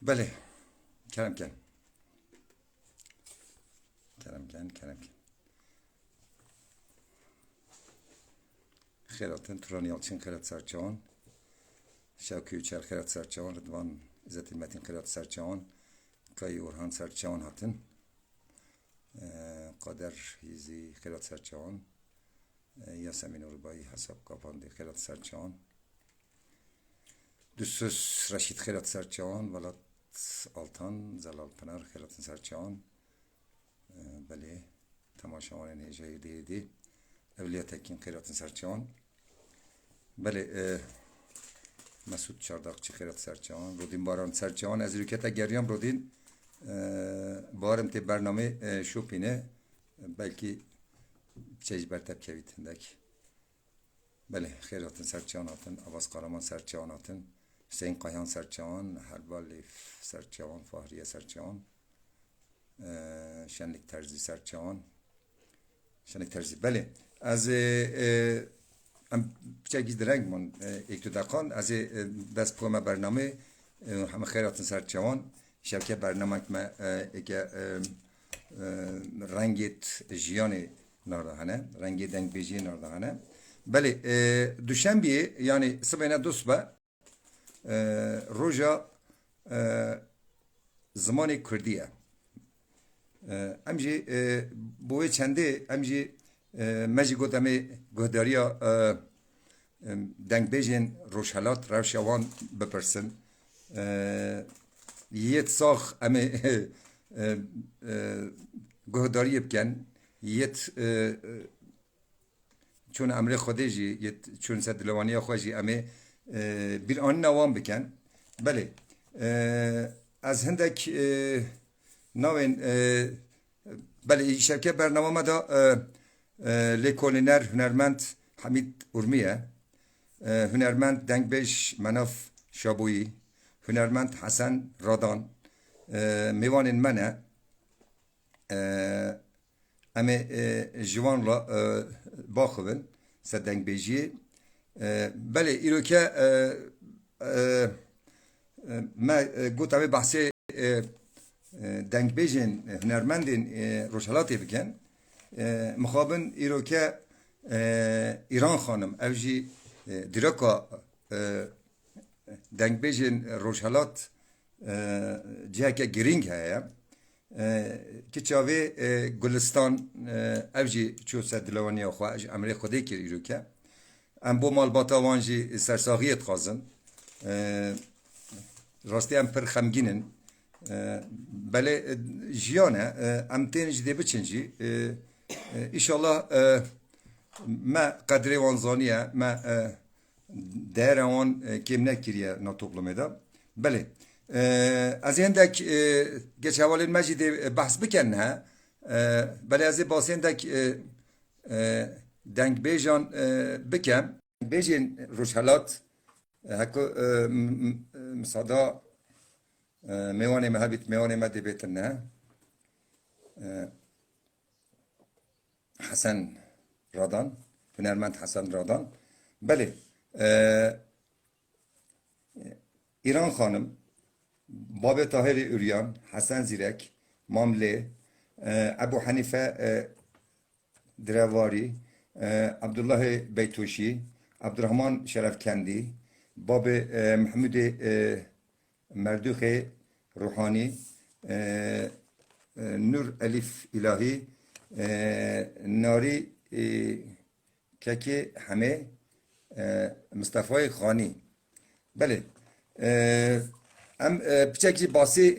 بله کرم کن کرم کن کرم کن خیراتن ترانی آلچین خیرات سرچان شوکی چر خیرات سرچان ردوان عزت المتین خیرات سرچان کای اورهان سرچان هاتن قادر هیزی خیرات سرچان یاسمین اوربایی حساب کافاندی خیرات سرچان دوستوس رشید خیرات سرچان ولات آلتان زلال پنر خیرات سرچان بله تماشاوان نیجای دیدی اولیا تکین خیرات سرچان بله مسعود چارداقچی خیرات سرچان رودین باران سرچان از روکتا گریام رودین بارم تی برنامه شوپینه بلکی چیز برتب کوید هندک بله خیرات سرچان هاتن آواز قارمان سرچان هاتن حسین قایان سرچان هربالی سرچان فاهریه سرچان شنlik ترزی سرچان شنlik ترزی بله از ام بچگی درنگ من یک دو دقیقان از دست پوم برنامه همه خیرات سرچان شبکه برنامه که اگه رنگیت جیانی نردهانه رنگی دنگ بیجی نردهانه بله دوشنبه یعنی سبینه دوست با روزا زمانی کردیه امجی بوی چنده امجی مجی گفتم گهداریا دنگ بیجن روشالات روشوان بپرسن یت ساخ امی گهداری بکن یت چون امر خودجی یت چون صدلوانی خودجی امی bir an نوام بکن بله از هندک نوین بله شبکه برنامه دا لیکولینر هنرمند حمید ارمیه هنرمند دنگبش مناف شابویی هنرمند حسن رادان میوان منه اما جوان را باخون سدنگ بیجی بله ایرو که ما گفتم بحث دنگ بیجن هنرمندین روشلاتی بکن مخابن ایرو که ایران خانم اوجی دیرکا دنگ بیجن روشلات جه که گرینگ هیا که چاوی گلستان اوجی چو سدلوانی خواه عملی خودی کر ایرو که ام بو مالباتا وانجی سرساغیت خازن راستی ام پر خمگینن بله جیانه ام تینج دی بچنجی ایشالله ما قدری وانزانیه ما دهر وان کم نکریه نا توپلومه دا بله از یندک گچ حوالین مجید بحث بکن ها بله از باسیندک دنگ بیجان بکم بیجین روشالات هکو مصدا میوانه مهبت میوانه مدی بیتن نه حسن رادان هنرمند حسن رادان بله ایران خانم باب طاهر اوریان حسن زیرک مامله ابو حنیفه درواری عبدالله بیتوشی عبدالرحمن شرفکندی باب محمود مردوخ روحانی نور الیف الهی ناری ککی همه مصطفی خانی بله ام بچکی باسی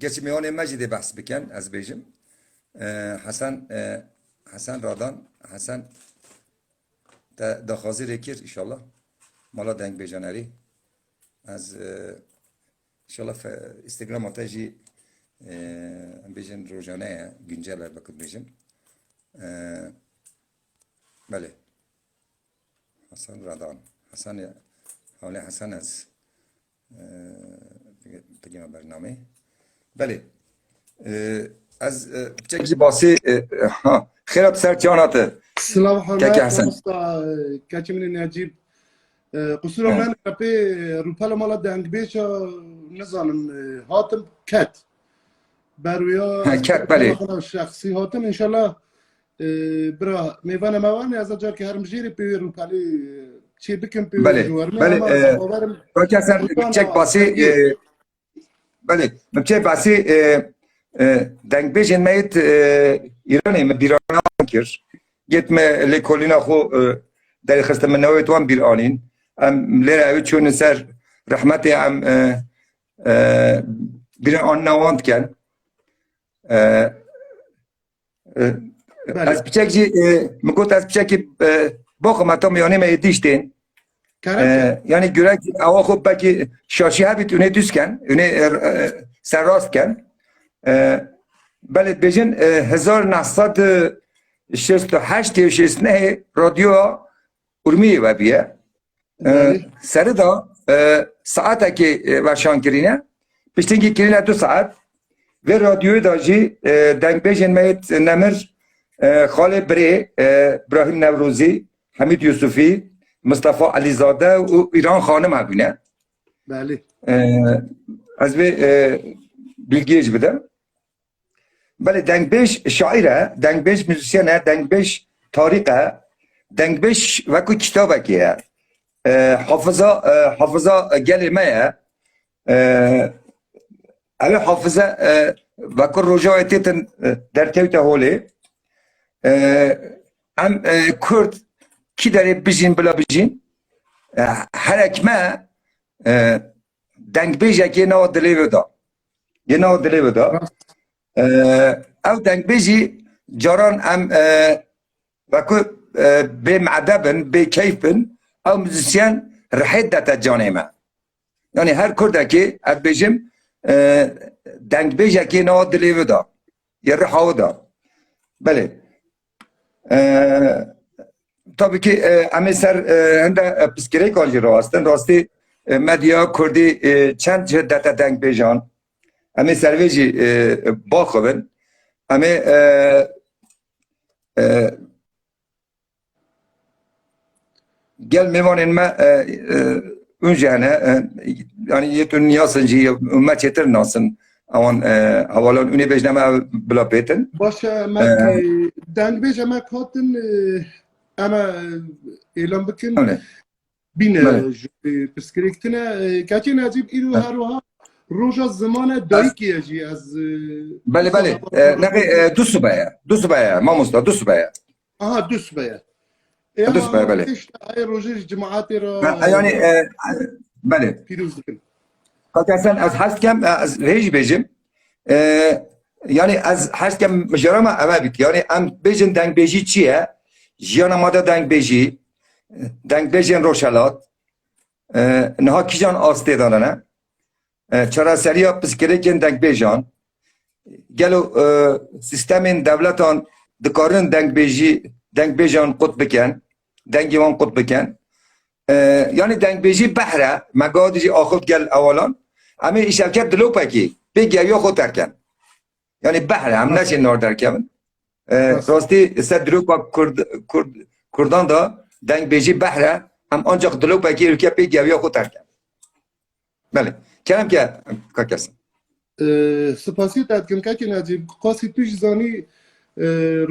گچی میان مجید بحث بکن از بیجم حسن رادان حسن دخوازی رکیر انشالله مالا دنگ بیجانری از انشالله استگرام آتاجی بیجن روزانه گنجل بکن بیجن بله حسن رادان حسن حالی حسن از بگیم برنامه بله از بچه باسی خیرات سر جاناته سلام كاكي حماد حسن كاتي من نجيب قصور من ربي روبالا مالا دانج بيشا نزانم هاتم کت برویا کت بله شخصی هاتم انشالله برا میوان موان از جا که هر مجیری پیرم پلی چی بکن پیرم بله جوارمی بله اما کسان چک باسی بله ممچه باسی دنگ بیشن میت ایرانی بیرانه کر گت م لکولینا خو در خست من نویت وان بیرانین ام لیر اوی چون سر رحمتی ام بیران نواند کن از بچه مگوت از بچه که باخم اتم یعنی میدیشتین یعنی گره اوا خوب بکی شاشی ها بیتونه دوست کن اونه سر راست کن بله بیشن 1968 نه رادیو ارمی و بیه سر دا ساعت که وشان کرینه پشتینگی کرینه 2 ساعت و رادیوی داجی دنگ بیشن میت نمر خاله بری ابراهیم نوروزی حمید یوسفی مصطفی علیزاده و ایران خانم هبینه بله از به bilgiyiz بدم بله دنگ بیش شاعره دنگ بیش موسیقیه دنگ بیش تاریخه دنگ بیش وکو کتابه که حافظه گلمه اوه حافظه وکو رجوعیتیتن در تویته هولی ام کرد کی داره بجین بلا بجین هر اکمه دنگ بیشه که نو دلیو دا یه نو دلیو دا او دنگ بیشی جاران ام وکو به معدبن به کیفن او موزیسین رحید داتا جانیمه یعنی هر کرده که اب بیشم دنگ بیشه که نو دلیو دا یه رحاو دا بله tabii ki emeser hende psikoloji kalcı rastın rastı medya Kurdi çend ciddete denk bejan eme serveci bakıbın eme gel mevanin me önce hani yani yetun yasıncı ümmet yetir nasın aman havalan üne bejneme bula betin باشه من دنگ بیش اما کاتن اما اعلام بکن بینه پسکریکتنه کچی نجیب ایرو هروها روژا زمان دایی که یجی از بله بله نقی دو سبایه ما مستا دو سبایه آها دو سبایه دو سبایه بله ای روژه جماعتی را یعنی بله پیروز بکن کاتن از هست کم از هیچ بیجم yani az her şey mecrama ama bit yani am bejin deng beji çiye jiyana mada deng beji deng bejin roşalat neha kijan aste danana çara seriya psikolojin deng bejan gelo sistemin devletan dikarin deng bejan qut biken dengivan qut biken yani deng beji bahra magadici akhut gel avalan ama işevket dilo peki peki ya khut erken yani bahre hem neçin nor derken rasti sedruk ve Kurdan da deng beji bahre hem ancak dilok peki ülke peki ya khut erken bale kelam ki kakesin سپاسی دادم که نجیب قاسی توش زانی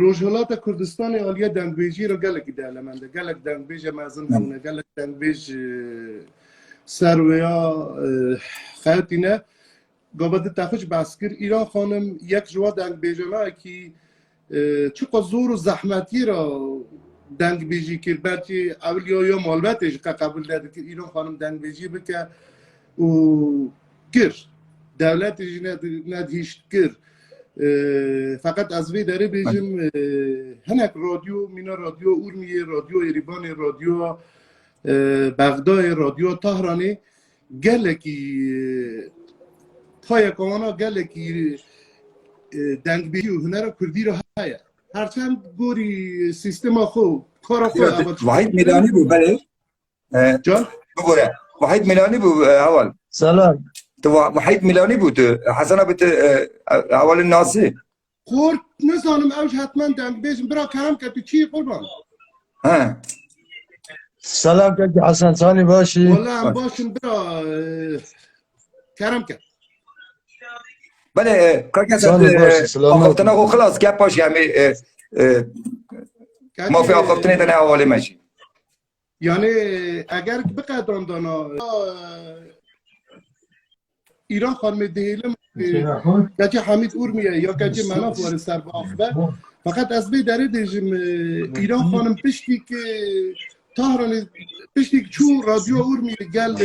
روجولات کردستان عالیه دنگبیجی رو گلک دلمنده گلک دنگبیج مازن خونه گلک دنگبیج سرویا خیاطینه گابد تخش بسکر ایران خانم یک جوا دنگبیجما کی چقدر زور و زحمتی را دنگبیجی کرد بلکه اولیا یا مالبتش قبول داده که ایران خانم دنگبیجی بکه و کرد دولتش ندهیشت کرد فقط از وی داره بیجم هنک رادیو مینا رادیو ارمیه رادیو ایریبان رادیو بغداد رادیو تهرانی گلکی پای کوانا گلکی دنگبیجی و هنر کردی رو هایا هرچند گوری سیستم خوب کار خوب واحد میلانی بود بله جان بگوره واحد میلانی بود اول سلام تو واحد میلانی بود حسنا بت اول الناسی خورد نزانم اوش حتما دنگبیجم برا کرم که تو چی قربان ها سلام که حسن سانی باشی والله هم باشم برا کرم کرد بله کاکا سلام باشه سلامت آخفتنا خو خلاص گپ باش یعنی مافی آخفتنی دنه حواله ماشی یعنی اگر بقدران دانا ایران خانم دهیلم کچه حمید اورمیه یا کچه مناف وار سر باخبه فقط از بی داره دیجم ایران خانم پشتی که تهران پشتی که چون رادیو اورمیه گل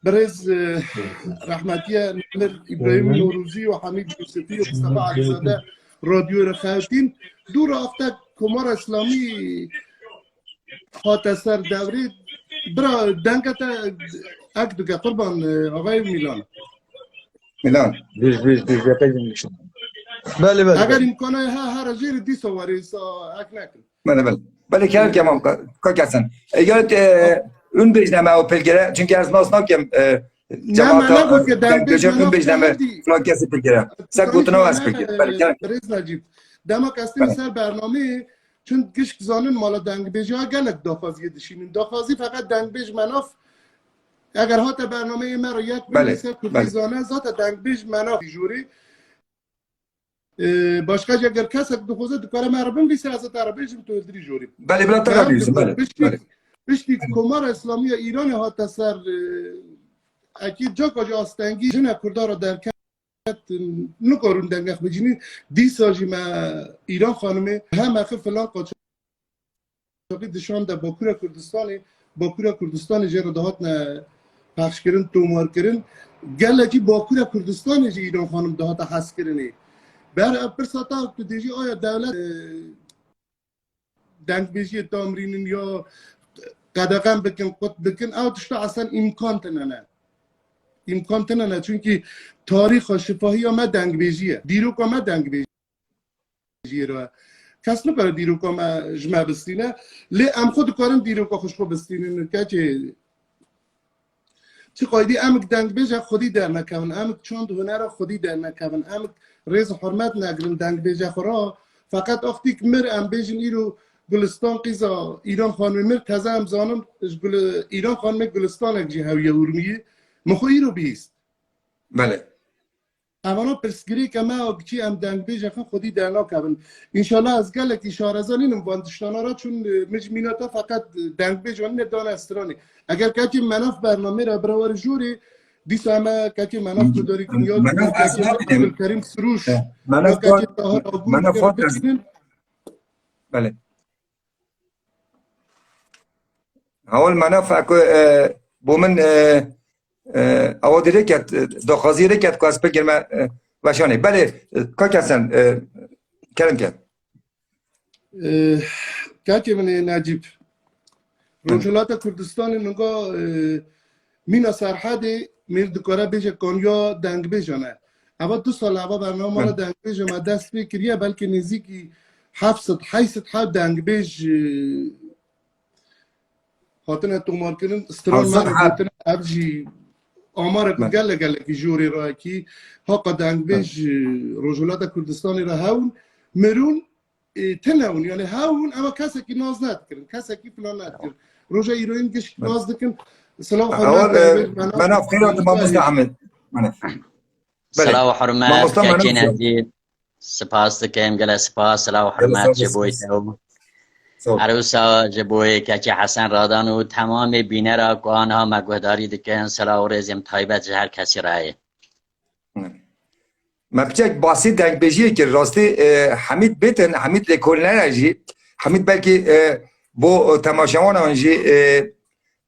برز رحمتیه نمر ابراهیم نوروزی و حمید یوسفی و مصطفی علیزاده رادیو رخوتین دور آفته کمار اسلامی خاطر سر دوری برا دنگت اک دوگه قربان آقای میلان بیش بله بله اگر امکانه هر جیر دی سواری اک نکن بله کرد که مام کاکا سن یاد اون بجنمه و پلگره چون از ناس ناکم جماعت اون بجنمه فلان کسی پلگره سر گوتنو از پلگره بله کرد بریز نجیب دما کستیم سر برنامه چون گشک زانن مالا دنگ بیجی ها گلک داخوازی دشینین داخوازی فقط دنگ بیج مناف اگر هات برنامه ما رو یک بلیسه کلی زانه ذات دنگ بیج مناف جوری باشقا اگر کس دخوزه دکاره ما رو بنویسه از ترابیجم تو دری جوری بله بلا ترابیجم بله بشتی کمار اسلامی ایران هات سر اکید جا کجا آستنگی جن کردار در نکارون دنگخ بجینی دی ساجی ما ایران خانمه هم اخی فلان قاچاقی دشان در باکور کردستان جه رو دهات نه پخش کرن تومار کرن گله جی باکور کردستان جه ایران خانم دهات حس کرنه بر پرساتا تو دیجی آیا دولت دنگ بیجی تامرینن یا قدقم بکن قط بکن او تشتا اصلا امکان تنه چونکی تاریخ و شفاهی ها ما دنگ بیجیه دیروک ها ما دنگ بیجیه رو کس نکاره دیروک ها ما جمع بستینه لی ام خود کارن دیروک ها خوشخو بستینه که چه قایدی امک دنگ بیجه خودی در نکون امک چند هنر خودی در نکون امک ریز حرمت نگرن دنگ بیجه خورا فقط وقتی که مر ام بیجن ایرو گلستان قیزا ایران خانم مر تازه هم زانم ایران خانم گلستان اک جی هویه ورمیه مخوی رو بیست بله اما پرسگری که ما اگچی هم دنگ بیجه خودی در نکون انشالله از گلک اشاره زنینم باندشتانا را چون مجمیناتا فقط دنگ بیجه ندان استرانی اگر کتی مناف برنامه را برای جوری دیس همه کتی مناف کداری کنیاد مناف از نبیدیم کریم سروش مناف از بله هول مناف اکو بومن او دیره کت دخوازی ره کت که از بگیرم وشانه بله که کسن کرم کرد کتی من نجیب روجلات کردستان نگاه مینا سرحد مرد کاره بیجه کنیا دنگ بیجانه اما 2 سال اول برنامه ما دنگ بیجه ما دست بکریه بلکه نزدیکی 700 دنگ بیج خاطر تومار کردن استرال ما رو ابجی آمار گله کی جوری را کی حق دنگ بیج روجلات کردستانی را هون مرون تنون یعنی هون اما کسی که ناز ندکرن کسی که فلان ندکرن روژه ایران گشت ناز دکن سلام حرمت مناف خیرات ما مستعمل سلام حرمت کاکین عزیز سپاس دکیم گله سپاس سلام حرمت جبوی تو عروسا جبوی کاکی حسن رادان و تمام بینه را که آنها مگوهداری دکن سلام و رزیم تایبت هر کسی رایه ما بچه باسی دنگ بیجیه که راستی حمید بیتن حمید لکولنر اجی حمید بلکه بو تماشاوان آنجی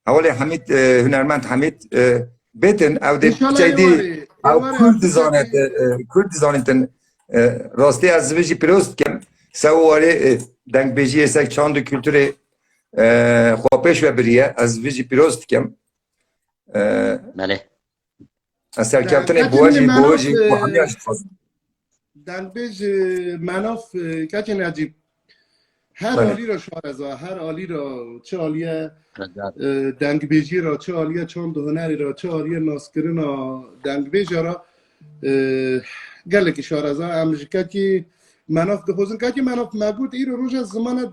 اولی حمید هنرمند حمید بیتن او دی بچه دی او کرد زانتن راستی از ویجی پروست کم سواری دنگ بیجیه سک چاند کلتور خواپش و بریه از ویجی پروست کم بله از سرکفتن بواجی و همی اشت خواستم دنگ بیج مناف کچه نجیب هر عالی را شارزا هر عالی را چه عالیه دنگ بیجی را چه عالیه چند هنری را چه عالیه ناسکرین دنگ بیج را گله که شارزا امجکه که مناف دخوزن که مناف مبود ایرو روژا زمان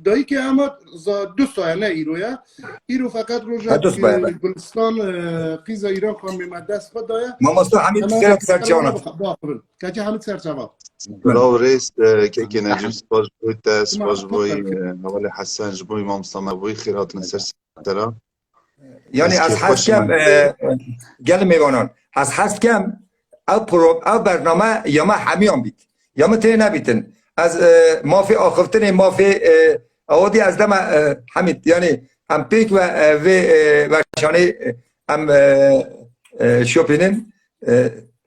دایی که اما دو سایه نه ایرویا ایرو فقط روژا دوست که باید گلستان قیزا ایران خان میمد دست خود دایا مامۆستا حەمید خێرات سەرچاوانە که حمید سرچاوا بلاو ريس كيكي نجيب سباش بوي تا سباش بوي هولي حسن جبوي مام صما بوي خيرات نسر سرا یعنی از هست کم گل میوانان از هست کم او برنامه یا ما همیان بید یا ما تی نبیتن از مافی آخفتن مافی آوادی از دم حمید یعنی هم پیک و ورشانه هم شوپینن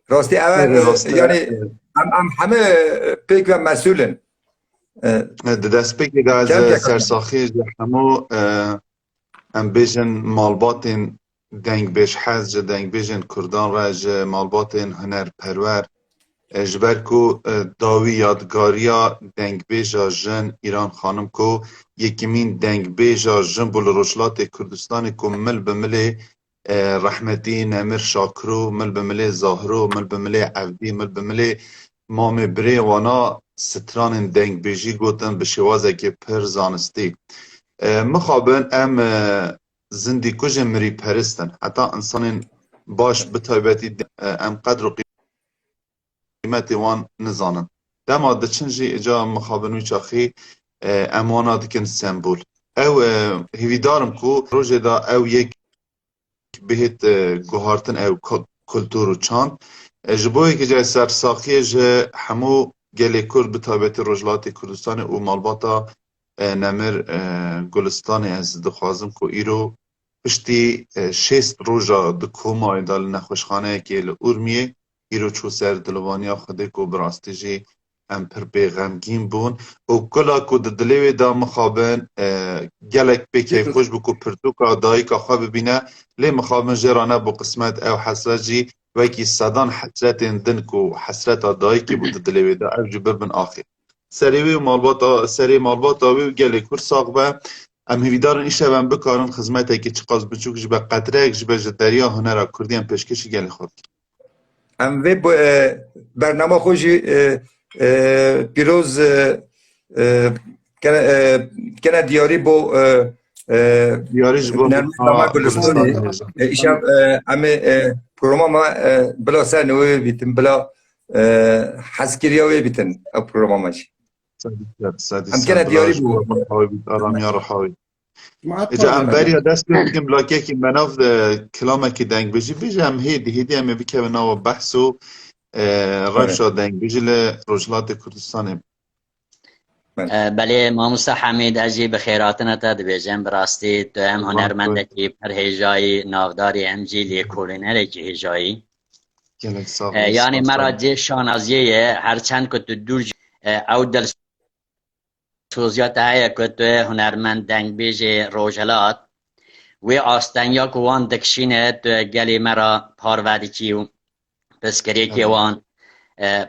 راستی اول یعنی هم همه پیک و مسئولن دست بيكي غاز سرساخي همو ام بيجن مالباتين دنگ بيش حز دنگ بيجن كردان راج مالباتين هنر پرور جبركو داوي یادگاریا دنگ بيجا جن ایران خانم کو یکیمین دنگ بيجا جن بول روشلات کردستان کو مل بمله رحمتي نمر شاکرو مل بمله زاهرو مل بمله عبدی مل بمله مام بری وانا ستران دنگ بيجي گوتن به شوازه که پر زانستی مخابن ام زندی کج مری پرستن حتی انسان باش بتایبتی ام قدر و قیمت وان نزانن دما دچنجی اجا مخابن ویچاخی اموانا دکن سمبول او هیویدارم کو روژه دا او یک بهت گوهارتن او کلتور و چاند جبوی که جای سرساخی جه همو گلی کرد بتایبتی رجلات کردستان و مالباتا نمر گلستان از دخوازم که ایرو پشتی 6 روزا دکومای دال نخوشخانه که لورمیه ایرو چو سر دلوانیا خوده که براستی جی ام پر بیغمگین بون و کلا که دلوی دا مخابن گلک بکی خوش بکو پرتوکا دایی که خواه ببینه لی مخابن جرانه بو قسمت او حسرت جی وکی صدان حسرت دنک و حسرت دایی که بود دلوی دا او جبر بن آخر سریوی مالباتا سری مالباتا وی گلی کور ساقبه ام هیویدارن ایشه بم بکارن خدمتی که چقاز بچوک جبه قطره جبه دریا هنر کردی ام پیشکشی گلی خود ام وی برنامه خوشی پیروز کنه دیاری بو دیاری جبو نرمه گلستانی ایشم همه پروگرام ما بلا سر نوی بیتن بلا حسکریاوی بیتن پروگرامش هم کنه دیاری بو آرامی ها رحاوی اجا ام بریا دست بگیم لاکه که مناف کلامه که دنگ بجی بیجی هم هیدی همه بی که ناو بحثو رفشا دنگ بجی لرجلات کردستانه بله ماموستا حمید اجی بخیراتنا تا دبیجن براستی تو هم هنرمنده که پر هجایی نافداری امجی لیه کولینره که هجایی یعنی مرا جه شانازیه هرچند که تو دور او دل سوزیات هایی که تو هنرمند دنگ بیجه روژلات و آستنیا که وان دکشینه تو گلی مرا پارودی کی و بسکری که وان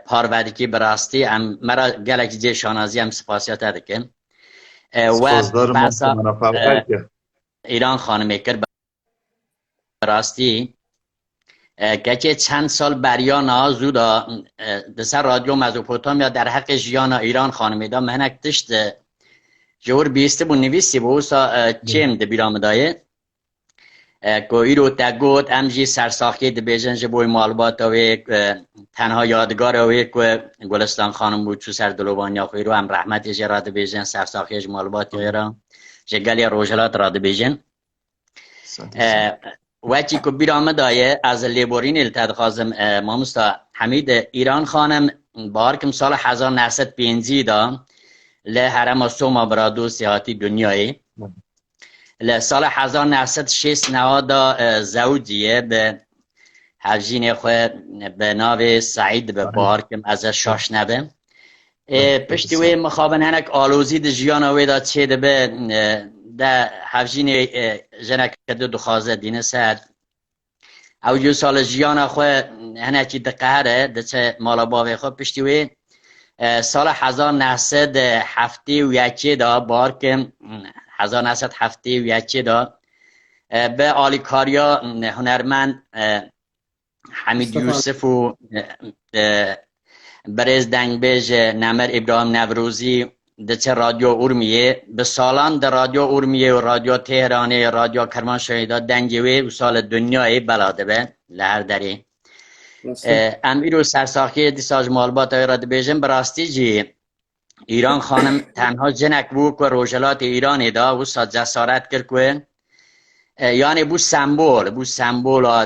پارودی کی براستی مرا گلک جه شانازی هم سپاسیات دکن و بحثا ایران خانمی کرد براستی که چند سال بریانا زودا دسر رادیو مزوپوتامیا در حق جیانا ایران خانمی دا مهنک تشت جور بیسته بو نویسی بو سا چیم ده بیرام دایه که ایرو تگود امجی سرساخی ده بیجن جبوی مالباتا و تنها یادگار و که گلستان خانم بود چو سر دلوبانیا خوی رو هم رحمت جه را ده بیجن سرساخی جه مالباتا را جگلی روژلات را ده بیجن وچی که بیرام دایه از لیبورین التدخازم ماموستا حمید ایران خانم بارکم سال 1905 دا له حرم سوما برادو سیاحتی دنیایی له سال 1906 نوادا زوجیه به حفجین خواه به ناو سعید به بارکم از شاش نبه پشتی وی مخابن هنک آلوزی ده جیانا دا چه ده به ده حفجین جنک دو خوازه دینه سر او جو سال جیانا خواه هنکی ده قهره ده چه مالا باوی خواه پشتی وی سال 1971 دا بارکم 1971 دا به آلیکاریا هنرمند حمید یوسف و برز دنگ بیج نمر ابراهیم نوروزی دچه رادیو اورمیه به سالان در رادیو اورمیه و رادیو تهرانه رادیو کرمانشاهی دا دنگوی و سال دنیای بلاده به لهر داری امیرو سرساخی دیساج مالبات های را بیجم براستی جی ایران خانم تنها جنک بو که روجلات ایرانی دا و سا جسارت کرد که یعنی بو سمبول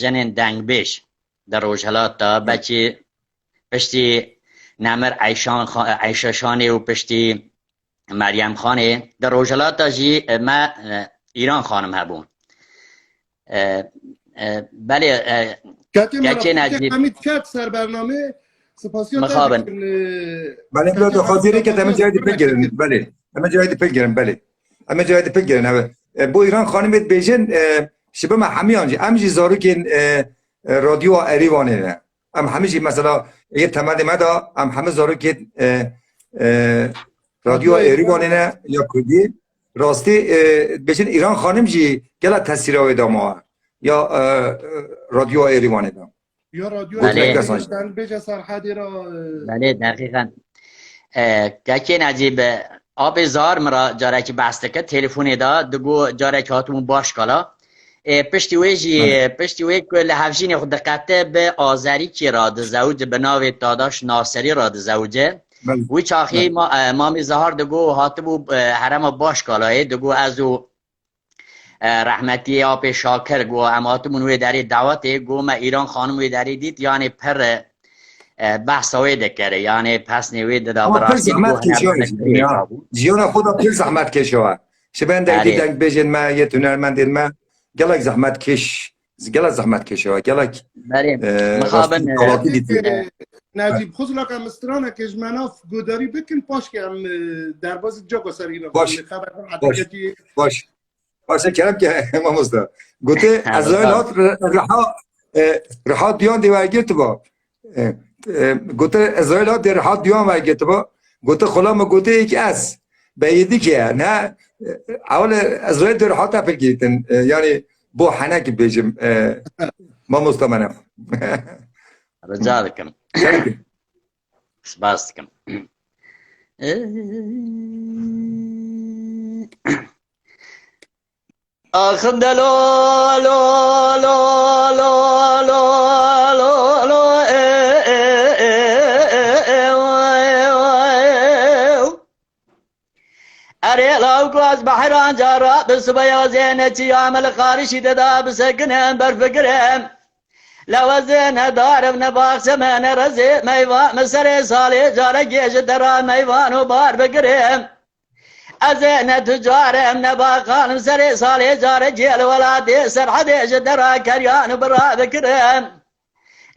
جنین دنگ بیش در روجلات دا بچی پشتی نمر عیشه شانه و پشتی مریم خانه در روجلات دا جی ما ایران خانم هبون بله کتی نجیب همید کت سر برنامه سپاسیان مخابن بله بلاد خاطری که همه جایی بگیرن بله همه جایی بگیرن بله همه جایی بگیرن بو ایران خانم بیجن شبه ما همیانجی همجی زارو که رادیو ایوانه نه همجی مثلا یه تمام مدا همه زارو که رادیو ایوانه نه یا کردی راستی بیجن ایران خانم جی گلا تاثیرای دما یا رادیو ایوانه دام یا رادیو بله بیج سرحدی را بله دقیقاً که نجیب آب زار مرا جارکی بسته که تلفونی دا دگو جارکی هاتمون باش کلا پشتی وی که لحفجین خود دقیقه به آذری که راد زوج به ناوی داداش ناصری راد زوجه وی چاخی مامی زهار دگو هاتمو حرم باش کلاه دگو از او رحمتی آب شاکر گو اماتمون وی داری دعوت گو ما ایران خانم وی داری دید یعنی پر بحث هایی دکره یعنی پس نوید دا براستی جیونا خدا پر زحمت کشوه شبه دنگی دنگ بیجن ما یه تونرمند ما گلک زحمت کش گلک زحمت کشوه گلک مخابن نجیب خود لکه مسترانه که جمناف گوداری بکن پاش که هم در باز جا گسر اینا باش کرم که امام مصطفى گوته از لات رحات دیان دیوارگیر تو با گوته اسرائیل در رحات دیان ورگیر تو با گوته خلام گوته یک از بیدی که نه اول اسرائیل در رحات اپل گیتن یعنی بو حنک بیجم ما مستمنم رجا بکم سپاس کم آخر دلو لو لو لو لو لو لو اره لاو از بحران جارا بسبيا زينتي عمل خارشي ددا بسكنهم برفقرهم لو زين دارب نباخ سمن رزي ميوان مسري صالي جارا جيش درا ميوان وبار بقرهم ازين تجارهم نباخ خانم سري صالي جارا جيل ولادي سرحدي جدرا كريان برا بقرهم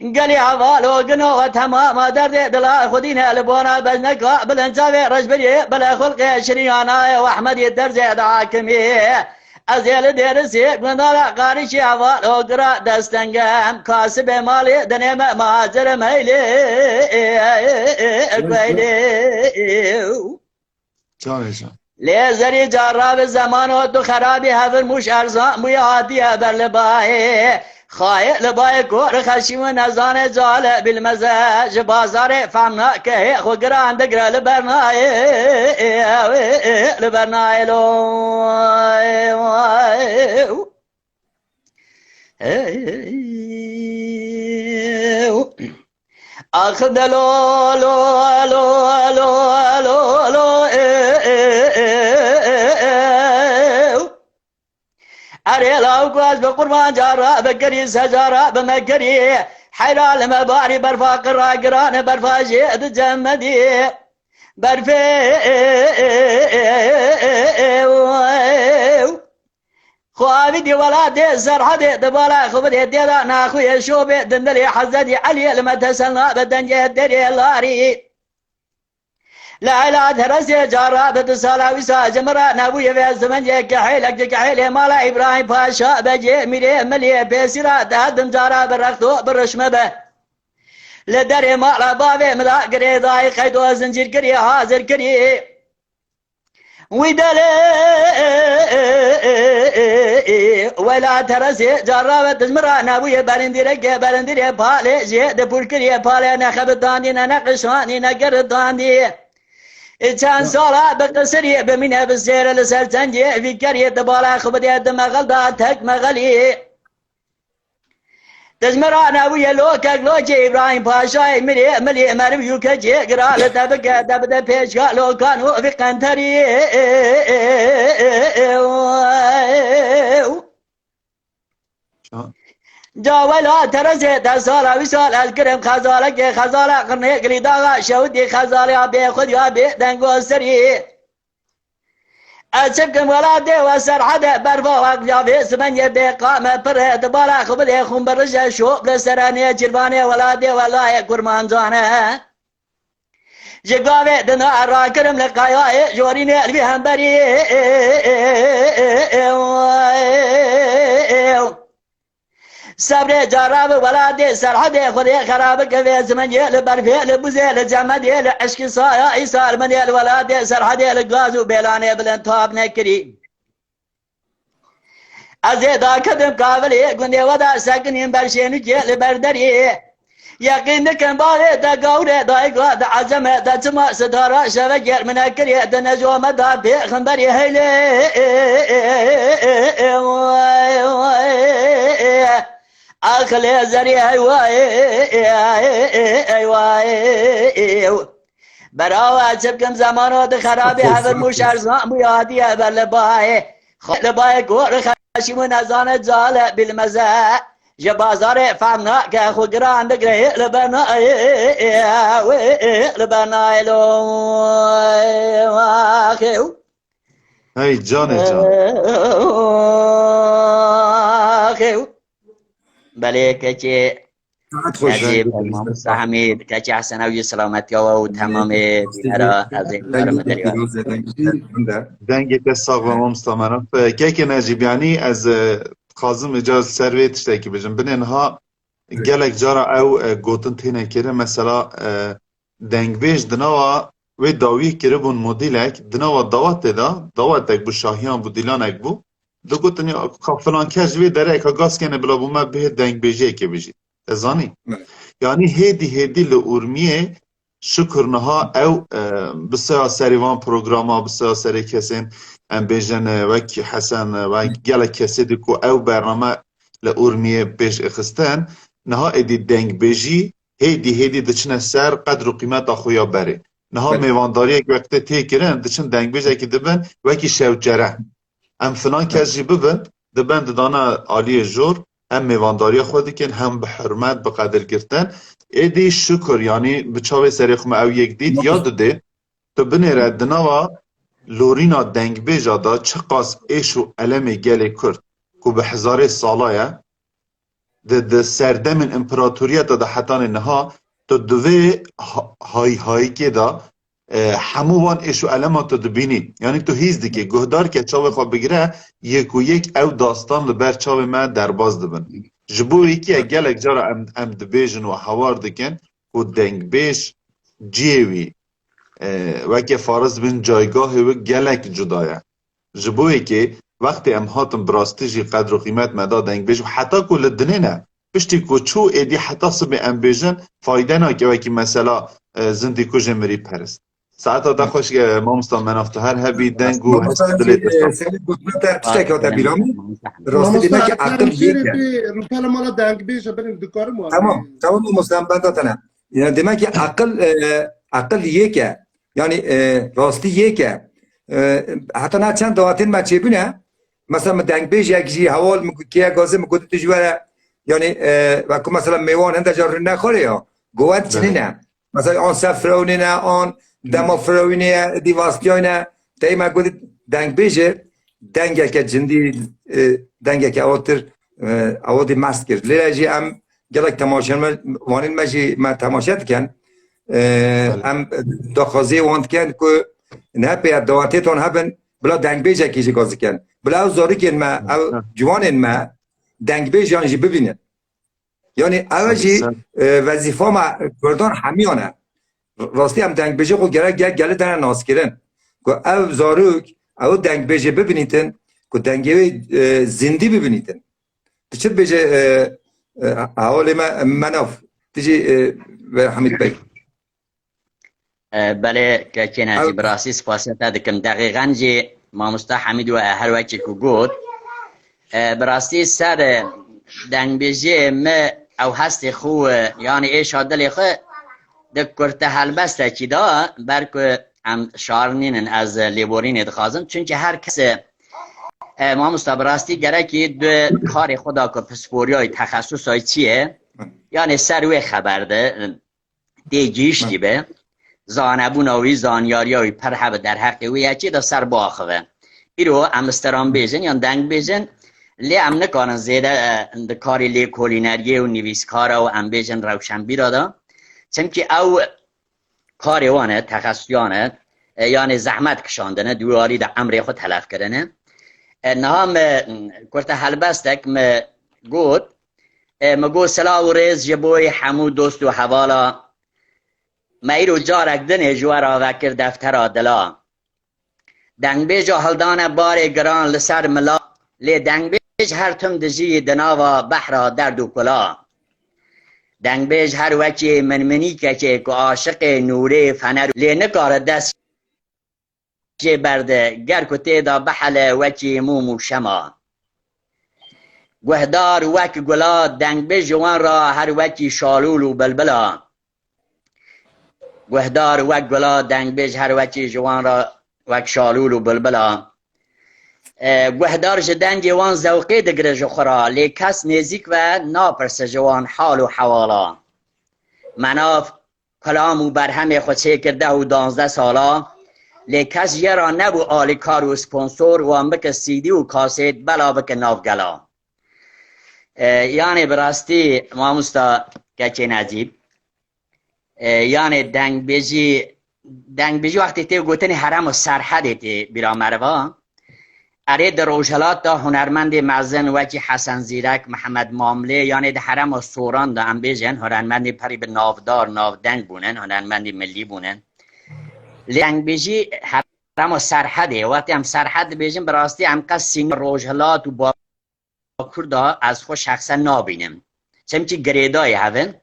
قالي عوالو قنوة تماما دردي دلا خدينا لبونا بجنك بلنجاوي رجبري بلا خلقي شريانا واحمد الدرزي دعاكمي ازيل درسي قندالا قارشي عوالو قرا دستنقام كاسب مالي دنيم مهاجر ميلي جانشان ليزري جراب الزمان ودو خرابي هفر مش ارزان مويا هادية برلباهي خايق لباي كور خشي ونزان جال بالمزاج بازار فهمنا كهي خو قران دقرا لبرناي لبرناي لو اخذ لو لو لو لو لو لو اري لو قاز بقربان جارا بكري سجارا بمكري حيرال مباري برفا قران برفا جيد جمدي برفي خوابي دي ولادي سرحدي دبالا خبدي ديلا ناخوي شوبي دندلي حزدي علي لما تسلنا بدنجي دري اللاري لا لا درسي جارا بتصالا وسا جمرا نبوي في الزمن جك حيلك جك حيل مالا ابراهيم باشا بجي ميري ملي بيسرا دهدم جارا برختو برشمبه لدري مالا بابي ملا قري ضاي خيدو زنجير قري حاضر قري ويدلي ولا ترسي جرابة تزمرانا ويا بلندري بالي جيد بولكري بالي انا خبطاني انا قشاني انا قرداني كان صلاة بقصري بمنها بالسير لسرتنجي في كريه دبالا خبدي دمغل داتك مغلي تزمرانا ويا لوكك لوكي ابراهيم باشاي ملي مرميو كجي قرال دبقى دبدا بيش لو كانوا في قنتري جاولا ترزي تسالا وسال الكرم خزالة قرني قريدا شودي خزالة بيخد يا بيدنگو سري أشكم ولا دي وسر حدا برفا وقجا في سمنية بقامة بره دبالا خبدي خم برجا شوب لسرانية جربانية ولا دي ولا يكرمان زانه جقاوي دنا راكرم لقايا جوريني البي همبري صبر جراب ولا دي سرحدي خدي خراب كفي زمنية لبرفي لبوزي لجمدي لعشق صايا إيصال مني ولا دي سرحدي لقازو بيلاني بلنتاب نكري أزيدا كدم قابلي قندي ودا ساكنين برشينو جي لبردري يقينك بالي دا قوري دا إقلا دا عزمي دا تما ستارا شبكير من أكري دا نجوم دا بيخنبري هيلي أخلي زري أيواي براوة تبكم زمانو دخرابي هذا المشار زام ويادي بالباي لباي قور خشي ونزان جالة بالمزاء جبازار فهمنا كأخو قران دقري لبنا لو واخيو هاي جانه جان واخيو بله كچه عجیب امام حمید كچه حسنوی سلامتی و تمام بیهرا از این کارم دریوان دنگی که ساق و مستمرم که نجیب یعنی از خازم اجاز سروی تشتاکی بجم بین اینها گلک جارا او گوتن تینه کره مثلا دنگ بیش دناوا و داوی کره بون مدیلک دناوا داوت بو شاهیان بو دیلانک بو دو گوتن فلان کج وی داره که گاز کنه بلا بو ما به دنگ بیجه که بجید ازانی یعنی هیدی لورمیه شکرنها او بسیار سریوان پروگراما بسیار سری کسین ام بیجن وکی حسن و گل کسی دی کو او برنامه لورمیه بیش اخستن نها ایدی دنگ بیجی هیدی دچنه سر قدر و قیمت آخویا بره نها میوانداری یک وقت تی کرن دچن دنگ بیجه که دبن وکی شوجره ام فلان کسی ببن دبن دانا عالی جور هم میوانداری خودی کن هم به حرمت به قدر گرتن ایدی شکر یعنی بچاوی سری خم او یک دید یاد ده تو بنیره دناوا لورینا دنگ بیجا دا چه قاس ایش و علم گل کرد که به هزار سالایه ده سردم امپراتوریت دا حتان نها تو دوی های که دا هموان ایش و علمات تو دبینی یعنی تو هیز دیگه گهدار که چاوی خواه بگیره یک و یک او داستان لبر چاوی من در باز دبن جبوری که گلک جارا ام دبیجن و حوار دکن و دنگ بیش جیوی وکی فارز بین جایگاه و گلک جدایه جبوی که وقتی ام هاتم براستیجی قدر و قیمت مدا دنگ بیش و حتی کل دنه نه پشتی کوچو ایدی حتی سب ام بیجن فایده نا که وکی مثلا زندی کو جمری پرست ساعت دا خوش که مامستان منافت هر هبی دنگ و سلی گفتن در تشتک ها بیرامی راستی دیمه که عقل یکه روپال مالا دنگ بیشه بریم دکار مو تمام مسلم بنداتنه یعنی دیمه که عقل یکه یعنی راستی یکه حتی نه چند دواتین ما چه بینه مثلا دنگ بیش یکیشی حوال که گازه مکوده تجوره یعنی وکو مثلا میوان هنده جار نخوره یا گوات چنینه مثلا آن سفرونی نه آن دما فرونی دیواستیای نه تایی ما گوده دنگ بیشه دنگه که جندی دنگه که آوادی مست کرد لیجی هم گلک تماشا وانین مجی ما تماشا کن هم دخوازی واند کن که نه پیر دواتی تون هبن بلا دنگ بیشه کیشی گازی کن بلا او زاری کن ما او جوانین ما دنگ بیش یعنی ببینه یعنی اوجی وظیفه ما کردان همیانه راستی هم دنگ بیشه خود گره گله دنه ناس کرن که او زاروک او دنگ بیجه ببینیتن که دنگی زندی ببینیتن تشت بیجه حوالی مناف تجي حمید بی بله که نزی براسی سپاسیت دکم دقیقاً جی مامستا حمید و هر وقتی که گفت براسی سر دنگ بیجه ما او هست خو یعنی ایش دل خو دکرته هلبسته چی دا برکه هم شعارنین از لیبورین ادخازن چونکه هر کس ما مستبراستی گرکی دو کار خدا که پسپوریای تخصص های چیه یعنی سروی خبرده دیجیش دیبه زانبوناوی زانیاریاوی پرحب در حقی وی چی دا سر باخوه ایرو امستران بیزن یا دنگ بیزن لی ام نکارن زیده کاری لی کولینریه و نویسکارا و ام بیزن روشن بیرا دا چونکه او کاری وانه تخصصیانه یعنی زحمت کشاندنه دواری دا امری خود تلف کردنه نام کرت هلبستک گود مگو سلا و ریز جبوی همو دوست و حوالا میرو جارک دنه جوارا وکر دفتر دلا دنگ بیج هلدان بار گران لسر ملا لی دنگ بیج هر تم دجی دناوا بحرا درد و کلا دنگ بیج هر وچی منمنی که عاشق نوره فنر لی نکار دست چه برده گر کتی دا بحل وچی مومو شما گهدار وک گلا دنگ به جوان را هر وچی شالول و بلبلا گهدار وک گلا دنگ به هر وچی جوان را وک شالول و بلبلا گهدار جدن جوان زوقی دگره جخورا لی کس نزیک و ناپرس جوان حال و حوالا مناف کلام و برهم خودشه کرده و 12 سالا لی کس یرا نبو آلی کار و سپونسور و بک سیدی و کاسیت بلا بک نافگلا یعنی براستی ماموستا کچه نجیب یعنی دنگ بیجی وقتی تی گوتنی حرم و سرحده تی بیرا مروا اره در روشلات دا هنرمند مزن وچی حسن زیرک محمد معامله یعنی در حرم و سوران دا هم بیجن هنرمند پری به نافدار نافدنگ بونن هنرمند ملی بونن دنگ بیجی حرم و سرحده وقتی هم سرحد بیجن براستی هم قصد سین روشلات و با کردا از خود شخصا نابینم چمچی گریدای هون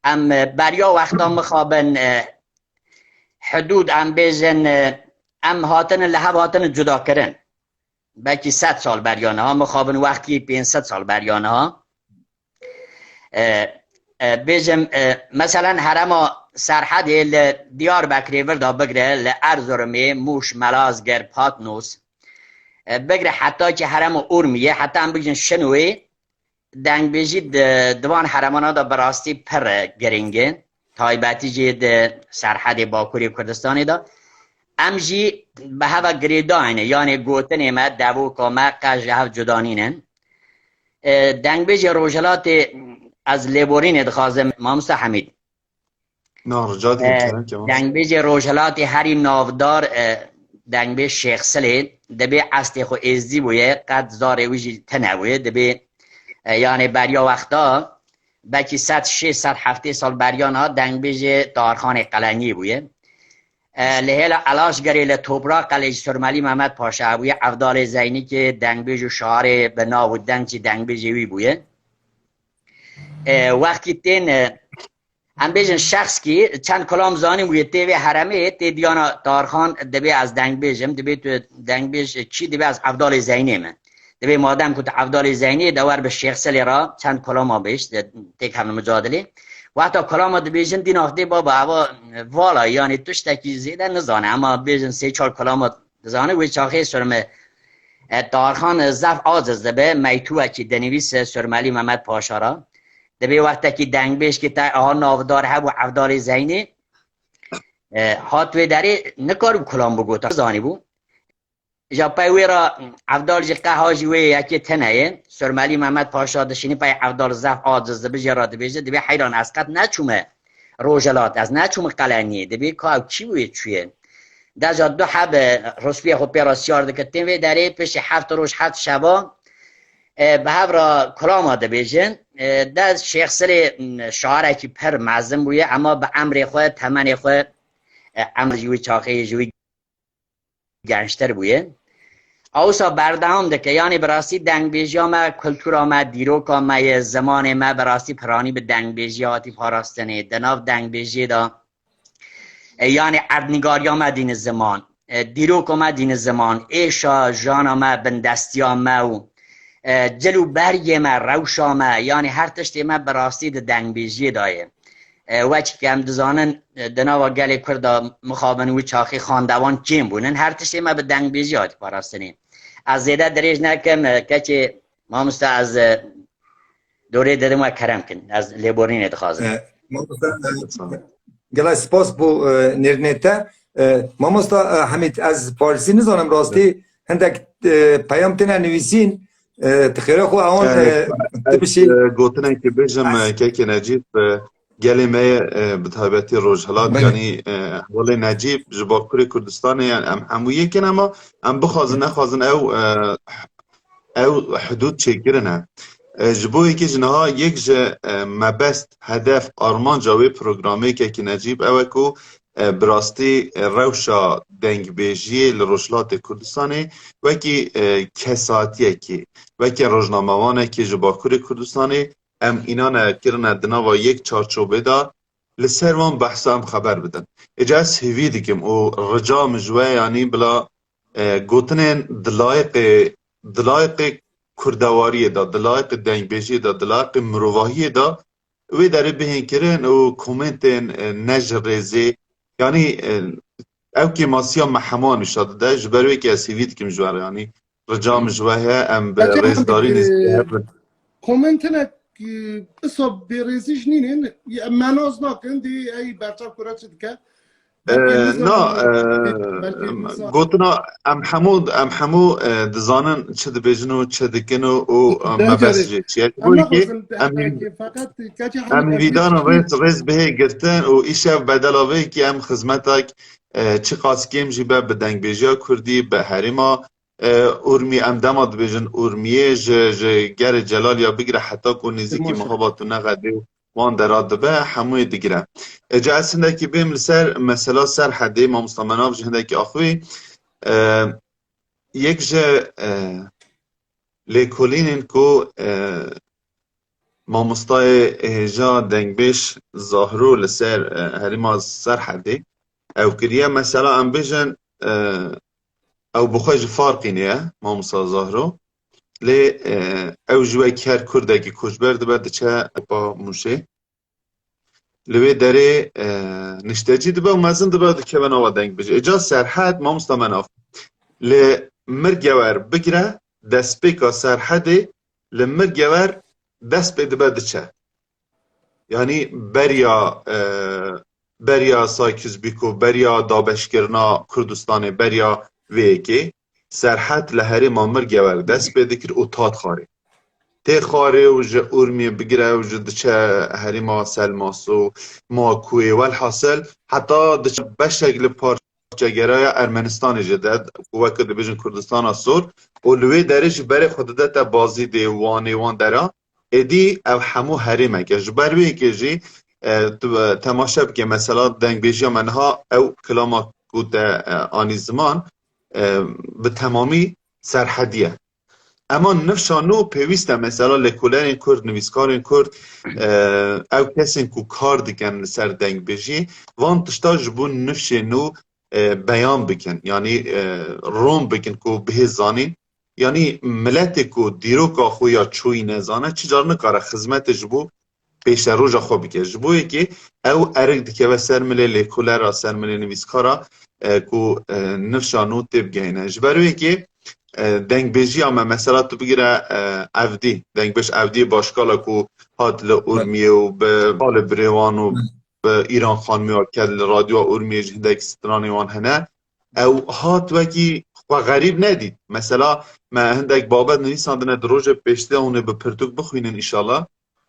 ام بریا وقتا مخابن حدود ام بیزن ام هاتن لحب هاتن جدا کرن بلکه 100 سال بریانه ها مخابن وقتی 500 سال بریانه ها بیزم مثلا حرم سرحد دیار بکری وردا بگره لارزورمی موش ملازگر پاتنوس بگره حتی که حرم اورمیه حتی هم بگن شنوی دنگ بیجید دوان حرمانا دا براستی پر گرینگه تایبتی جید سرحد باکوری کردستانی دا امجی به هوا گریداینه یعنی گوتن ما دبو کامه قجه هف جدانینن دنگ بیج روشلات از لیبورین ادخازم ماموستا حمید دنگ بیج روشلات هری نافدار دنگ بیج شیخ سلی دبی استی خو ازدی بویه قد زاره ویجی تنویه دبی یعنی بریا وقتا بکی 100-600-7 سال بریان ها دنگ بیج تارخان قلنگی بویه لحیل علاش گری لطوبرا قلج سرمالی محمد پاشا بویه افضال زینی که دنگ بیج شعار به ناو دنگ چی دنگ بیجوی بویه وقتی تین هم بیجن شخص کی چند کلام زانی بویه تیوی حرمه تی دیانا تارخان دبی از دنگ بیجم دبی تو دنگ بیج چی دبی از افضال زینی من دبی مادم کت افضال زینی دور به شیخ سلی را چند کلام ها بیش تک هم مجادله و حتی کلام ها بیجن دین آخده بابا هوا والا یعنی توش تکی زیده نزانه اما بیجن 3-4 کلام ها زانه وی چاخه سرم تارخان زف آزز دبی میتوه که دنویس سرمالی محمد پاشا را دبی وقتی که دنگ بیش که تا آها نافدار ها و افضال زینی هاتوی داری نکارو کلام بگو تا زانی بو جا پای را افضال جی قهاجی وی یکی تنه سرمالی محمد پاشا دشینی پای افضال زف آزز دبی جراد بیجه دبی حیران از قد نچومه روژلات از نچومه قلنی دبی که چی بوی چویه در جا 2 حب رسوی خود پیرا سیار دکتین وی داری پیش 7 روز 7 شبا به هف را کلام آده بیجن در شیخ سر شعاره که پر معظم بویه اما به امر خود تمن خود امر جوی چاقه جوی گنجتر بویه اوسا بردهم دکه یعنی براستی دنگ بیجی ما کلتورا ما دیروکا ما زمان ما براستی پرانی به دنگ بیجی آتی پاراستنه دناف دنگ بیجی دا یعنی اردنگاریا ما دین زمان دیروکا ما دین زمان ایشا جانا ما بندستیا ما و جلو بری ما روشا ما یعنی هر تشتی ما براستی دنگ بیجی دایه وچ که هم دزانن دناوا گلی کردا مخابن و چاخی خاندوان چیم بونن هر تشتی ما به دنگ بیجی آتی پاراستنه از زیده دریج نکم که ما مستا از دوره دادم و کرم کن از لیبورین اتخاذم گلای سپاس بو نرنیتا ما مستا همید از پارسی نزانم راستی هندک پیام تنه نویسین تخیره خو آن تبشی گوتنه که بجم که نجیب گلی می بطابتی روجهلات یعنی ولی نجیب جباکوری کردستان یعنی همویه کن اما هم بخوازن نخوازن او حدود چکرنه جبوی که جنها یک جه مبست هدف آرمان جاوی پروگرامی که نجیب او کو براستی روشا دنگ بیجی لروجلات کردستانی وکی کساتیه که وکی روجناموانه که جباکوری کردستانی ام اینا نکرن دنوا یک چارچوبه دا لسر وان بحثا هم خبر بدن اجاز هیوی دیگم او رجا مجوه یعنی بلا گوتنین دلایق کردواری دا دلایق دنگ بیجی دا دلایق مروواهی دا وی داره بهین کرن او کومنتین نجر ریزی یعنی او که ماسیا محمان شده ده جبروی که از هیوی دیگم جواره یعنی رجا مجوه ام به ریزداری نیزده کومنتنه اصاب بیریزیش نینین مناز ناکن دی ای برچاب کرا چید که نه گوتنا ام همو دزانن چه دبیجنو چه دکنو او مبسجه چیه بوی که ام ویدان ریز به گرتن و ایشه بدلاوی که ام خدمتک چه قاسکیم جیبه به دنگ بیجیا کردی به حریما ارمی ام دماد بیجن ارمیه گر جلال یا بگیره حتی که نزیکی محاباتو نقده وان دراد به هموی دیگره اجا اصلا که بیم لسر مثلا سر حده ما مستمناف جهنده که آخوی یک جه لیکولینین که ما مستای اهجا دنگ بیش ظاهرو لسر هریما سر حده او کریه مثلا ام بیجن او بخواج فرقی نیه ما مسا ظاهرو لی او جوی کر کرده که کشبر دبرده چه با موشه لوی داره نشتجی دبه و مزن دبرده که بناوا دنگ بجه اجاز سرحد ما مستا مناف لی مرگور بگره دست پیکا سرحده لی مرگور دست پی دبرده چه یعنی بریا سایکیز بیکو بریا دابشکرنا کردستان بریا ویکی سرحد لهری مامر گور دست پیدا کر او تاد خاره تی خاره و جه ارمی بگیره و جه دچه هری ما سلماسو ما کوی والحاصل حتی دچه بشکل پارچگرای ارمنستان جدد وکر بیجن کردستان آسور و لوی درش بری خودت بازی دیوانی وان درا ادی او همو هری مگه جبر بی که جی تماشا بگه مثلا دنگ بیجی منها او کلاما کود آنی زمان به تمامی سرحدیه اما نفشانو پیوسته مثلا لکولرین کرد نویسکارین کرد او کسین که کار دیگن سر دنگ بجی وان تشتا جبون نفش نو بیان بکن یعنی روم بکن که به زانین یعنی ملت که دیروکا خویا چوی نزانه چجار نکاره خدمت جبو پیش روژا خواه بکن جبوی که او ارگ دیگه و سرمله لکولر را سرمله نویسکارا که نفشانو تیب گینه جبروی که دنگ بیجی اما مثلا تو بگیره افدی دنگ بیش افدی باشکالا که هات لارمیه و به حال بریوان و به ایران خانمی و کل رادیو ارمیه جهده اکسترانی وان هنه او هات وکی و غریب ندید مثلا ما هندک بابت نویساندنه دروژ پیشته اونه به پرتوک بخوینن ایشالله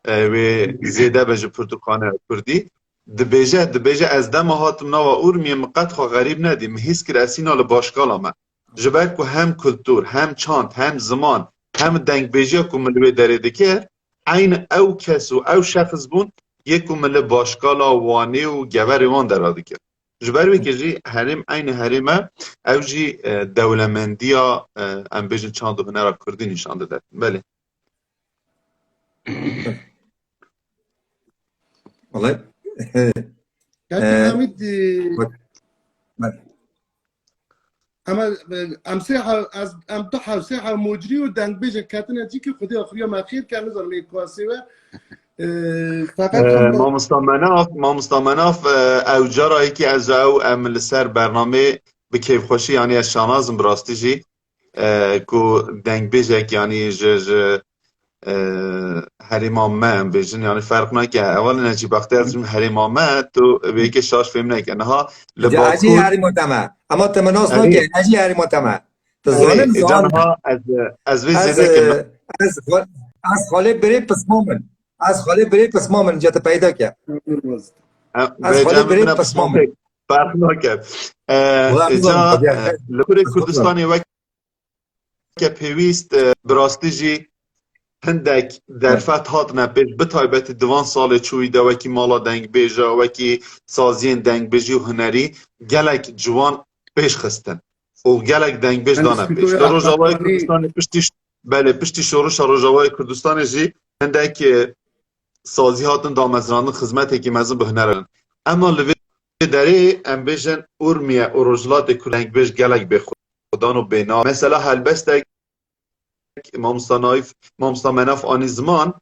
و زیده بجه پرتوکانه کردی دبیجه از دم هاتم نوا ارمیه مقد خوا غریب ندیم حس کر اسینا لباشکالا ما جبر که هم کلتور هم چاند هم زمان هم دنگ بیجی که ملوی داره که عین او کس و او شخص بون یک مل باشکالا وانی و گوری وان دراده که جبر که جی هرم عین هرمه او جی دولمندیا ام بیجن چند هنر کردی نشان داده بله والله كاتي حميد بله. اما امسيحه ام ضحى سيحه مجري ودنگ بيجن كاتنا جيكي خدي اخريا ما خير كان نظر لي كواسيوه فقط ما مستمناف او جرایی که از او ام سر برنامه به کیف خوشی یعنی از شانازم براستی جی کو دنگ بیجک یعنی هریمان من بیجن یعنی فرق نکه اول نجیب وقتی از هریمان من تو به یک شاش فهم نکه نها اجی هریمان تمه اما تمناس نکه اجی هریمان تمه تظالم زانها از وی زیده از خاله بری پس مومن از خاله بری پس مومن جات پیدا کرد از خاله بری پس مومن فرق نکرد جا لکور کردستانی وقت که پیویست براستی جی هندک درفت هات نپیش بتایبت دوان سال چویده وکی مالا دنگ بیجا وکی سازین دنگ بیجی و هنری گلک جوان پیش خستن و گلک دنگ بیج دانه پیش در روژاوای کردستانی پشتیش بله پشتی شورش روژاوای کردستانی جی هندک سازی هاتن دامزراندن خدمتی که مزن به هنرن اما لوی داره ام بیجن ارمیه اروجلات کرنگ بیج گلک به خودان و بینا مثلا هلبستک مامستا مناف آنی زمان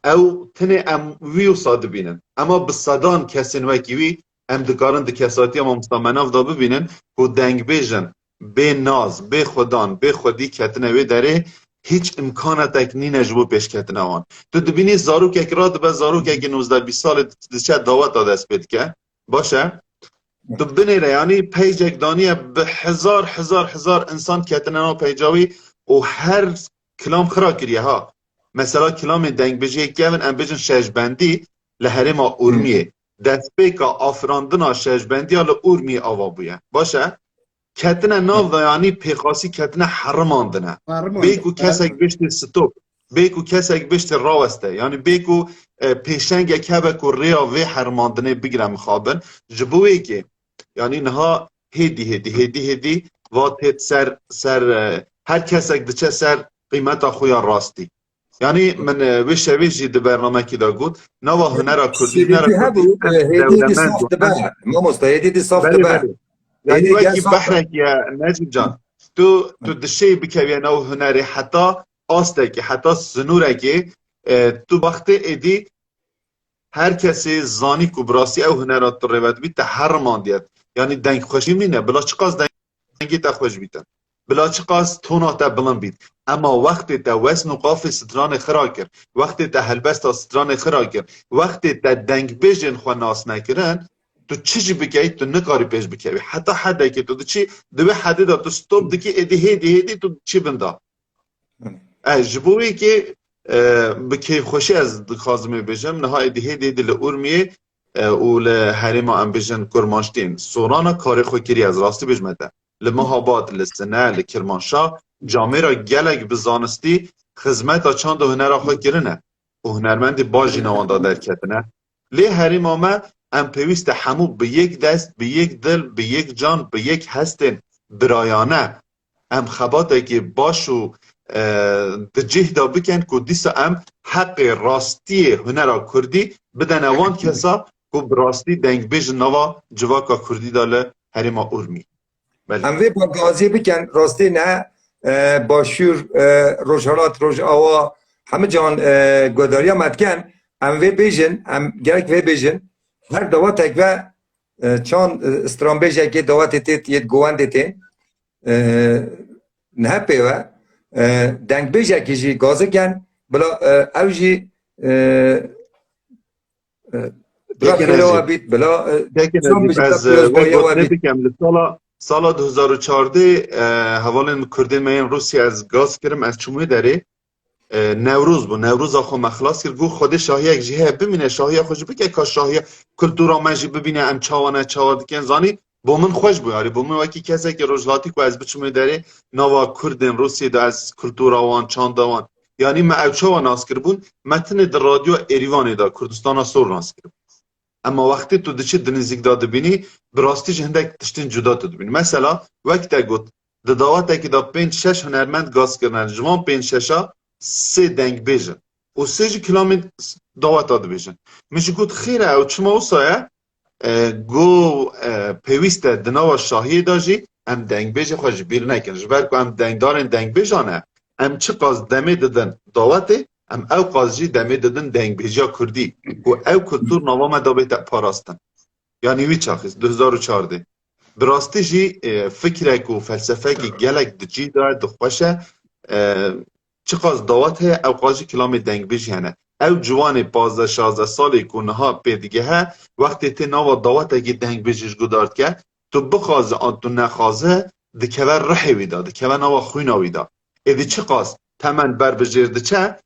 او تنه ام ویو ساده بینن اما بصدان کسین وکی وی ام دکارن دکساتی مامستا مناف دا ببینن که دنگ بیجن به ناز به خودان به خودی کتنه وی داره هیچ امکانات نی نجبو پیش کتنه وان تو دبینی زارو که راد به زارو که 19-20 سال دچه دعوت داده است بید که باشه تو بینی یعنی پیجک دانیه به هزار انسان کتنه پیجاوی و هر کلام خرا کریه ها مثلا کلام دنگ بجی که ام بجن ششبندی لهرما ارمیه دست پیکا آفراندنا ششبندی ها لارمیه آوا بویه باشه کتنه ناو یعنی پیخاسی کتنه حرماندنه بیکو کسک بشت ستوب بیکو کسک بشت راوسته یعنی بیکو پیشنگ کبک و ریا و حرماندنه بگیرم خوابن جبوی که یعنی نها هیدی واتت سر هر کسک دچه سر قیمت خویا راستی یعنی من ویشویجی ده برنامه که دا گود نوا هنر کردی هیدی دی صافت بر ما مستهیدی دی صافت بر یعنی وکی بحرک یا نجیب جان تو دشه بکوی نو هنری حتی آسته حتی سنوره که تو وقت ایدی هر کسی زانی که براسی او هنرات روید بیت هر ماندید یعنی دنگ خوشی مینه بلا چقاس دنگی تا خوش بیتن بلا چقاس توناتا بلند بید اما وقتی تا وزن و قاف ستران خرا کرد وقتی تا هلبست ستران خرا کرد وقتی تا دنگ بیجن خوا ناس نکرن تو چیزی بگی تو نکاری پیش بکی حتی حدی که تو چی دوی حدی دا تو ستوب دکی هیدی تو چی بندا جبوی که بکی خوشی از خازمه بجم نها هیدی لورمیه و لحریم ام بجن کرمانشتین سورانا کاری خوی کری از راستی بجمده لمهاباد لسنه لکرمانشاه جامعه را گلک بزانستی خدمت چند هنر خوی کرنه و هنرمندی باجی نوانده در کتنه لی حریم آمه ام پیوست همو به یک دست به یک دل به یک جان به یک هستن برایانه ام خباته که باشو دجه دا بکن که دیسا ام حق راستی هنر کردی بدن اوان کسا که براستی دنگ بیج نوا جواکا کردی داله حریما ارمی ام وی با گازی بکن راستی نه باشور روشالات روش آوا همه جان گوداریا مدکن ام وی بیجن ام گرک وی بیجن هر دوات اک و چون استرامبیج اکی دوات تیت یه گوانده تی نه پیوه دنگ بیج اکی جی گازه کن بلا او جی بلا خیره و بید بلا چون بیجتا پیوز بایه و بید سال 2014 حوالین کردین من روسی از گاز کرم از چومه داره نوروز بو نوروز آخو مخلاص کرد گو خود شاهی یک جهه ببینه شاهی خوش بگه که شاهی کلتورا مجی ببینه ام چاوانه چاواد کن زانی با من خوش بیاری با من وکی کسی که رجلاتی که از بچومه داره نوا کردن روسی دا از کلتورا وان چاندوان یعنی ما اوچاوا ناس کرد بون متن در رادیو ایریوانی دا کردستان سور ناس کرد اما وقتی تو دچی دنزیک داده بینی براستیش هندک تشتین جدا تو بینی. مثلا وقتی گفت دعوت که دا 5-6 هنرمند گاز کردن جوان 5-6 3 دنگ بیجن و 3 کیلومتر دعوت داده بیجن میشه گفت خیره او چما اوسایه گو پیوست دناو شاهی داجی ام دنگ بیج خوش بیر نکن جبر کو ام دنگ دارن دنگ بیجانه ام چه قاز دمه دادن دعوته ام او قازجی دمه دادن دنگ بیجا کردی و او کلتور نوام دابت پاراستن یعنی وی چاخیز 2014 براستی جی فکرک و فلسفه که گلک دجی داره دخوشه چه قاز دعوته او قازجی کلام دنگ بیجی هنه او جوان 15-16 سالی که اونها پیدگه ها وقتی تی نوا دعوته که دنگ بیجیش گدارد که تو بخوازه آن تو نخوازه دکوه رحی ویدا دکوه نوا خوینا ویدا ایدی چه قاس تمن بر بجرده چه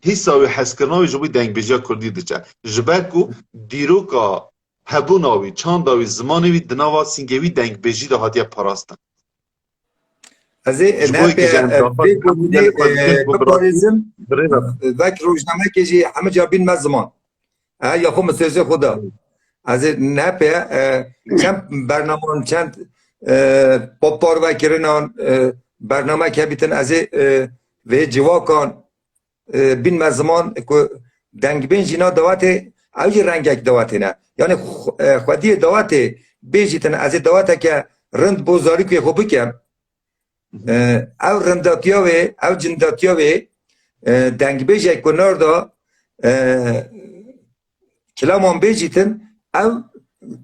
حساوی حسکرناوی جبوی دنگ بیجا کردی ده چه جبکو دیروکا هبوناوی چانداوی زمانوی دناوا سینگوی دنگ بیجی ده هاتیه پاراستن از نه بگویی کپاریزم وک روزنامه که جی همه جا بین مزمان یا خود مسیزه خدا از نه چند برنامه چند پاپار و کرنان برنامه که بیتن از و جواکان بین مزمان دنگ بین جینا دوات اوی رنگک دوات نه یعنی خودی دوات بیجیتن از دوات که رند بوزاری که خوبی که او رنداتیاوی او جنداتیاوی دنگ بیجه کنار دا کلامان بیجیتن او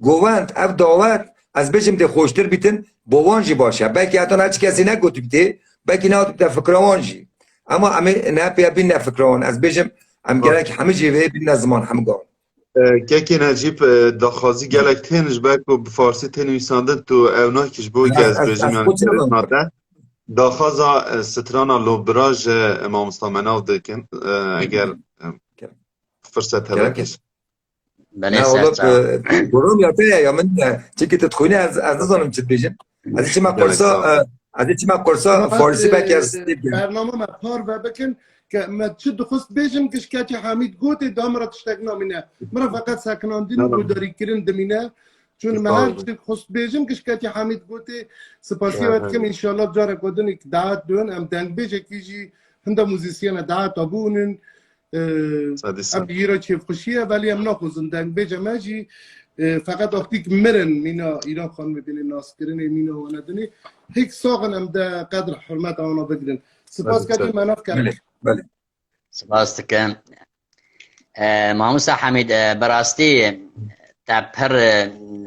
گووند او داوت از بیجم ده خوشتر بیتن بوانجی باشه بلکه حتی هیچ کسی نگوتی بیته بلکه نه ده فکروانجی اما همه نه پیا بین فکروان از بیجم هم گلک همه جیوه بین نزمان هم گان که نجیب داخازی گلک تنش باید با فارسی تنویساندن تو اونایی کش بوی که از بیجم داخازا سترانا لوبراژ امام استامناو دکن اگر فرصت هلکش بله برام یاته یا من چیکه تدخونی از نظرم چت بیجم از چی ما قرصا فارسی بکرس برنامه ما پار و بکن که ما چه دخست بیجم کش که حمید گوته دامرا تشتگنا منه مرا فقط سکناندین و گوداری کرن دمینه چون من خست بیجم کش که حمید گوته سپاسی وقت کم انشالله جاره کدن که دعوت دون ام دنگ بیجه کیجی هنده موزیسیان دعوت آبونن ام بیرا چیف خوشیه ولی ام نخوزن دنگ بیجه مجی فقط وقتی که مرن مینا ایران خان ببینه ناس کرنه مینا و ندنی هیچ ساغن ام ده قدر حرمت آنها بگیرن سپاس کردیم مناف کردیم بله سپاس دکم محمود حمید براستی تپر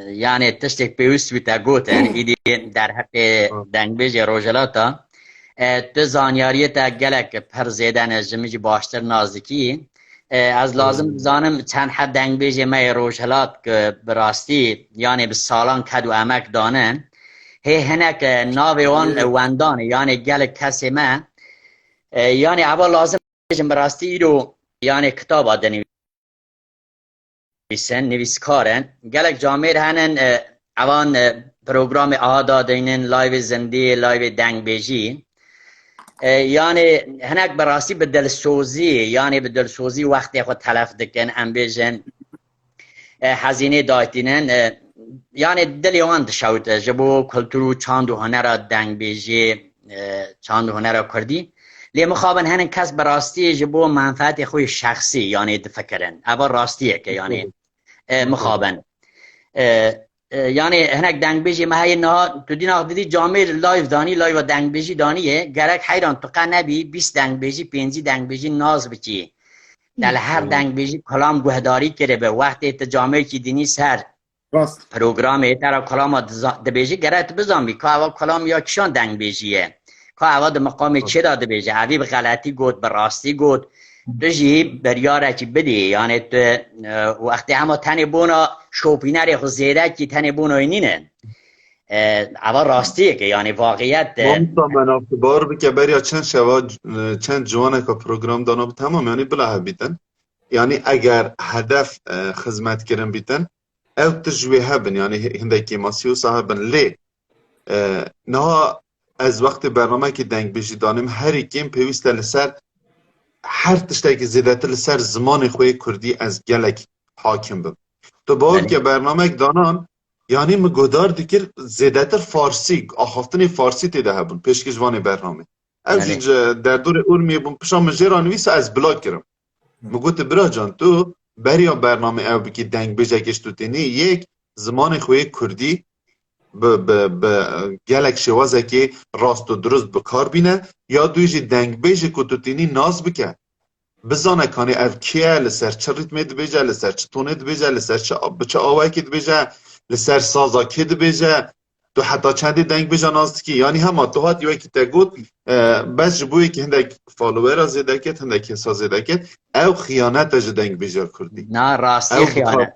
یعنی تشتک پیوست بیتا گوتن ایدی در حق دنگ بیج روژلاتا تو زانیاری تا گلک پر زیدن از جمیج باشتر نازدیکی از لازم زانم چند حد دنگ بیج مای روژلات که براستی یعنی به سالان کدو امک دانن هی هنک ناوی وان وندان یعنی گلک کسی ما یعنی اول لازم بیجم براستی ایرو یعنی کتاب آدنی نویسکارن گلک جامعه هنن اوان پروگرام آدا دینن لایو زندی لایو دنگ بیجی یعنی هنک براستی به دلسوزی یعنی به دلسوزی وقتی خود تلف دکن ام بیجن هزینه دایتینن یعنی دلی وان دشوت جبو کلتورو چاند و هنر دنگ بیجی چاند و هنر کردی لی مخابن هنن کس براستی جبو منفعت خوی شخصی یعنی دفکرن اول راستیه که یعنی مخابن یعنی هنک دنگ بیجی مهی نه تو دینا دیدی جامعه لایو دانی لایو دنگ بیجی دانیه گرک حیران تو نبی 20 دنگ بیجی 5 دنگ بیجی ناز بچی در هر دنگ بیجی کلام گهداری کرده به وقتی تو جامعه کی دینی سر پروگرام ایتر کلام دبیجی گرت بزنی که اول کلام یا کشان دنگ بیجیه که اول مقام چه داده بیجه عوی به غلطی گود به راستی گود تو جی بریاره چی بدی یعنی تو وقتی همه تنی بونا شوپینر خود زیده که تنی بونا اینینه اول راستیه که یعنی واقعیت مامتا منافع بار بکه بریا چند شوا چند جوانه که پروگرام دانا تمام یعنی بلا بیتن یعنی اگر هدف خدمت کردن بیتن او تجویه بن یعنی هندکی ماسیو صاحبن لی نه از وقت برنامه که دنگ بیجی دانیم هر یکیم پیوسته لسر هر تشتایی که زیده لسر زمان خوی کردی از گلک حاکم بم تو باور که برنامه دانان یعنی مگودار دیگر زیادتر فارسی آخافتن فارسی تیده هبون پیشکشوان برنامه اوج در دور اورمی بون پشام مجرانویس از بلاک کرم مگوت برا جان تو بریا برنامه او بکی دنگ بجکش تو تینی یک زمان خوی کردی به گلک شوازه که راست و درست بکار بینه یا دویجی دنگ بیجه که تو تینی ناز بکه بزانه کانی او کیه لسر چه ریتمه دبیجه لسر چه تونه دبیجه لسر چه آوه که دبیجه لسر سازا که دبیجه تو حتی چندی دنگ بیجه ناز کی یعنی هم تو هات یوی که تگود بس جبوی که هندک فالوور زیده کت هندک حسا زیده کت او خیانت جه دنگ بیجه کردی نه راستی خیانت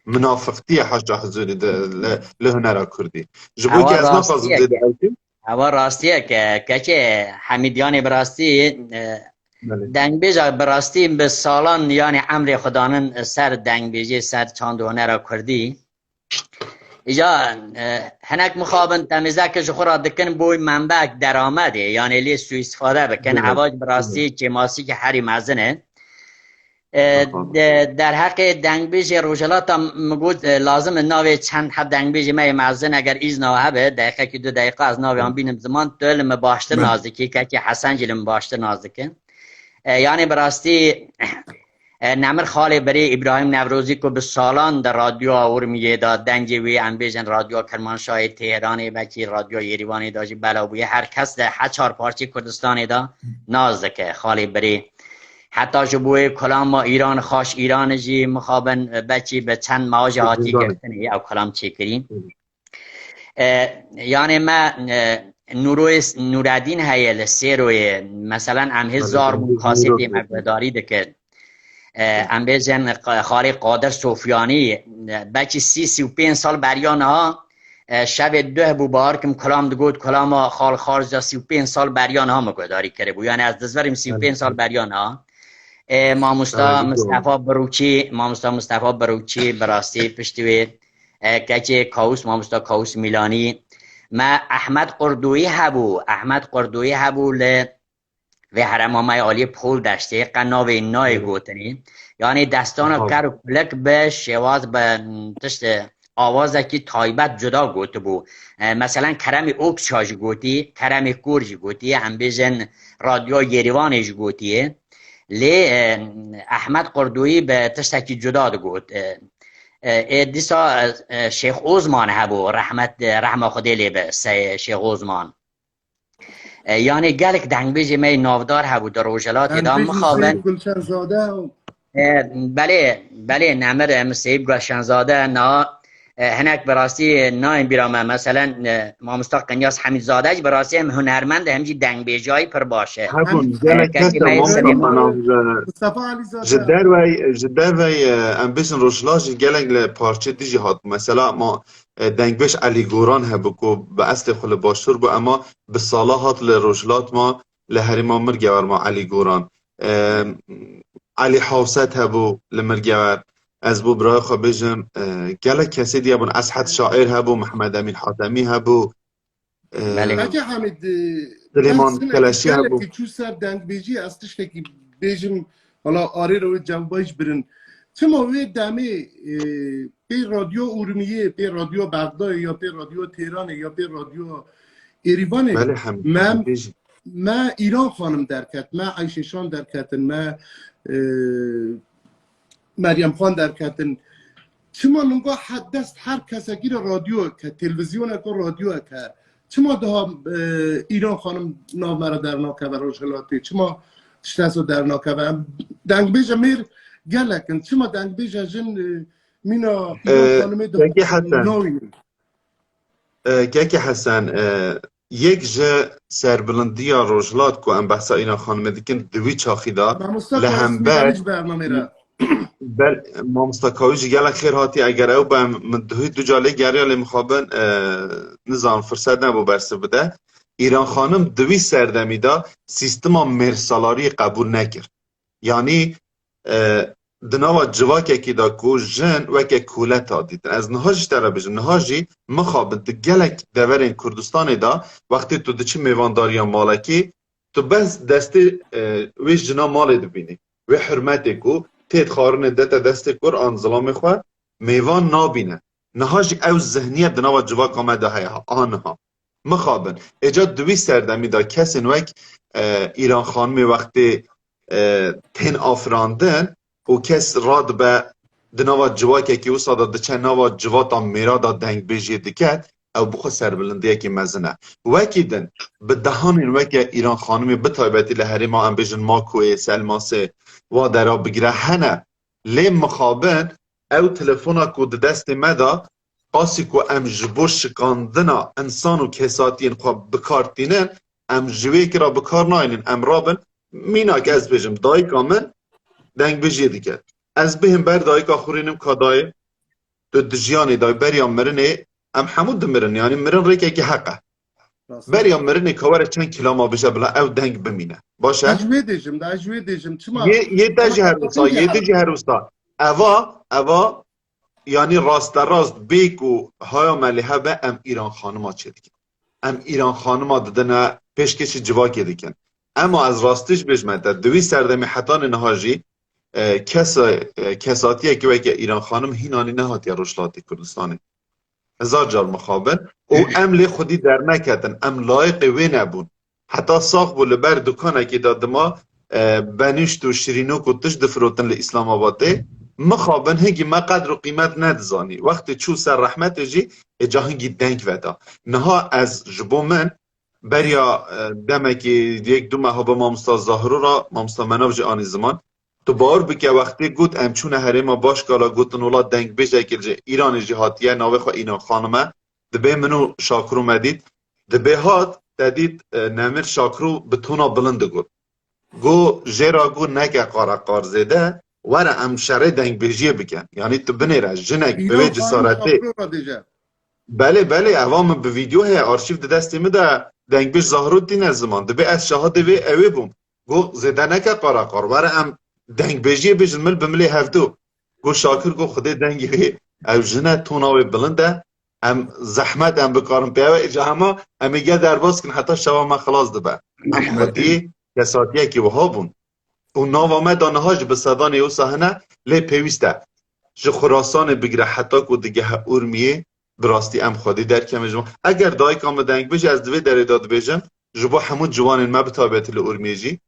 منافقتی حاجه حضوری لهنرا کردی جبوی که از نفاظم زیده اوکی هوا راستیه که کچه حمیدیان براستی دنگ بیجا براستی به سالان یعنی عمر خدانن سر دنگ بیجی سر چاندونه را کردی ایجا هنک مخابن تمیزه که خورا دکن بوی منبع درآمده یعنی لی سوء استفاده بکن عواج براستی چماسی که هری مزنه در حق دنگ بیجی روشلات مگود لازم ناوی چند حد دنگ بیجی می مزن اگر ایز ناوه دقیقه که 2 دقیقه از ناوی هم بینم زمان طول مباشتر نازکی که حسن جل مباشتر نازکه یعنی براستی نمر خاله بری ابراهیم نوروزی کو به سالان در رادیو اورمیه داد دنجوی انبیژن رادیو کرمانشاه تهران بچی رادیو یریوانی داجی بلاویه هر کس در 4 پارچه کردستان دا نازکه خاله بری حتی جبوی کلام ما ایران خاش ایران جی مخابن بچی به چند مواجه هاتی گفتنی او کلام چی کریم یعنی ما نورالدین هیل سیروی مثلا ام هزار مقاصدی مقداری دکه ام بیجن خالی قادر صوفیانی بچی 35 سال بریان ها شب 2 بو بار کم کلام دگود کلام خال خارج 35 سال بریان ها مقداری کرده بو یعنی از دزوریم 35 سال بریان ها ما مصطفی بروچی براستی پشتوی کچه کاوس ما مصطفی کاوس میلانی ما احمد قردویی هبو ل و حرمامای عالی پول داشته قناوی نای گوتنی یعنی دستان کار پلک به شواز به تشت آوازه که تایبت جدا گوته بو مثلا کرم اوکس چاج گوتی کرم کورج گوتی هم بیجن رادیو یریوانش گوتیه لی احمد قردویی به تشت که جدا گوت دیسا شیخ اوزمان هبو رحمه خودی لی به شیخ اوزمان یعنی گلک دنگ بیجی می نافدار هبو در روشلات ادام مخابن بله نمر مسیب گلشنزاده نا هنک براستی نایم بیرامه مثلا ما مستاق قنیاس حمیدزاده براستی هم هنرمند همجی دنگ بیجایی پر باشه هبون گلک کسر جدر وی امبیشن روشلاش گلک لپارچه دیجی هات مثلا ما دنگ بیش علی گوران هبو که به اصل خل باشتر بو اما به صلاحات لروشلات ما لحریما مرگور ما علی گوران علی حوست هبو لمرگور از بو برای خو بیجم گلک کسی دیابون اسحد شاعر هبو محمد امین حاتمی هبو بله حمید سلیمان کلشی هبو که چو سر دنگ بیجی استش که بیجم حالا آره رو جنبایش برن چما وی دمه به رادیو اورمیه به رادیو بغداد یا به رادیو تهران یا به رادیو ایریوانه بله ما ایران خانم درکت ما عیششان درکتن ما مریم خان درکتن چما نگاه حد دست هر کسی رادیو که تلویزیون که رادیو که چما ده ایران خانم نام مرا در ناکه و روشلاتی چما تشتاسو در ناکه و دنگ بیجا میر گلکن چما دنگ بیجا جن مینا ایران خانم که حسن یک جه سربلندی روشلات که ام بحثا اینا خانم دیکن دوی چاخی دا لهمبر بل ما مستقاویج گلک خیر هاتی اگر او با مدهوی دو جاله گری علی مخابن نظام فرصت نبو برسه بده ایران خانم دوی سردمی دا سیستم مرسالاری قبول نکرد یعنی دناوا جواکه که دا کو جن وکه کولت ها دیدن از نهاجش تره بجن نهاجی مخابن ده گلک دورین کردستان دا وقتی تو ده چی میوانداری مالکی تو بس دستی ویش جنا مال دو بینی و حرمتی کو تید خارن دتا دست کر آن ظلام خواه میوان نابینه نهاج او ذهنیت دنوا جواک آمده هیا آنها مخابن اجا دوی سردمی دا کسی نوک ایران خانمی وقتی تن آفراندن و کس راد به دنوا جواکی که او ساده دچه نوا جواتا میرا دا دنگ بیجی دکت او بخو سربلندیه که مزنه وکی دن به دهان وکی ایران خانمی بطایبتی لحری ما ام بیجن ما کوی سلماسه و درا بگیره هنه لیم مخابن او تلفونا کو دست مدا قاسی کو ام جبو شکاندنا انسان و کساتین خواه بکارتینن ام جوی که را بکار ناینین ام رابن مینا که از بیجم دایکا من دنگ بیجی دیگه از بهم بر دایکا خورینم کادای دو دجیانی دای بریام مرنه ام حمود مرن یعنی مرن ریکه که حقه بریام مرنه کاور چند کلا ما بشه بلا او دنگ بمینه باشه اجوی دیجم چما یه دجی هر روستا اوا یعنی راست بیک و های ملیحه به ام ایران خانما چه دیگه ام ایران خانما دادن پیشکش جواکی دیگه اما از راستش بجمده دوی سردمی حتان نهاجی کساتیه که وگه ایران خانم هینانی نهاتی روشلاتی کردستانی هزار جار مخابن او ام لی خودی در نکردن ام لایق وی نبون حتی ساخ بوله بر دکانه که داد ما بنیشت و شیرینو کتش دفروتن لی اسلام آباده مخابن هنگی ما قدر و قیمت ندزانی وقتی چو سر رحمت جی اجا هنگی دنگ ودا نها از جبو من بریا دمه که یک دو ماه با مامستا ظاهرو را مامستا مناوج آنی زمان تو باور بکه وقتی گوت امچون هرما باش کالا گوتن ولا دنگ بجه که ایران جهاتیه ناوه خو اینا خانمه دبه منو شاکرو مدید دبه هات دادید نمیر شاکرو بتونا بلند گو جرا گو نگه قارقار زده ورا ام شره دنگ بجیه بکن یعنی تو بنیره جنگ به جسارته بله عوام به ویدیو های آرشیو دستی میده دنگ بج ظاهرو دین از زمان دبه از شهاده وی اوی بوم گو زده نگه قارقار ورا ام دنگ بجیه بجن مل بملی هفتو گو شاکر گو خود دنگی او جنه توناوی بلنده ام زحمت ام بکارم پیوه اجا همه امیگه در باز کن حتی شوا ما خلاص دبه ام خودی کساتیه که وها بون و ناوامه دانهاج به صدان او ساهنه لی پیوسته جو خراسان بگیره حتی که دیگه ارمیه براستی ام خودی در کم جمع اگر دای کام دنگ بجی از دوی در داد بجم جبا همون جوان ما بتابعت الارمیه جی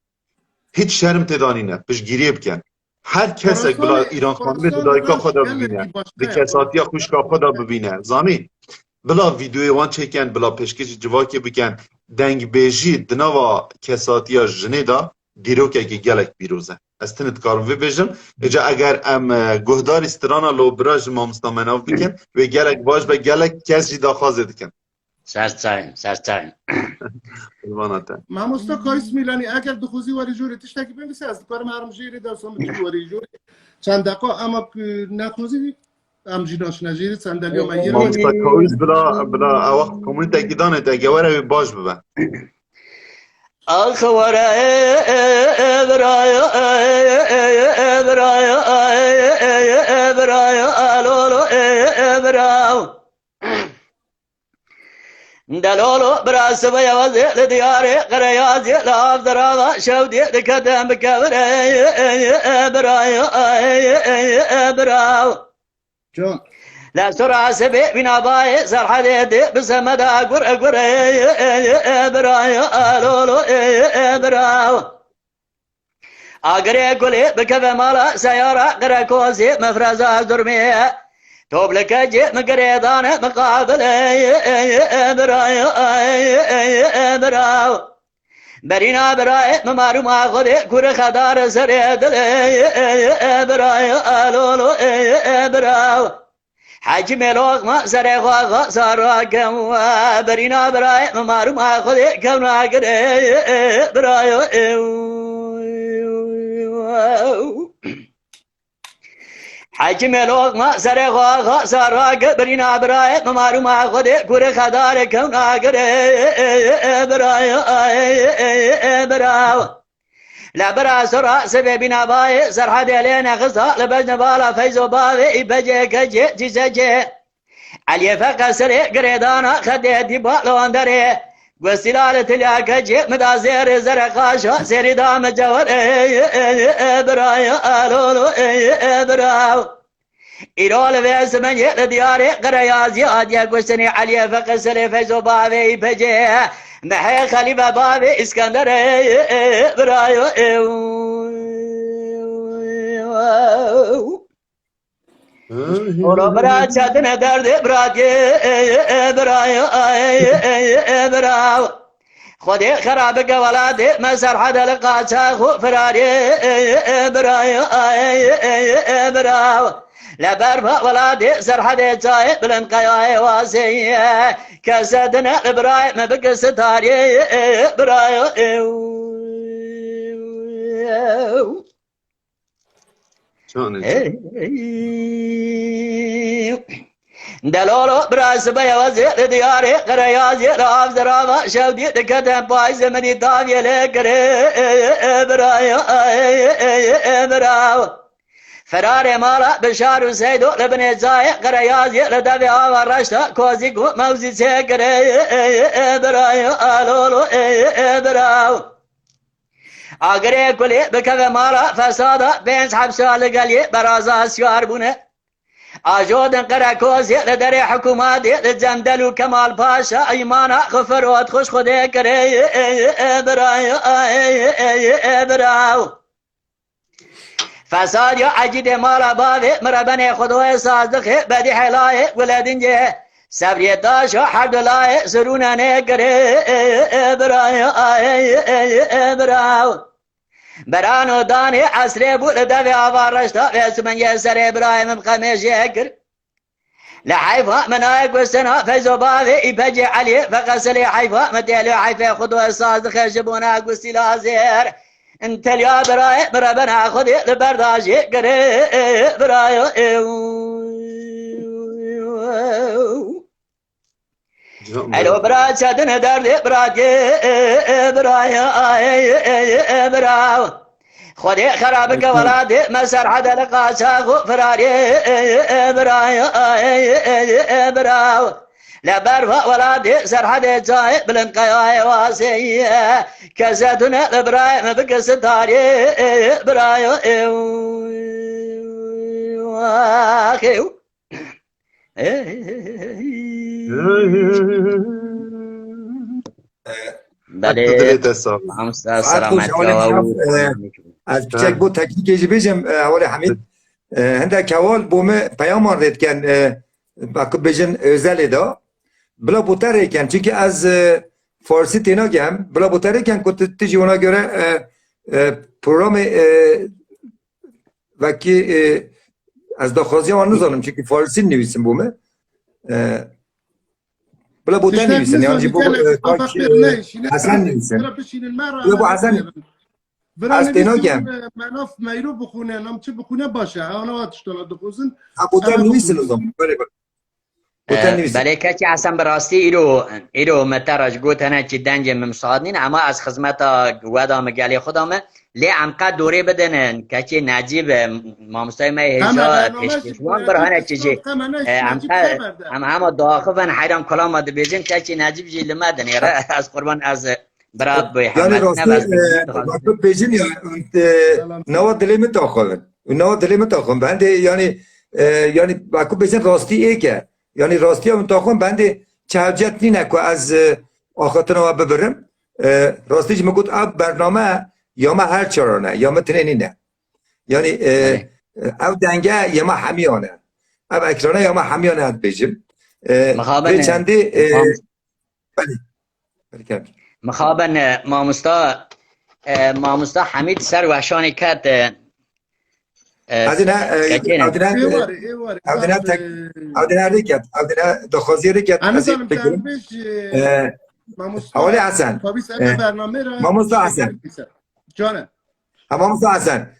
هیچ شرم تدانی نه پش گیریه بکن هر کس بلا ایران خانمه دایکا خدا ببینه دی کساتی خوشکا خدا ببینه زانی بلا ویدیوی وان چکن بلا پشکش جواکی بکن دنگ بیجی دنوا کساتی ها جنه دا دیرو که گلک بیروزه از تنت کارم وی بجم اجا اگر ام گهدار استرانا لو براج مامستا مناف بکن و گلک باش به گلک کس جی دا خوازه دکن سرچاین ماموستا کایس میلانی اگر دخوزی واری جوری تشتاکی بنویسی از کارم هرم جیری داستان تو واری جوری چند دقیقه اما نخوزی ام جیناش نجیری صندلی و مگیر مامستا کایس بلا اوقت کمونیتا گیدانه تا گواره باش ببن الخوارا ابرايا لولو ابراو دلولو براس بيوزي لدياري قريازي لاف دراغا شودي دكتم بكبر ابرايا ابراو جان لا سرعة سبي بنا باي سرحة دي بسمدا قر ابرايا لولو ابراو اقري قولي بكذا مالا سيارة قرى كوزي مفرزة درمية توب لك جي مقريضان مقابل ابرايا ابراو برينا براي ممارو ما خذي كور خدار سريد ابرايا لولو ابراو حجم لوغ ما سري خواغ سراكم برينا براي ممارو ما خذي كونا قري برايا حجم لوغ ما سري خواغ سراك برينا براي ممارو ما خذي كور خدار كونا قري برايا براو لا برا سرا سببنا باي سرحة دلينا غصة لبجنا بالا فيزو باوي بجي كجي جيسجي علي فقا سري قريدانا خديتي بالون دري وسلالة تليا كجي مدا زير زرقاشا سيري دام جور ابرايا لولو ابراو إيرال في سمن ديار قرياز يا قسني علي فقسل فيزو بابي فجي محي خليفة بابي اسكندر برايو ورا برا شادنا درد براجي برايو براو خودي خراب قولادي مسر حدا لقاتا خو فراري برايو براو لبرفا ولادي سر حدا جاي بلنقيا واسي كسدنا براي ما بقى ستاري برايو دلولو براس بيا وزير دياري قريازي راف زرافة شودي دكتن بايز مدي طافية لكري برايو براو فراري مالا بشار وسيدو لبني زاي قريازي لدفي آوا رشتا كوزيكو موزي سيكري برايو آلولو براو آگره کلی بکوه مالا فسادا بینس حبسا لگلی برازا سیار بونه آجودن قرکوزی لدر حکوماتی لزندل و کمال پاشا ایمانا خفروت خوش خوده کره براو فساد یا عجید مالا باوی مربن خدوه سازدخه بدی حلای ولدنجه صبریت داشو هر دلای سرونانه کره براو برانو داني عسري بول دفي عفارشتا اسمن يسر ابراهيم بخميش يكر لحيفا منايق والسنا فيزو بافي يبجي علي فقسلي حيفا مديلي حيفا خدو الصاص خشبونا قسي لازير انت يا براي مربنا خدي لبرداشي قري برايو الو براد شادن درد براد برايو براو خودي خرابك ولادي مسر حدا لقاسا فراري برايو براو لبرفا ولادي سر حدا جاي بلنقيا واسي كزدنا لبراي ما بقى ستاري برايو واخيو بله سلامت از چک بو تکنیکی بیشم اول حمید هنده کهوال بومه پیام آرد کن باکو بیشن özel دا بلا بوتره کن چونکه از فارسی تینا گم بلا بوتره کن که تیجی اونا göre پروگرام وکی از داخوازی آن نزانم چونکه فارسی نویسم بومه بلا بوتن نویسن یعنی جی بو حسن نویسن بلا بو حسن از تینا گم مناف میرو بخونه نام چه بخونه باشه آنها اتشتالا دخوزن بوتن نویسن ازم بله کچی حسن براستی ایرو مترج گوتنه چی دنج ممساعدنین اما از خدمت ودا مگالی خودمه لی عمقا دوره بدنن کچی نجیب مامستای ما هجا تشکیشوان برهانه چیجی همه داخفن حیران کلام ده بیجن کچی نجیب جی لمدن از قربان از براد بوی یعنی راستی بیجن یا نوا دلیمت داخلن نوا دلیمت داخلن بنده یعنی باکو بیجن راستی ایکه یعنی راستی هم داخلن بنده چهجت نینه که از آخاتنا ببرم راستیش مگود اب برنامه یا ما هر چرانه یا ما تنینی نه یعنی او دنگه یا ما همیانه او اکرانه یا ما همیانه هد بیجم به چنده مخابن مامستا حمید سر وحشانی کت او دینه ریکت او دینه دخوازی ریکت اولی حسن مامستا حسن جانه مامستا حسن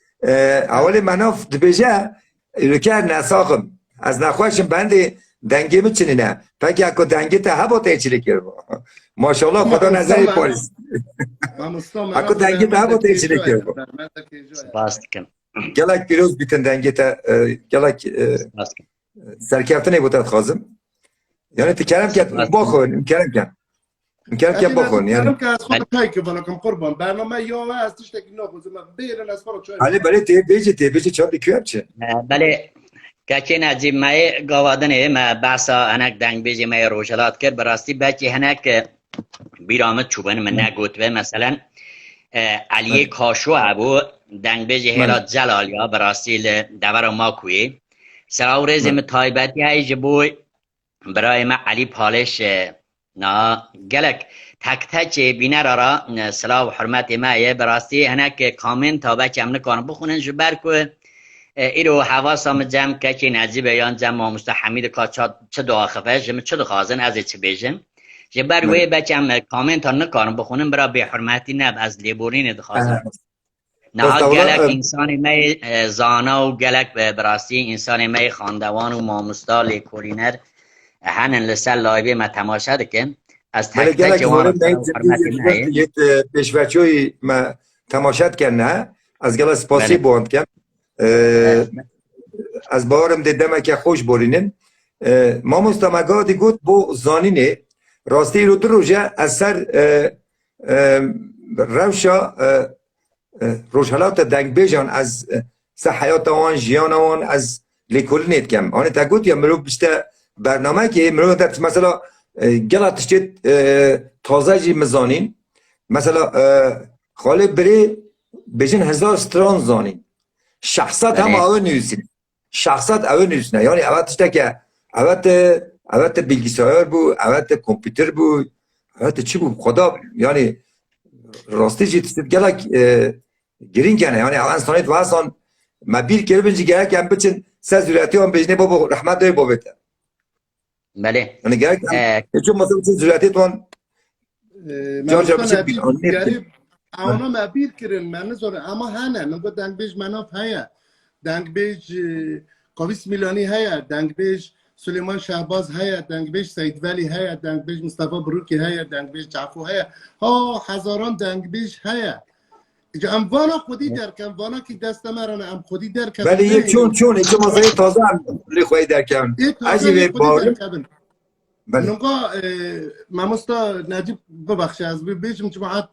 اولی مناف دبیجه رکر نساخم از نخوشم بندی دنگی میچنینه پاکی اکو دنگی تا هبا تیچلی کرد ماشاءالله خدا نظری پاریس اکو دنگی تا هبا تیچلی کرد باستکن گلک پیروز بیتن دنگی تا گلک سرکفتنی بودت خازم یعنی تکرم که باخون کرم که باخون یعنی که از خود تایی که بالا کم قربان برنامه یا از تشتکی ناخوزم بیرن از فرق چای علی بله تی بیجی چند دیکویم چه بله که نجیب مای گوادنه ما بحثا هنک دنگ بیجی مای روشلات کرد براستی بچه هنک بیرامت چوبن من نگوت و مثلا علی کاشو ابو دنگ بیجی هیرات جلال یا براستی دور ما کوی سراو رزم تایبتی های جبوی برای ما علی پالش نا گلک تک تک بینه را سلام و حرمت مایه براستی هنک کامنت تا بچه هم نکنم بخونن جو برکو ایرو حواسم جمع که چی نجیب یان جمع مستحمید که چه دعا خفه جمع چه دخوازن از چه بیجم جه بروی بچه هم کامنت ها نکنم بخونم برای به حرمتی نب از لیبورین دخوازن نه گلک انسان می زانا و گلک براستی انسان می خاندوان و ماموستا لیکورینر هنن لسر لایوی ما تماشا دکن از تک تک جوان یک پیشوچوی ما تماشا کنه از گل سپاسی بوند کن از بارم دیدم که خوش بورینن ما مستمگادی گفت بو زانینه راستی رو دو روزه از سر روشا روشالات دنگ بیجان از حیات آن جیان آن از لیکولینیت کم آنه تا گفت یا مرو بشته برنامه که مرو در مثلا گلاتش تازه جی مزانین مثلا خاله بری بیجن 1000 ستران زانین شخصت هم اول نیوزین شخصت اول نیوزینه یعنی اولش که اول bilgisayar بو اول کامپیوتر بو اول چی بو خدا یعنی راستی جیت گلک گرین کنه یعنی اول انسانیت واسان ما bir kere bence gerek yani bütün söz üretiyorum bejne baba rahmet dayı babete بله yani gerek çünkü mesela bütün üretiyor on جورج گریب اونا مبیر کرن من نزاره اما هنه نگو دنگ بیج مناف هیا دنگ بیج قویس میلانی هیا دنگ بیج سلیمان شهباز هیا دنگ بیج سید ولی هیا دنگ بیج مصطفی بروکی هیا دنگ بیج جعفو هیا ها هزاران دنگ بیج هیا ام وانا خودی درکم وانا که دست مرانه ام خودی درکم ولی یک چون ایک مزای تازه هم خودی درکم عجیبه بار نگاه مامستا نجیب ببخشی از بیجم جماعت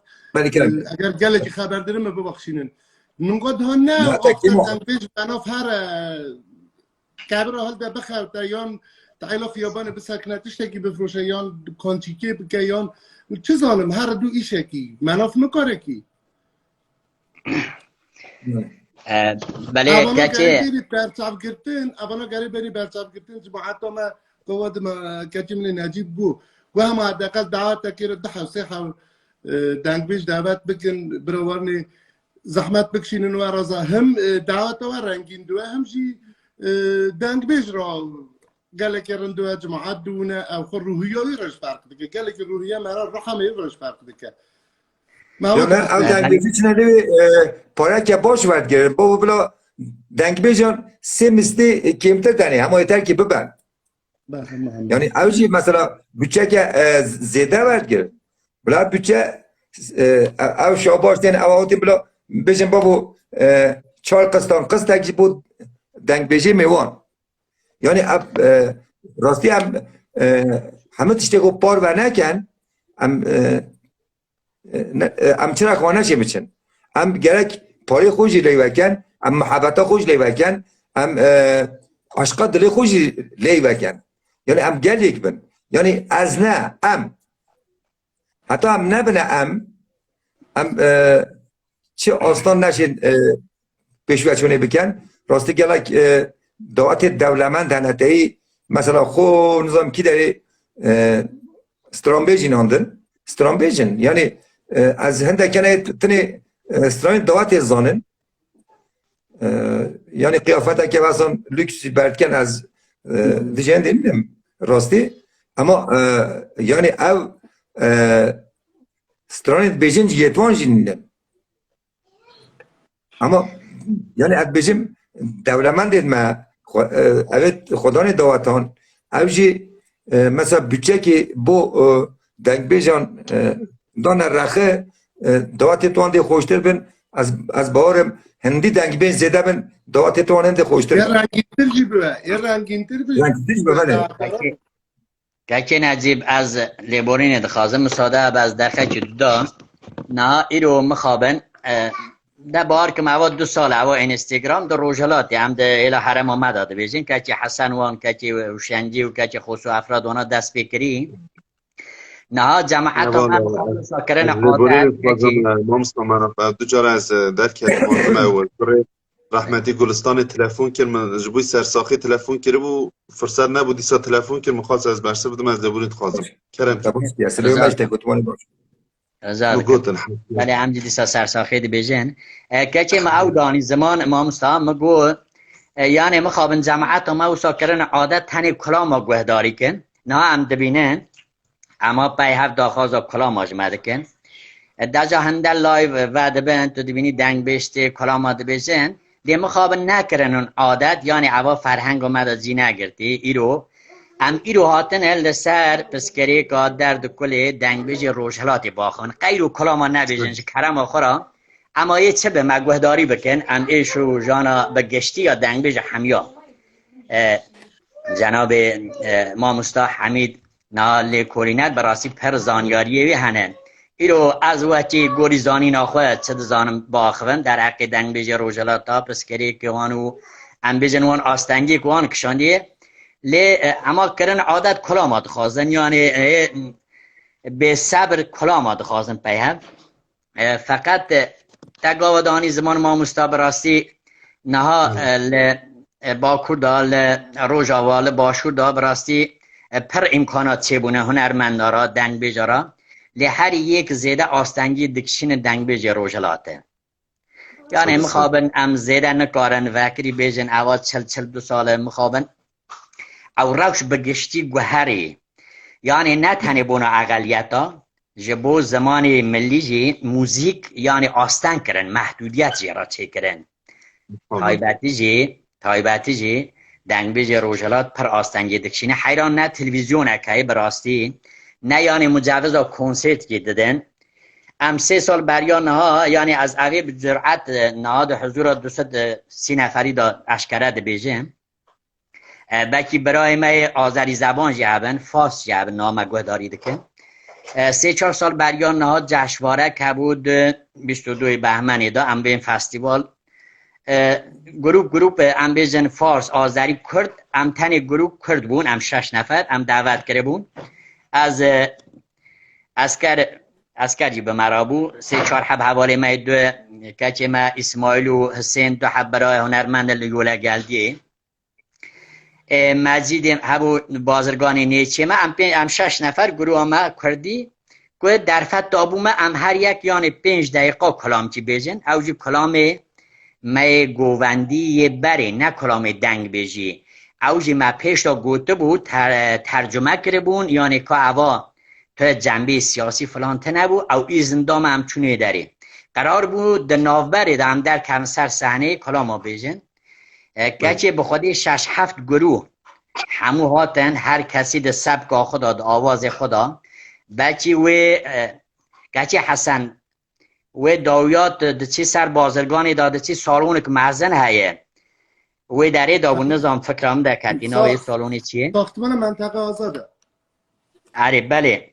اگر گلکی خبر دارم ببخشینن نگاه ها نه آخر بیج بناف هر کبر حال ده بخر تایان تعیلا خیابان بسکنتش تکی بفروشه یان کانچیکه بکه یان چه زانم هر دو ایشه کی مناف نکاره کی بله کچه برچاو گرتن اولا گری بری برچاو گرتن جماعت ما قواد ما کچه من نجیب بو و هم حداقل دعوت تکیر ده سیحه دنگ بیش دعوت بکن بروارنی زحمت بکشینن و رضا هم دعوت و رنگین دو هم جی دنگ بیش را قال لك رندو جماعات دونا او خو روحيه يرش فرق دك قال لك الروحيه مرة الرحم يرش فرق دك ما هو او دنگ بیش نه پاره که باش ورد گرفت بابا بلا دنگ بیجان سه مستی کمتر دنی همه ایتر که ببند یعنی اوجی مثلا بچه که زیده ورد گرفت بلا بچه او شاباش دین او آتی بلا بیجن بابا 4 قسطان قسط تکی بود دنگ بیجی میوان یعنی راستی هم همه تشتی کو پار و نکن ام چرا خوانه چه بچن ام گرک پاری خوشی لیوکن ام محبتا خوش لیوکن ام عشقات دلی خوشی لیوکن یعنی ام گل یک بن یعنی از نه ام حتی ام نبنه ام چه آستان نشین پیشوچونه بکن راستی گلک دعوت دولمند هنتهی مثلا خو نظام کی داری سترامبیجین آندن سترامبیجین یعنی از هنده کنه تنی سترامبیج دعوت زانن یعنی قیافت که واسه لوکس بردکن از دیجن دیم راستی اما یعنی او سترامبیج بیجین یتوان جینن اما یعنی اد بیجیم دولمند ما اوت خدان دعوتان اوجی مثلا بچه که بو دنگ بیجان دان رخه دعوت توان دی خوشتر بن از بارم هندی دنگ بیج زده بن دعوت توان هندی خوشتر یه رنگینتر جی بوه یه رنگینتر بوه که نجیب از لیبورین دخوازم مساده از درخه که دا نه ایرو مخابن ده بار که ما 2 سال او اینستاگرام در روجلاتی هم ده الى حرم آمد داده بیشین که چی حسن وان که چی وشنجی و که چی خصو افراد وانا دست بکری نه جماعت هم ساکرن عادت من دو جار از درک مردم رحمتی گلستان تلفن کرد من جبوی سرساخی تلفن کرد و فرصت نبود دیسا تلفن کرد مخواست از برسه بودم از دبورید خوازم کرم ولی همجی دیسا سرساخی دی بیجن که چی ما او دانی زمان ما مستهم مگو یعنی مخوابن جماعت ما و ساکرن عادت تنی کلام گوهداری کن نه هم دبینن اما پای هفت داخواز کلام آجمده کن در جا هنده لایو وعده بین تو دبینی دنگ بشتی کلام آده بیشن دی مخوابن نکرن اون عادت یعنی عوا فرهنگ اومده زی نگرتی ایرو هاتن لسر پسکری که درد کلی دنگ بیجی روشلاتی باخون غیرو کلاما نبیجن چه کرم آخورا اما یه چه به مگوهداری بکن ام ایشو جانا به گشتی یا دنگ بیجی همیا جناب ما مستا حمید نال کورینت براسی پر زانیاریه هنن ایرو از وقتی گوری زانی ناخواه چه زانم باخون در حق دنگ بیجی روشلاتا پسکری که وانو ام بیجن وان آستنگی که وان کشاندیه لی اما کرن عادت کلامات خوازن یعنی به صبر کلامات خوازن پیهم فقط تگاودانی زمان ما مستابراستی نها با کردا روژاوال باشوردا براستی پر امکانات چه بونه هنرمندارا دنگ بیجارا لی هر یک زیده آستنگی دکشین دنگ بیجی روژلاته یعنی مخابن ام زیده نکارن وکری بیجن اواز 42 ساله مخابن او روش بگشتی گوهری یعنی نه تنه بونا اقلیتا جبو زمان ملی جی موزیک یعنی آستن کرن محدودیت جی را چه کرن تایباتی جی دنگ بیج روشلات پر آستنگی دکشینه حیران نه تلویزیون اکایی براستی نه یعنی مجوز و کنسرت گی دادن ام 3 سال بریان ها یعنی از عقیب جرعت نهاد حضور 230 نفری دا اشکره ده بیجم بکی برای ما آذری زبان جهبن فارس جهبن نامه گوهداری دکن 3-4 سال بریان نهاد جشنواره که بود 22 بهمن دا ام بین فستیوال گروپ ام بیجن فارس آذری کرد ام تن گروپ کرد بون ام 6 نفر ام دعوت کرده بون از اسکری به مرابو 3-4 حب حواله ما دو که ما اسماعیل و حسین 2 حب برای هنرمند لیوله گلدیه مزید هبو بازرگانی نیچه ما ام 6 نفر گروه ما کردی که در فت دابو ما ام هر یک یعنی 5 دقیقه کلام چی بیجن اوجی کلام ما گووندی بره نه کلام دنگ بیجی اوجی ما پیش تا گوته بود ترجمه کرده بون یعنی که اوا تو جنبه سیاسی فلان تنبو او ایزن دام هم چونه داری قرار بود در ناوبره دام در کنسر صحنه کلام بیجن گچه به خودی 6-7 گروه همو هاتن هر کسی ده سبک خدا ده آواز خدا بچی و گچه حسن و داویات ده چی سر بازرگانی داده چی سالون که محزن هایه و داره دابون نظام فکرم ده کتینا و سالونی چیه؟ ساختمان منطقه آزاده آره بله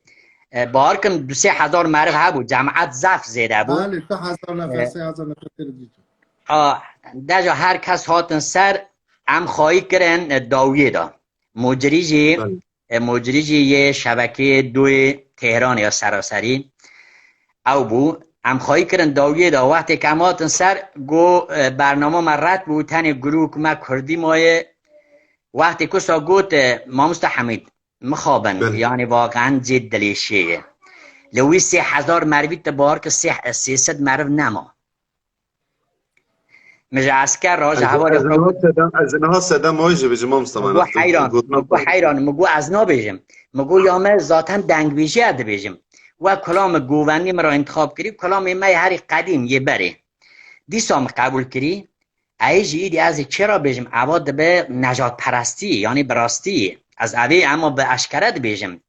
بارکم 2-3 هزار معرف ها بود جماعت زف زیده بود بله 2,000 نفر 3,000 نفر دیدم در جا هر کس هاتن سر ام خواهی کرن داویه دا مجری جی یه شبکه 2 تهران یا سراسری او بو ام خواهی کرن داویه دا وقتی که ام هاتن سر گو برنامه من رد بود تن گروه که ما کردی مایه وقتی کسا گوت ما مستحمید مخابن یعنی واقعا جد دلیشیه لوی 3,000 مرویت بار که 300 مرو نما مجا عسکر راجع حوالي از اینها صدا مایجه بجه ما مستمان مگو حیران مگو از نا بیجم مگو یا ذاتا دنگ بیجی اده بیجم و کلام گوونی مرا انتخاب کری کلام ما هری قدیم یه بره دیسام قبول کری ایجی ایدی از چرا بیجم عواد به نجات پرستی یعنی براستی از اوی اما به اشکرت بیجم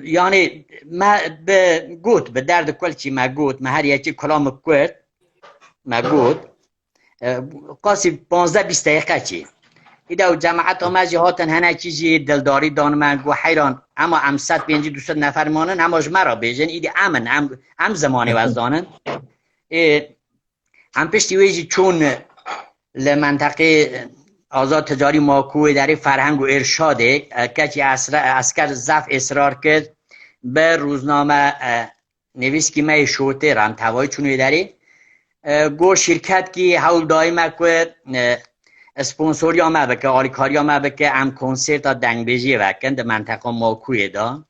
یعنی ما به گوت به درد کلچی ما گوت ما هر یکی کلام کرد ما گوت قاسی 15-20 دقیقه چی ایده و جماعت آمجی هاتن هنه چیزی دلداری دانمن گو حیران اما ام 150-200 نفر مانن هماش مرا بیجن ایده ام زمانی وزدانن ام پشتی ویجی چون لمنطقه آزاد تجاری ماکوی در فرهنگ و ارشاده کچی اسکر زف اصرار کرد به روزنامه نویس که می شوته رم توای چونوی داری گو شرکت که حول دائمه که اسپونسوری آمه بکه آلیکاری آمه بکه ام کنسرت دنگ بیجی وکن در منطقه ماکوی دا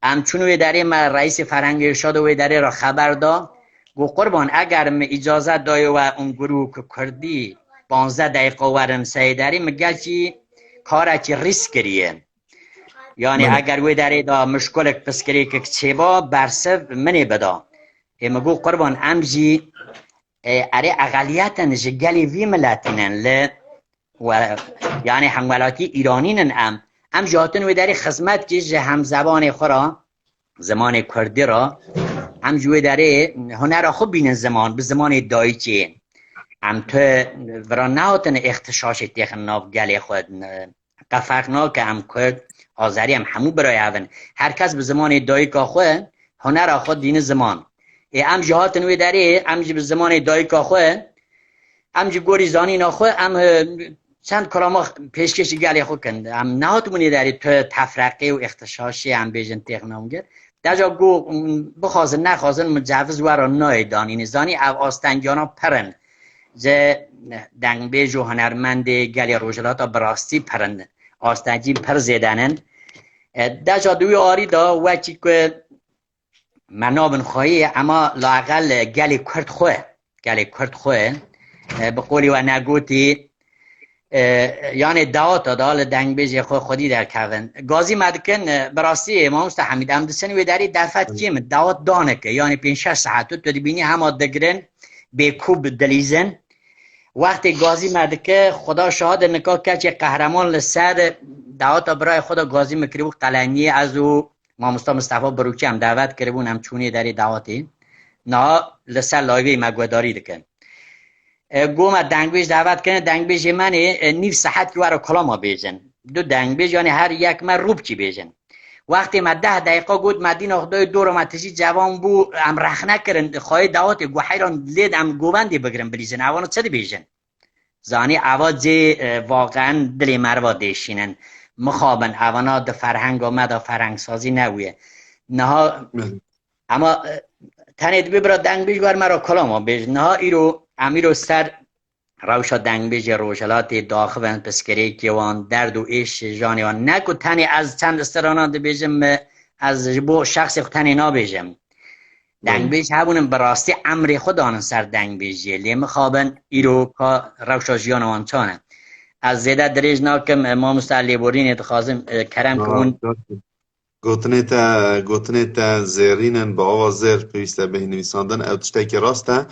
ام چونوی داری ما رئیس فرهنگ ارشاد وی داری را خبر دا گو قربان اگر اجازه دای و اون گروه که کردی 15 دقیقه ورم سیداری مگه چی کارا چی ریسک کریه یعنی اگر وی داری دا مشکل پسکری که چه با برسف منی بدا مگو قربان امجی اره اقلیتن جگلی وی ملتینن و یعنی همولاتی ایرانینن ام جاتن وی داری خدمت که هم زبان خورا زمان کردی را ام جوی داره هنر خوب بینن زمان به زمان دایچه ام تو ورا نهاتن اختشاش تیخن ناف گلی خود قفقنا که ام کرد آذری هم همو برای اون هر کس به زمان دایکا خود هنر خود دین زمان ام جهاتن وی داره ام به زمان دایکا خود ام گوری زانی نخود ام چند کلاما پیشکشی گلی خود کند ام نهاتمونی داری تو تفرقه و اختشاشی ام بیجن تیخن نامگر در جا گو بخوازن نخوازن مجوز ورا نای دانین زانی او آستنگیانا پرن زه دنگ بیج و هنرمند گلی روژلاتا براستی پرن آستنگی پر زیدنن در جا دوی آری دا وچی که منابن خواهی اما لاقل گلی کرد خواه به قولی و نگوتی یعنی دعوت دال دنگ بیج خودی در کردن گازی مدکن براستی امام حمید امدسن و داری دفت کیم دعوت دانه که یعنی 5-6 ساعت تو بینی همه دگرن به کوب دلیزن وقتی گازی مدکه خدا شاهد نکاح که چه قهرمان لسر دعوت برای خدا گازی مکریبو قلنی از او ما مصطفی بروچی هم دعوت کربون هم چونی داری دعوتی نه لسر لایوی مگوداری دکن گوما دنگ بیج دعوت کنه دنگ بیج من نیف صحت که ورا کلاما بیجن دو دنگ بیج یعنی هر یک من روب چی بیجن وقتی ما 10 دقیقه گود مدین اخدای دور متشی جوان بو ام رخ نکرن خواهی دعوت گو حیران لید ام گوبندی بگرن بریزن اوانو چه دی بیجن زانی اواز واقعا دلی مروا دیشینن مخابن اوانا ده فرهنگ آمد و فرهنگ سازی نویه نها اما تنید ببرا دنگ بیج بر مرا کلاما بیج نها ایرو امیرو سر روشا دنگ بیج روشلات داخل پسکری کیوان درد و ایش جانیوان نکو تنی از چند استرانان ده بیجم از بو شخص خود تنی نا بیجم دنگ بیج هبونم براستی امر خودانن سر دنگ بیجی لیم خوابن ایرو که روشا جیانوان چانه از زیده دریج ناکم ما مستعلی بورین اتخاذم کرم که اون گوتنه تا زیرینن با آواز زیر پیسته به نویساندن او تشتکی راسته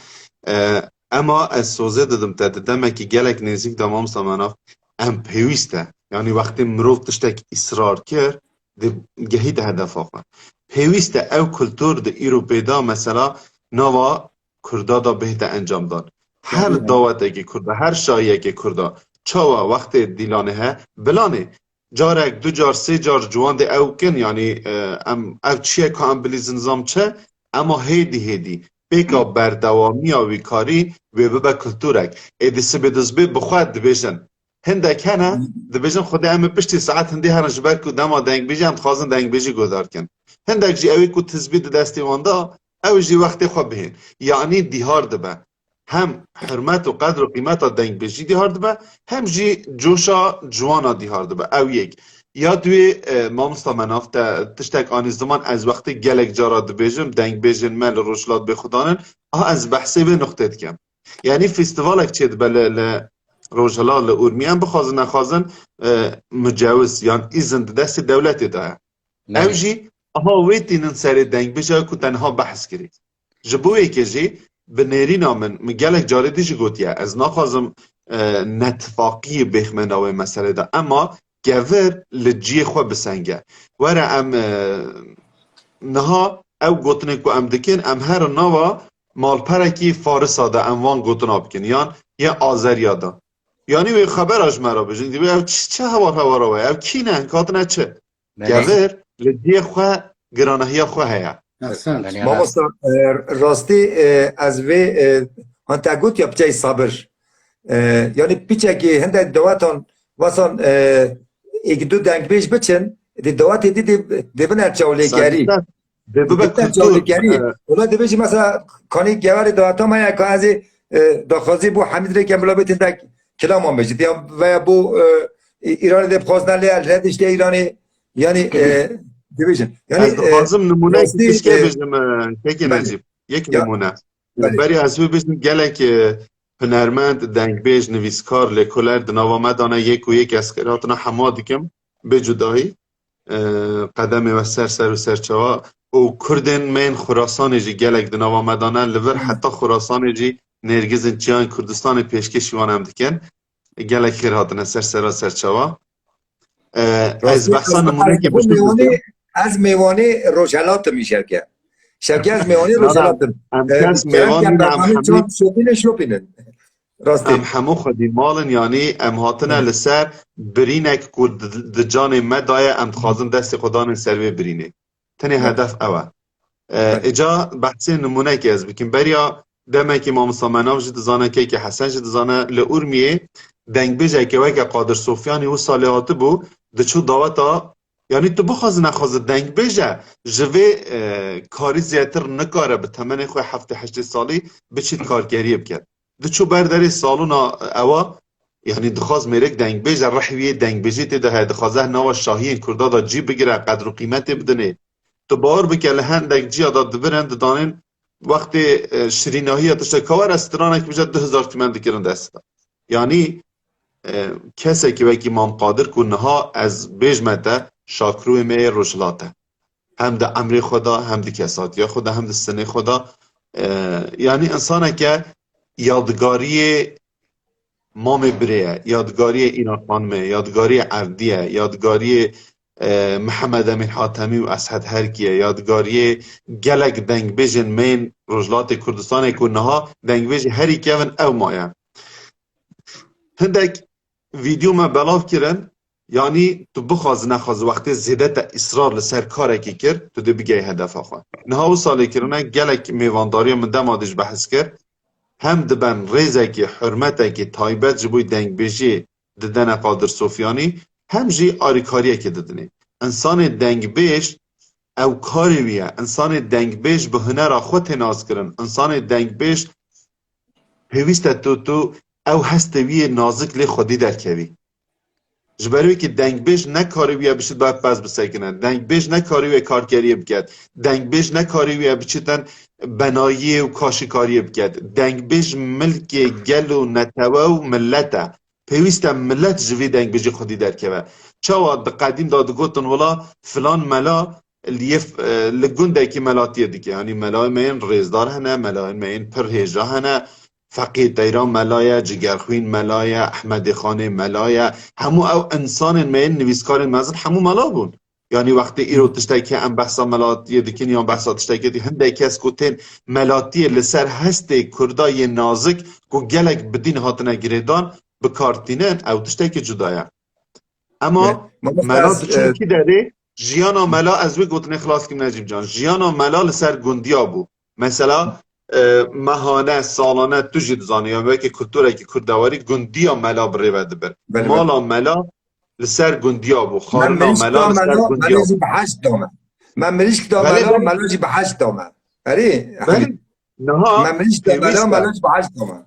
اما از سوزه دادم تا دمه که گلک نزیک دامام سامناف ام پیوسته یعنی وقتی مروف تشتک اصرار کرد گهی ده هدف آخوان پیوسته او کلتور ده ایرو پیدا مثلا نوا کردا دا بهت انجام داد هر دعوت که کرده هر شایعه که کرده چاوا وقت دیلانه ها بلانه جارک 2 جار 3 جار جوان ده او کن یعنی او چیه که ام بلیز نظام چه اما هیدی بکا بردوامی آوی کاری و ببا کلتورک ایدی سبی دزبی بخواد دبیجن هندک هنه دبیجن خود همه پشتی ساعت هندی هرن جبر که دما دنگ بیجی هم تخوازن دنگ بیجی گودار کن هندک جی اوی که تزبید دستی وانده او جی وقتی خواب بهین یعنی دیهار دبه هم حرمت و قدر و قیمت دنگ بیجی دیهار دبه هم جی جوشا جوانا دیهار دبه او یک یا دوی ما مستمناف تشتک آنی زمان از وقتی گلک جارا دبیجم دنگ بیجن من روشلات به خودانن از بحثی به نقطه کم یعنی فستیوالک چید بله روشلا لورمیان بخوازن نخوازن مجوز یعنی ایزن دست دولتی داره او جی ویتینن سر دنگ بیجا که تنها بحث کرید جبوی که جی به نیری نامن مگلک جاری دیجی گوتیه از نخوازم نتفاقی بخمناوی مسئله دا اما گور لجی خو بسنگه وره ام نها او گوتنه که ام دکن ام هر نوا مال پرکی فارسا دا اموان گوتنا بکن یا آذریا دا یعنی وی خبرش مرا بجن دیگه او چه هوار وی او کی نه کاتنه چه گور لجی خو گرانهی خو هیا ما راستی از وی هانتا گوت یا بچه صبر یعنی پیچه که هنده دواتان واسان ایک دو دنگ بیش بچن دی دوات دی بنر چاولیگری دبه چاولیگری اولا دی بیشی مثلا کانی گواری دوات ما یک ازی دخوازی بو حمید ری که ملابط تک کلام هم بشید و بو ایرانی دی بخواستن لی ردش دی ایرانی یعنی دی بیشن یعنی لازم نمونه که بشم که نجیب یک نمونه بری از بشم گله که هنرمند دنگ بیش نویسکار لکولر دناوامه دانه یک و یک از خیراتنا حما دیکم به جدایی قدم و سر و سرچوا و کردن من خراسان جی گلک دناوامه دانه لور حتی خراسان جی نرگزن چیان کردستان پیشکشیوان هم دیکن گلک خیراتنا سر و سرچوا از بحثان نمونه که بشم از میوانی روشلات میشه که شبکه از میوانی روشلات امکاز میوانی شوپینن ام همو خودی مالن یعنی ام هاتنه لسر برینک که دجان مدای ام خازن دست خودان سروی برینه تنی هدف اوه اجا بحثی نمونه که از بکن بریا دمه که امام سامناو جد زانه که حسن جد زانه لعورمیه دنگ بیجه که وکه قادر صوفیانی و صالحات بو دچو داوتا یعنی تو بخواز نخواز دنگ بیجه جوه کاری زیادتر نکاره به تمنی خواه 7-8 سالی بچید کارگریه بکرد دچو برداری سالونا اوا یعنی دخواز میرک دنگ بیجه رحویه دنگ بیجه تیده دخوازه نوا شاهی کرده دا جی بگیره قدر و قیمت بدنه تو باور بکر لهندک جی دا دبرند دانین وقتی شریناهی تشتا کار استرانک بجه 2000 تومن دکرن دست دا یعنی کسی که وکی امام قادر کنه ها از بیجمته شاکروی می روشلاته هم ده امر خدا هم ده کساتی خدا هم ده سنه خدا یعنی انسانه که یادگاری مام بریه یادگاری ایران خانمه یادگاری عردیه یادگاری محمد امین حاتمی و اسحد هرکیه یادگاری گلک دنگ بیجن مین رجلات کردستان کنه ها دنگ بیج هری کون او مایه هندک ویدیو ما بلاف کرن یعنی تو بخواز نخواز وقتی زیدت اصرار لسر کاره که کرد تو ده بگه هدف آخواه نها و سالی کرنه گلک میوانداری من دمادش بحث کرد هم دبن ریزه که حرمته که تایبت جبوی دنگ بیجی ددن قادر صوفیانی هم جی آریکاریه که ددنه انسان دنگ بیج او کاری ویه انسان دنگ بیج به هنر خود ناز کرن انسان دنگ بیج پیوسته تو او هستوی نازک لی خودی در کوی جبروی که دنگ بیش نکاری ویا بشید باید پس بسکنن دنگ بیش نکاری ویا کارگریه بکرد دنگ بیش نکاری ویا بچیتن بنایی و کاشکاریه بکرد دنگ بیش ملک گل و نتوه و ملته پیوسته ملت جوی دنگ بیش خودی در کوه چاواد قدیم داد گوتن ولا فلان ملا لگونده که ملاتیه دیگه یعنی ملای من ریزدار هنه ملای من پرهیجا هنه فقید دیران ملایا جگرخوین ملایا احمد خان ملایا همو او انسان مین نویسکار مزن همو ملا بون یعنی وقتی ایرو تشتکی هم بحثا ملاتی دیکن یا بحثا تشتکی دی هنده کس کتین ملاتی لسر هسته کردای نازک کو گلک بدین هاتنه گریدان بکارتینن او تشتکی جدایا اما ملات چون کی داره جیانا ملا از وی گوتن خلاص کم نجیب جان جیانا ملا لسر گندیا بو مثلا ماهانه سالانه تو جد زانه یا که کلتوره که کردواری گندیا ملا بریوده بر مالا ملا لسر گندیا بو خارنا ملا لسر گندیا بو من مریش که ملا ملاجی به 8 دامه اری من مریش که ملاجی به 8 دامه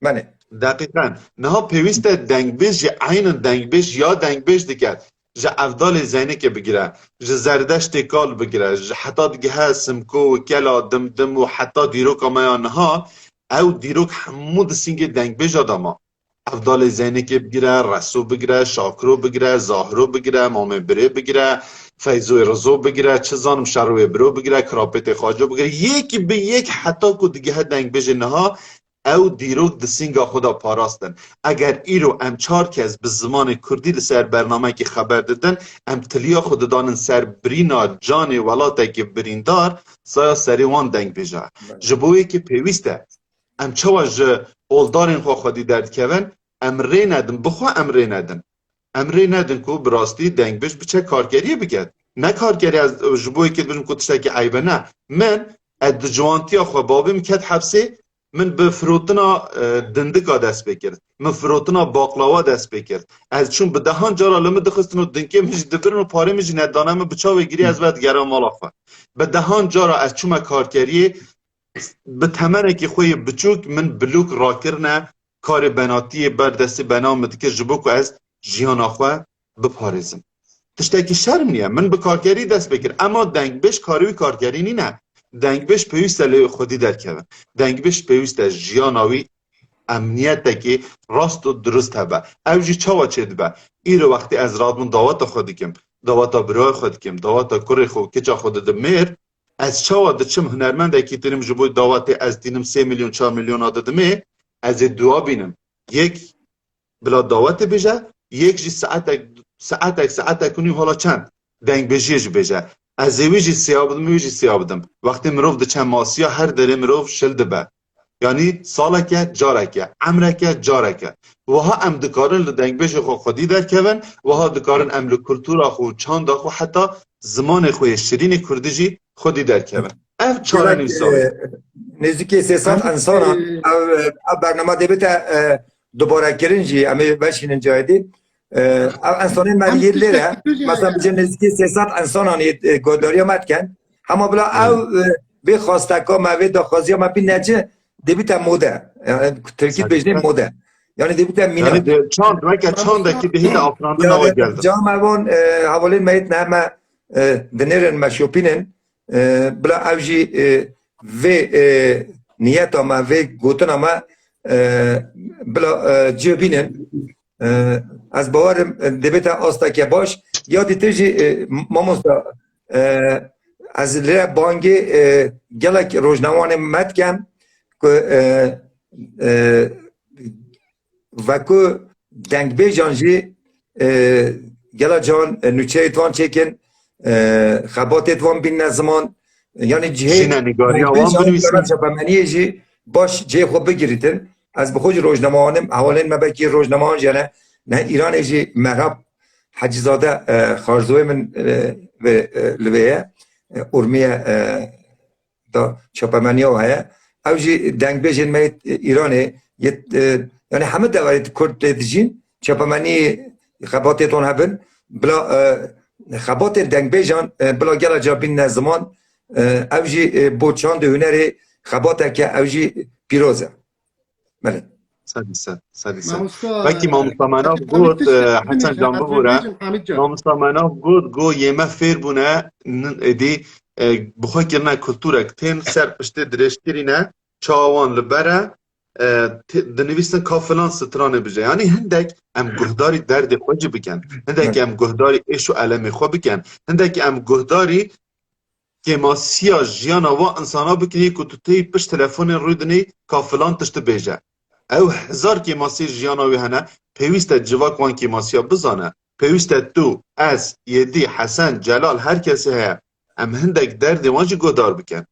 منه دقیقا نها پیوست دنگ بیش عین دنگ بیش یا دنگ بیش دیگر جا افضل زینه که بگیره جا زردش تکال بگیره جا حتی دیگه ها سمکو و کلا دمدم و حتی دیروک آمایان ها او دیروک همود سینگ دنگ بیش آدم افضل زینه که بگیره رسو بگیره شاکرو بگیره زاهرو بگیره مامه بره بگیره فیضوی رزو بگیره چه زانم شروع برو بگیره کراپت خواجو بگیره یکی به یک حتی که دیگه ها دنگ بیش نها او دیروک دسینگا خدا پاراستن اگر ایرو ام 4 کس به زمان کردی لسر برنامه که خبر دادن ام تلیا خود دانن سر برینا جان ولاته که بریندار سایا سریوان دنگ بیجا جبوی که پیوسته ام چواج اولدارین خوا خودی درد کون ام ری ندن بخوا ام ری ندن که براستی دنگ بیش بچه کارگریه بگد نه کارگری از جبوی که بجم کتشتا که عیبه نه من اد جوانتی خوا بابی میکد حبسی من به فروتنا دندگا دست بکرد من فروتنا باقلاوا دست بکرد از چون به دهان جارا لم دخستن و دنکه میج دبرن و پاره میج ندانم بچا بگیری از بعد گرام مال آخوا به دهان جارا از چون کارکری به تمنه که خوی بچوک من بلوک راکرنه کار بناتی بر دست بنام که جبوک از جیان آخوا بپارزم تشتکی شرم نیه من به کارکری دست بکر اما دنگ بش کاروی کارکری نی نه دنگ بش پیوست لی خودی درکه دنگ بش پیوست از جیاناوی امنیت که راست و درست هبه اوجی چاوا چید به ایرو وقتی از رادمون دعوت خودی کم دعوت برای خودی کم دعوت کری خود که چا خود دمیر از چاوا دچم هنرمنده که تریم جبوی دعوت از دینم 3 میلیون 4 میلیون آداد می از دعا بینم یک بلا دعوت بجه یک جی ساعت کنی حالا چند دنگ بجیج بجه از ویجی سیاه بدم وقتی مروف ده چند ماسیا هر دره مروف شلده به یعنی سالکه جارکه عمرکه جارکه و ها ام دکارن لدنگ بجی خودی در کون و ها دکارن ام لکلتور خو چاند خو حتی زمان خوی شیرین کردجی خودی در کون اف چاره نیستاوی نزدیکی 300 انسان او برنامه دیبت دوباره کرنجی امی بشینن جایدی او انسانی من یه لیره مثلا بجه نزدیکی 300 انسان هانی گوداری آمد کن اما بلا او به خواستکا موید داخوازی ما بی نجه دیبت موده ترکیت بجنه موده یعنی دیبت مینا یعنی چاند وکه چاند که بهید آفرانده نوی گلده جام اوان حوالین مهید نهمه دنیرن مشوپینن بلا اوجی و نیت آما و گوتن آما بلا جبینن از باورم دبیت آستا که باش یادی ترجی ماموستا از لره بانگی گلک روزنوان مد کم که وکو دنگ بی جانجی گلا جان نوچه ایتوان چکن خبات ایتوان بین نزمان یعنی جهه نگاری آوان بنویسیم چپمنیه جی باش جه خوب بگیریتن از بخوج روزنامه‌هانم حوالین مبکی روزنامه‌هان جنه نه ایران جی مرحب حجزاده خارزوی من لویه ارمیه دا چپمنیه و هیا او جی دنگ بیجن میت ایرانه یعنی همه دوارید کرد دیجین چپمنی خباتتون هبن بلا خبات دنگ بیجان بلا گلا جابین نزمان او جی بوچاند هنری خباته که او جی پیروزه بله صد وکی ما مستمناف گود حسن جان ببوره ما مستمناف گود یمه فیر بونه دی بخواه کرنه کلتورک تین سر پشته درشتری نه چاوان لبره دنویستن کافلان سترانه بجه یعنی هندک ام گهداری درد خوجی بکن هندک ام گهداری ایش و علمی خو بکن هندک ام گهداری که ما سیا جیانا و انسانا بکنی که تو تی پشت تلفون روی دنی کافلان تشت بیجه او هزار که ما سی جیانا وی هنه پیوست جواک وان که ما سیا بزانه پیوست تو از یدی حسن جلال هر کسی هیا ام هندک درد وانجی گهدار بکن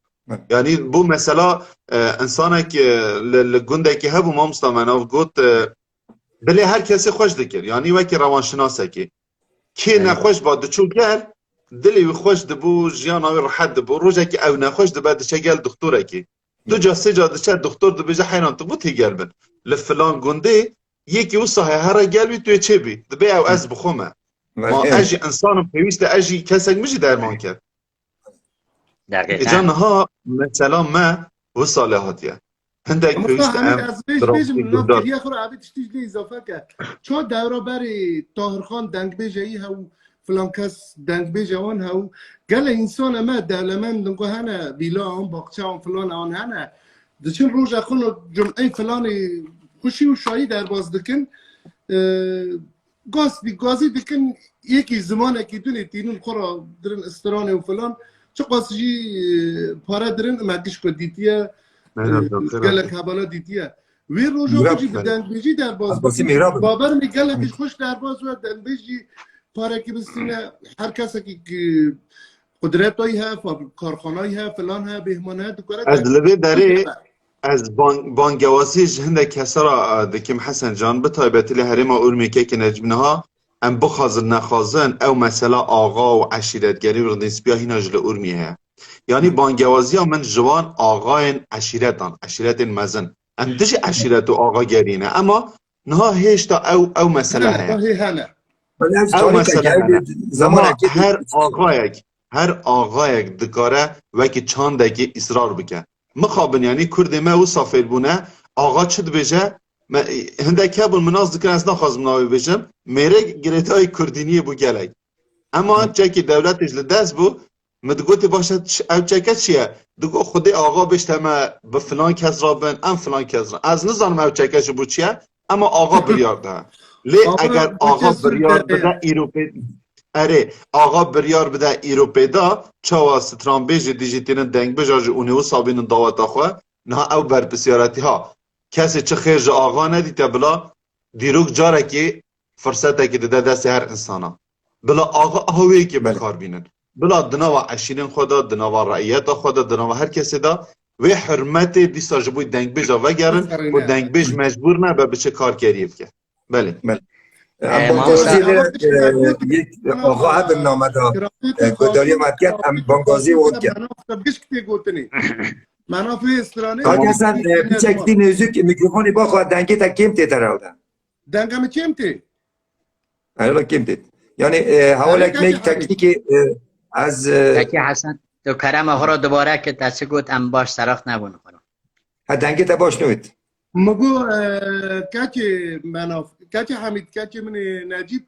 یعنی بو مثلا انسانه که لگنده که هبو ما مستمناف گوت بله هر کسی خوش دکر یعنی وکی روانشناسه که نخوش با دچو گل دلی خوش دبو جیان آوی راحت دبو روزه که او نخوش دبو دچه گل دکتوره که دو جا سه جا دچه دکتور دبو جا حیران تو تی گل بن لفلان گنده یکی او صحیح هر گل بی توی چه بی دبی او از بخومه ما اجی انسانم پیوسته اجی کسک میشه درمان کرد اجانها مثلا ما و صالحاتیه هندک پیوسته ام درامی یه خور عبید تشتیج اضافه کرد چون دوره بری طاهرخان دنگ بیجایی هاو فلان کس دنگ بیجوان هاو گل انسان ما دلمن دنگو هنه بیلا هم باقچه هم فلان آن هنه دچین روز اخون جمعه فلان خوشی و شایی در باز دکن گازی دکن یکی زمانه که دونی تینون خورا درن استرانه و فلان چه قاسجی پاره درن مدیش که دیتیه گلک حبالا دیتیه وی روزا خوشی بدنگ بیجی در باز بابر می گلکش خوش در باز و دنگ بیجی پاره که بستینه هر کسی که قدرتایی ها کارخانه‌ای ها فلان ها بهمانه ها دکاره از لبه داره از بانگواسیش هنده کسا را دکیم حسن جان بطایبت لی هرما ارمی که نجمنها ام بخازن نخازن او مثلا آقا و عشیرتگری و نسبیا هینا جل ارمی ها یعنی بانگوازی ها من جوان آقاین عشیرت مزن اندش عشیرت و آقا گرینه اما نه هیچ او مسئله هست او مسئله هست اما هر آقایک دکاره وکی چاندگی اصرار بکن مخابن یعنی کرد ما او صافر بونه آقا چد بجه هنده کبول مناز دکن از نخوازم ناوی بجم میره گریت های کردینی بو گلک اما چکی دولتش لدست بو مدگوتی باشد او چکه چیه دگو خودی آقا بشتمه به فلان کس را بین ام فلان کس را از نظرم او چکش بو چیه اما آقا بریار ده لی اگر آقا بریار بده آقا بریار بده ایرو پیدا چاوا ستران بیج دیجیتین دنگ بجاج اونیو سابین دعوت آخواه نه او بر بسیارتی ها کسی چه خیرج آقا ندیده بلا دیروک جاره که فرصته که ده دست هر انسانا بلا آقا هاوی که بخار بینن بلا دناوا عشیرین خدا دناوا رعیت خدا دناوا هر کسی دا و حرمت دیستا جبوی دنگ بیجا وگرن و دنگ بیج مجبور نه به بچه کار کریف که بله بانگازی یک آقا برنامه دا گداری مدکت هم بانگازی وقت کرد منافع استرانه کاج حسن پیچکتی نزوک میکروفونی با خواهد دنگی تا کم تی تر آوده دنگم کم تی؟ ایلا کم تی یعنی حوالک میک تکنیکی از کاج حسن تو کرم ها را دوباره که تسه گوت ام باش سراخ نبون خورم دنگی تا باش نوید مگو کاچ حمید کاچ من نجیب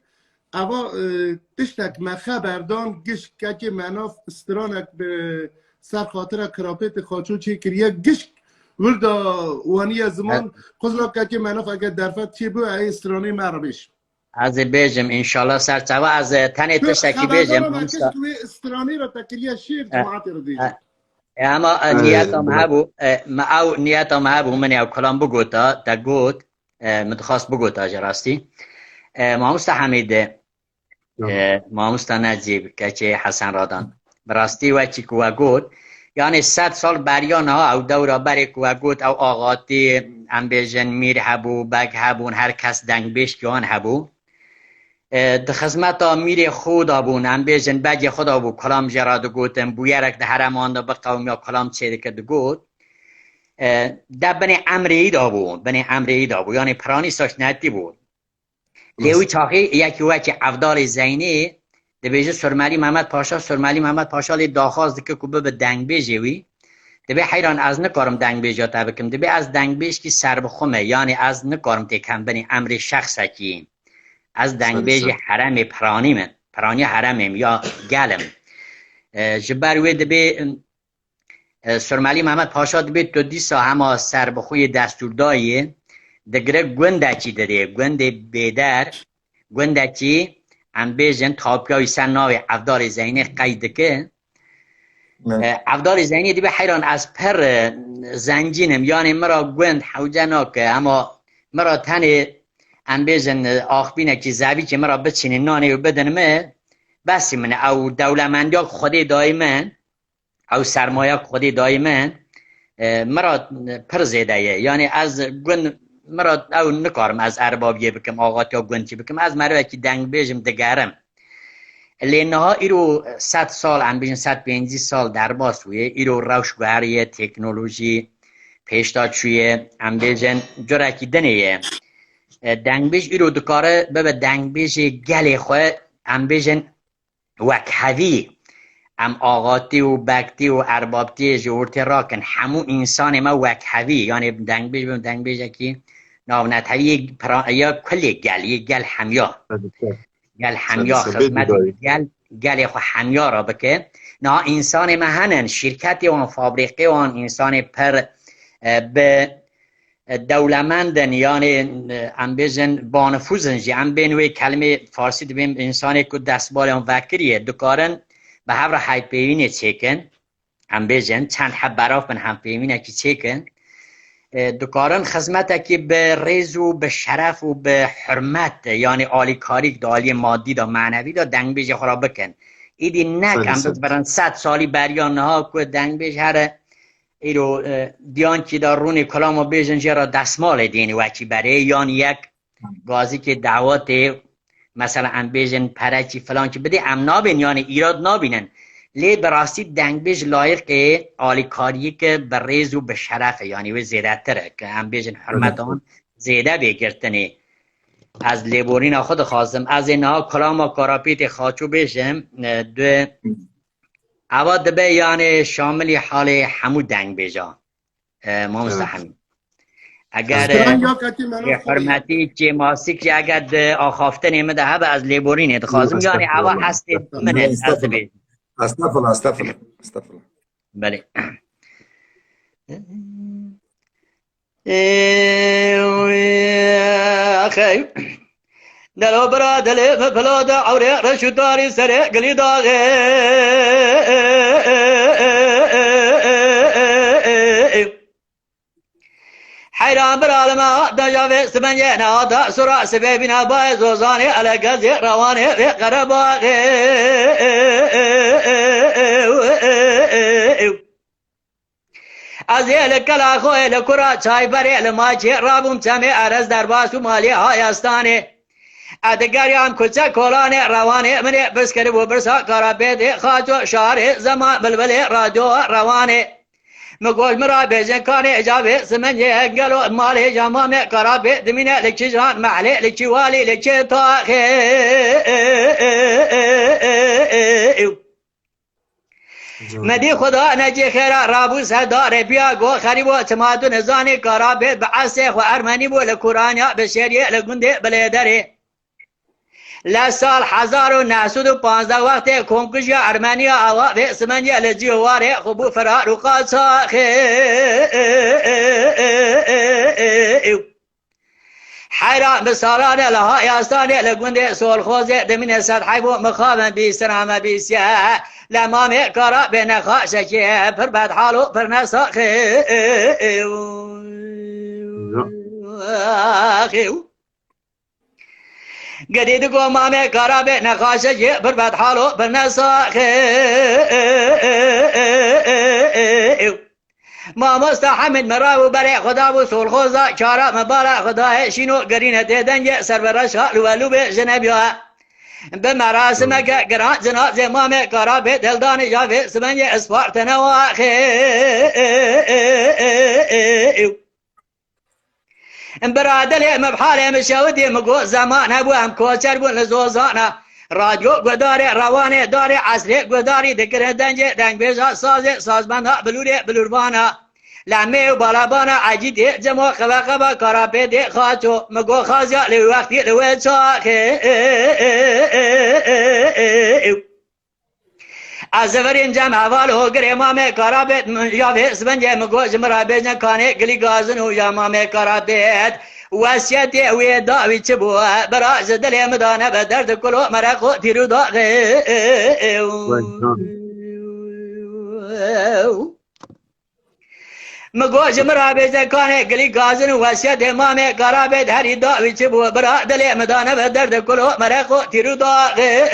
اوا تشتک مخه بردان گش کاچ مناف استرانک به سر خاطر کراپت خاچو چه کریه گش وردا وانی زمان خزلا کاچ مناف اگر درفت چه بو ای استرانی مربش از بیجم انشالله سرچوا از تن تشتکی بیجم استرانی را تکریه شیر جماعت رو دیجم اما نیتم هبو من او کلام بگوتا تا گوت متخواست بگوتا جراستی ماموستا حمید ماموستا نجیب که حسن رادان براستی وچی کوا گوت یعنی 100 سال بریان ها او دورا بری کوا گوت او آقاتی امبیجن میر هبو بگ هبون هر کس دنگ بیش که آن هبو ده خدمتا میر خدا بون ام بیجن بگی خدا بو کلام جراد گوتم بویرک ده هرمان ده بقوم یا کلام چیده که ده گوت ده بنی امری دا بون بنی امری دا بون یعنی پرانی ساش نتی بود لیوی چاقی یکی وکی افدال زینی ده بیجه سرمالی محمد پاشا لی داخواست که کبه به دنگ بیجه وی ده بی حیران از نکارم دنگ بیجا تا بکم ده بی از دنگ بیج کی سر بخومه یعنی از نکارم تکم بنی امری شخصه کی از دنگ بیج حرم پرانی من پرانی حرمم یا گلم جبروی دبی سرمالی محمد پاشا دبی تو دیسا همه سر بخوی دستوردایی دگره گونده چی داره گونده بیدر گونده چی هم بیجن تاپیای سن ناوی افدار زینی قید که افدار زینی دبی حیران از پر زنجینم یعنی مرا گوند حوجه ناکه اما مرا تنه ام بیزن آخبینه که زبی که مرا بچینه نانه و بدنمه بسی منه او دولمندی خودی دایمن او سرمایه خودی دایمن مرا پر زیده یعنی از گون مرا او نکارم از اربابیه بکم آقات یا گونچی بکم از مروه که دنگ بیجم دگرم لینها ایرو 100 سال ام بیجن 150 سال در باسویه ایرو روشگوهریه تکنولوژی پیشتاد شویه ام بیجن جرکی دنیه دنگ بیش ایرو دکاره به دنگ بیش گلی خواه ام بیشن وکهوی ام آقاتی و بکتی و اربابتی جورتی راکن همو انسان ما وکهوی یعنی دنگ بیش اکی ناونتوی یا کلی گل همیا گل همیا خدمت گل خو همیا را بکن نه انسان ما هنن شرکتی و فابریقی و انسان پر به دولمندن یعنی ام بیزن بانفوزن جی ام بینوی کلمه فارسی دبیم انسانی که دستبال اون وکریه دکارن به هفر حی پیوینه چیکن ام بیزن چند حب براف من هم پیوینه که چیکن دکارن خدمت که به ریز و به شرف و به حرمت یعنی آلی کاری دا آلی مادی دا معنوی دا دنگ بیج خورا بکن ایدی نک ام بیز برن 100 سالی بریان ها که دنگ بیج هر ایرو دیان که در رون کلام بیجن جرا دستمال دینی وچی بره یعنی یک گازی که دعوات مثلا ام بیجن پرچی فلان که بده ام نابین یعنی ایراد نابینن لی براستی دنگ بیج لایق آلیکاری که بریز و به شرف یعنی و زیده تره که هم بیجن حرمتان زیده بگرتنی از لیبورین خود خواستم از اینا کلام و کاراپیت خاچو بیشم دو اوا دبه یعنی شامل حال همو دنگ بیجا ما مستحمیم اگر حرمتی چه ماسیک که اگر آخافته نیمه ده به از لیبورین اتخاذم یعنی اوا هست من از دبه استغفر بله اخي دلو برا دل بلا دا عوري رشو داري سري قلي داغي حيران برالما دا جاوي سبنجينا دا سرع سبيبنا باي زوزاني على قزي رواني في قرباغي از یه کلا خوی لکورا چای بری لماچی رابم تمی عرض در باسو مالی هایستانه ادگریان کچه کلانه روانه منی بسکری و برسا کارا بیدی خاچو شاره زمان بلبلی رادیو روانه مگوش مرا بیجن کانه اجابه سمنجی انگلو مالی جمامه کارا بیدی منه لچی جان محلی لچی والی لچی تاخی مدی خدا نجی خیره رابوس داره بیا گو خریب و تمادو نزانی کارا بید بعسیخ و ارمنی بو لکورانیا بشیریه لگنده بلیدره لسال 1915 وقت کنکشی ارمنیا آوا به اسمنیا لجیواره خبو فرار و قاصاخی حیران بسالانه لها یاستانه لگنده سول خوزه دمین سطحی بو مخابن بی سرامه بی سیاه لمامي كرا بين خاشكي فربت حالو فرنساخي قديد قو مامي كرا بين خاشكي فربت حالو فرنساخي ما مستحمد مراو بري خدا بو سول خوزا شارع مبالا خدا شينو قرينة ديدنجي سربرش لولو بجنبيا به مراسم که گران جناز امام کارا به دلدان جاوه سمنج اسپارت نواخی برادل مبحال مشاودی مگو زمان هبو هم کوچر بون لزوزانا رادیو گداره روانه داره عصری گداری دکره دنگ بیجا سازبانه بلوربانا لامه و بالابانا عجیده جمع خبا کارا پیده خاچو مگو خازیا لیو وقتی لیو چاکه از زورین جمع حوال هو گر امام کارا پید یا به سبنجه مگو جمرا بیجن کانه گلی گازن و یا امام کارا پید واسیتی اوی داوی چه بو براز دلی مدانه به درد کلو مرقو تیرو داغه مگوش مرا بیزه کانه گلی گازن واسیت امام کارا بید هری داوی چه بو برا دلی مدانه به درد کلو مرقو تیرو داغه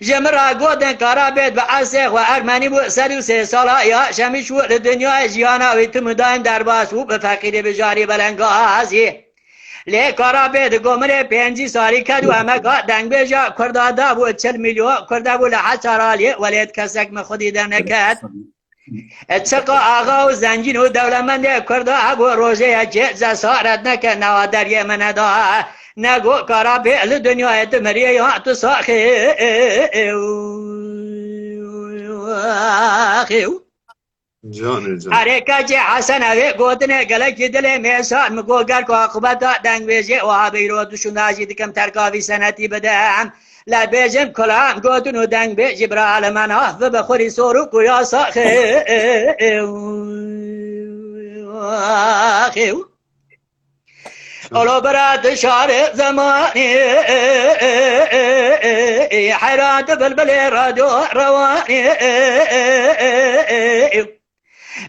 جمرا گودن کارا بید به عصیق و ارمنی بو 103 ساله یا شمیش و دنیای جیانا وی تمدان در باس و به فقیر بجاری بلنگازی لی کارا بید گمره 5 سالی کدو همه که دنگ بیجا کرده بو 40 میلیون کرده بو لحچارالی ولید کسک مخودی در نکد اتسقا آقا و زنجین و دولمنده کرده بو روژه چه زسارت نکد نوادر یمن دا نگو کارا بیل دنیای تمریه یا تو ساخی حرکت حسن اوی گوتنه گلکی دل میسان مگو گر که عقبتا دنگ بیجه و آبیرو دوشون داشتی دکم ترکاوی سنتی بدهم لبیجم کلام گوتن و دنگ بیجه برال مناف و بخوری سورو کیا ساخی اولو برات شار زماني حيرات بلبل رادو رواني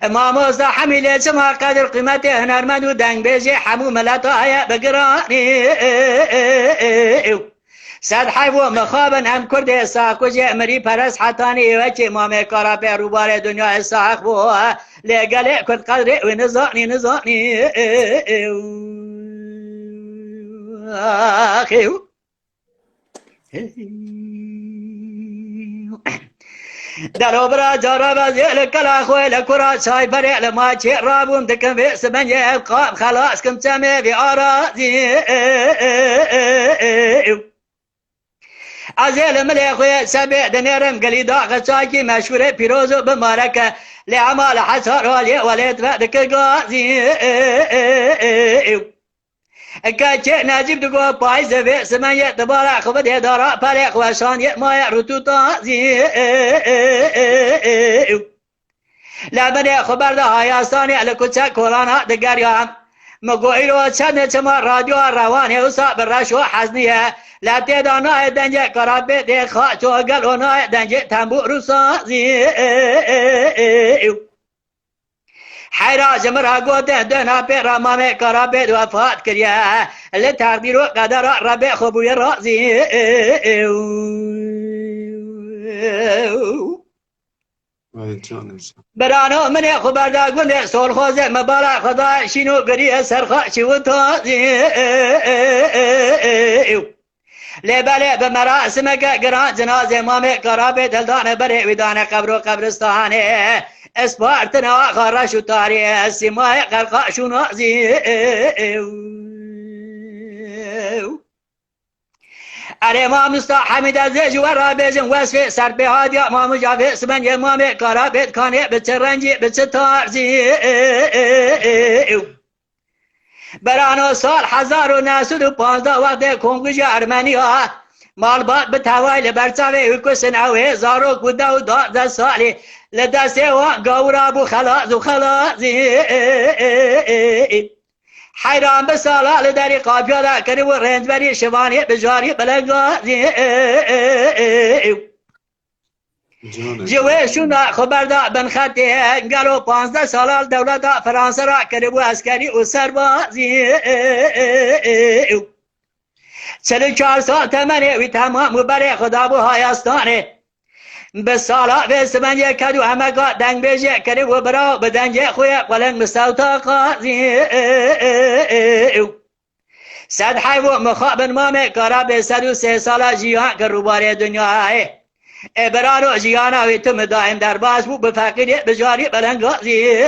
ما مزدحمي ليش ما قدر قيمته هنرمد ودنگ بيجي حمو ملاتايا بقراني سد حيبو مخابن هم کرده ساقو جه مری پرس حتاني وچه مامي کارا پی روبار دنیا ساق بو لگله کد قدره و نزاني آخیو دلو برا جارا بزیل کلا خوی لکورا چای بری لما چی رابون دکم بی سبنی قام خلاص کم چمی بی آرازی ازیل ملی خوی سبی دنیرم گلی داغ چاکی مشهور پیروزو بمارکه لعمال حسار والی ولیت فدک گازی کچه نجیب دگو پای زبی سمن دبارا خوب دیدارا پلی خوشان مای روتو تازی لبنی خبر ده هایستانی لکوچه کولانا دگریام مگوی رو چند چما رادیو روانی و صابر رشو حزنیه لطی دانای دنجه کرابه ده خواچو گلونای دنجه تنبور و سازی حیراج مرا گوته دنا پیرا مامه کرابه دو افات کریه لتقدیر و قدر ربه خوبوی رازی برانو من خبر دا گنده سول خوزه مبالا خدا شینو گریه سرخاشی و تازی لباله بمراسم گران جنازه مامه کرابه دلدان بره ویدان قبر و قبرستانه اسپارتنا خرش و تاریه سیمای قرقاشو نازی اره ما مستحمد از جوار بیجن وصف سر به هادی ما مجافه سبن یه ما کارا بیت کانه بچه رنجی بچه تارزی برانو سال 1915 وقت کنگوش ارمنی ها مالبات به توایل برچاوه حکوسن اوه زارو کده و 12 سالی لدسته و گورا بو خلاص و خلاصی حیران به سالال داری قابیادا کری و رنج بری شوانی بجاری بلنگازی جوشون خبر دا بن خطی گلو 15 سالال دولت فرانسه را کری و اسکری و سربازی 44 سال تمنی وی تمام بری خدا بو هایستانه به سالا به سمن کدو همه گا دنگ بیجه کری و برا به دنگ خوی قلنگ مستوتا قاضی صد حیو مخابن مامه کارا به 103 سالا جیان که روباره دنیای برانو جیاناوی تم دائم در باز بو بفقیری بجاری بلنگازی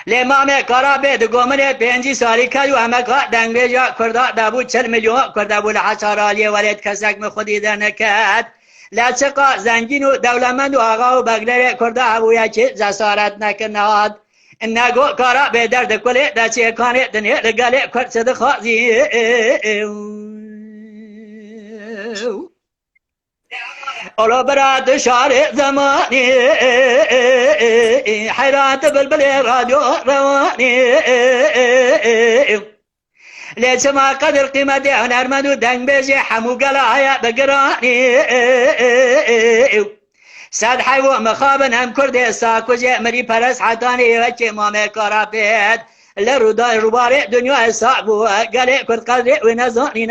لمامه کارا به دگمنه 5 سالی کدو همه که دنگ بیجا کرده دابو 40 میلیون کرده بو لحشارالی ولید کسک مخودی در نکد لچقا زنگین و دولمند و آقا و بگلر کرده هبویا چه جسارت نکناد نگو کارا به درد کلی دچه کانه دنه لگله کرد صد خوازی اولو براد شار زمانی حیرات بلبل رادیو روانی لیچ ما قدر قیمت هنرمند و دنگ بیجی حمو گلایا بگرانی صد حیو مخابن هم کرده ساکو جه مری پرس حتانی وچه مامه کارا بید لرودای روباره دنیا ساقو گله کرد قدر و نزانی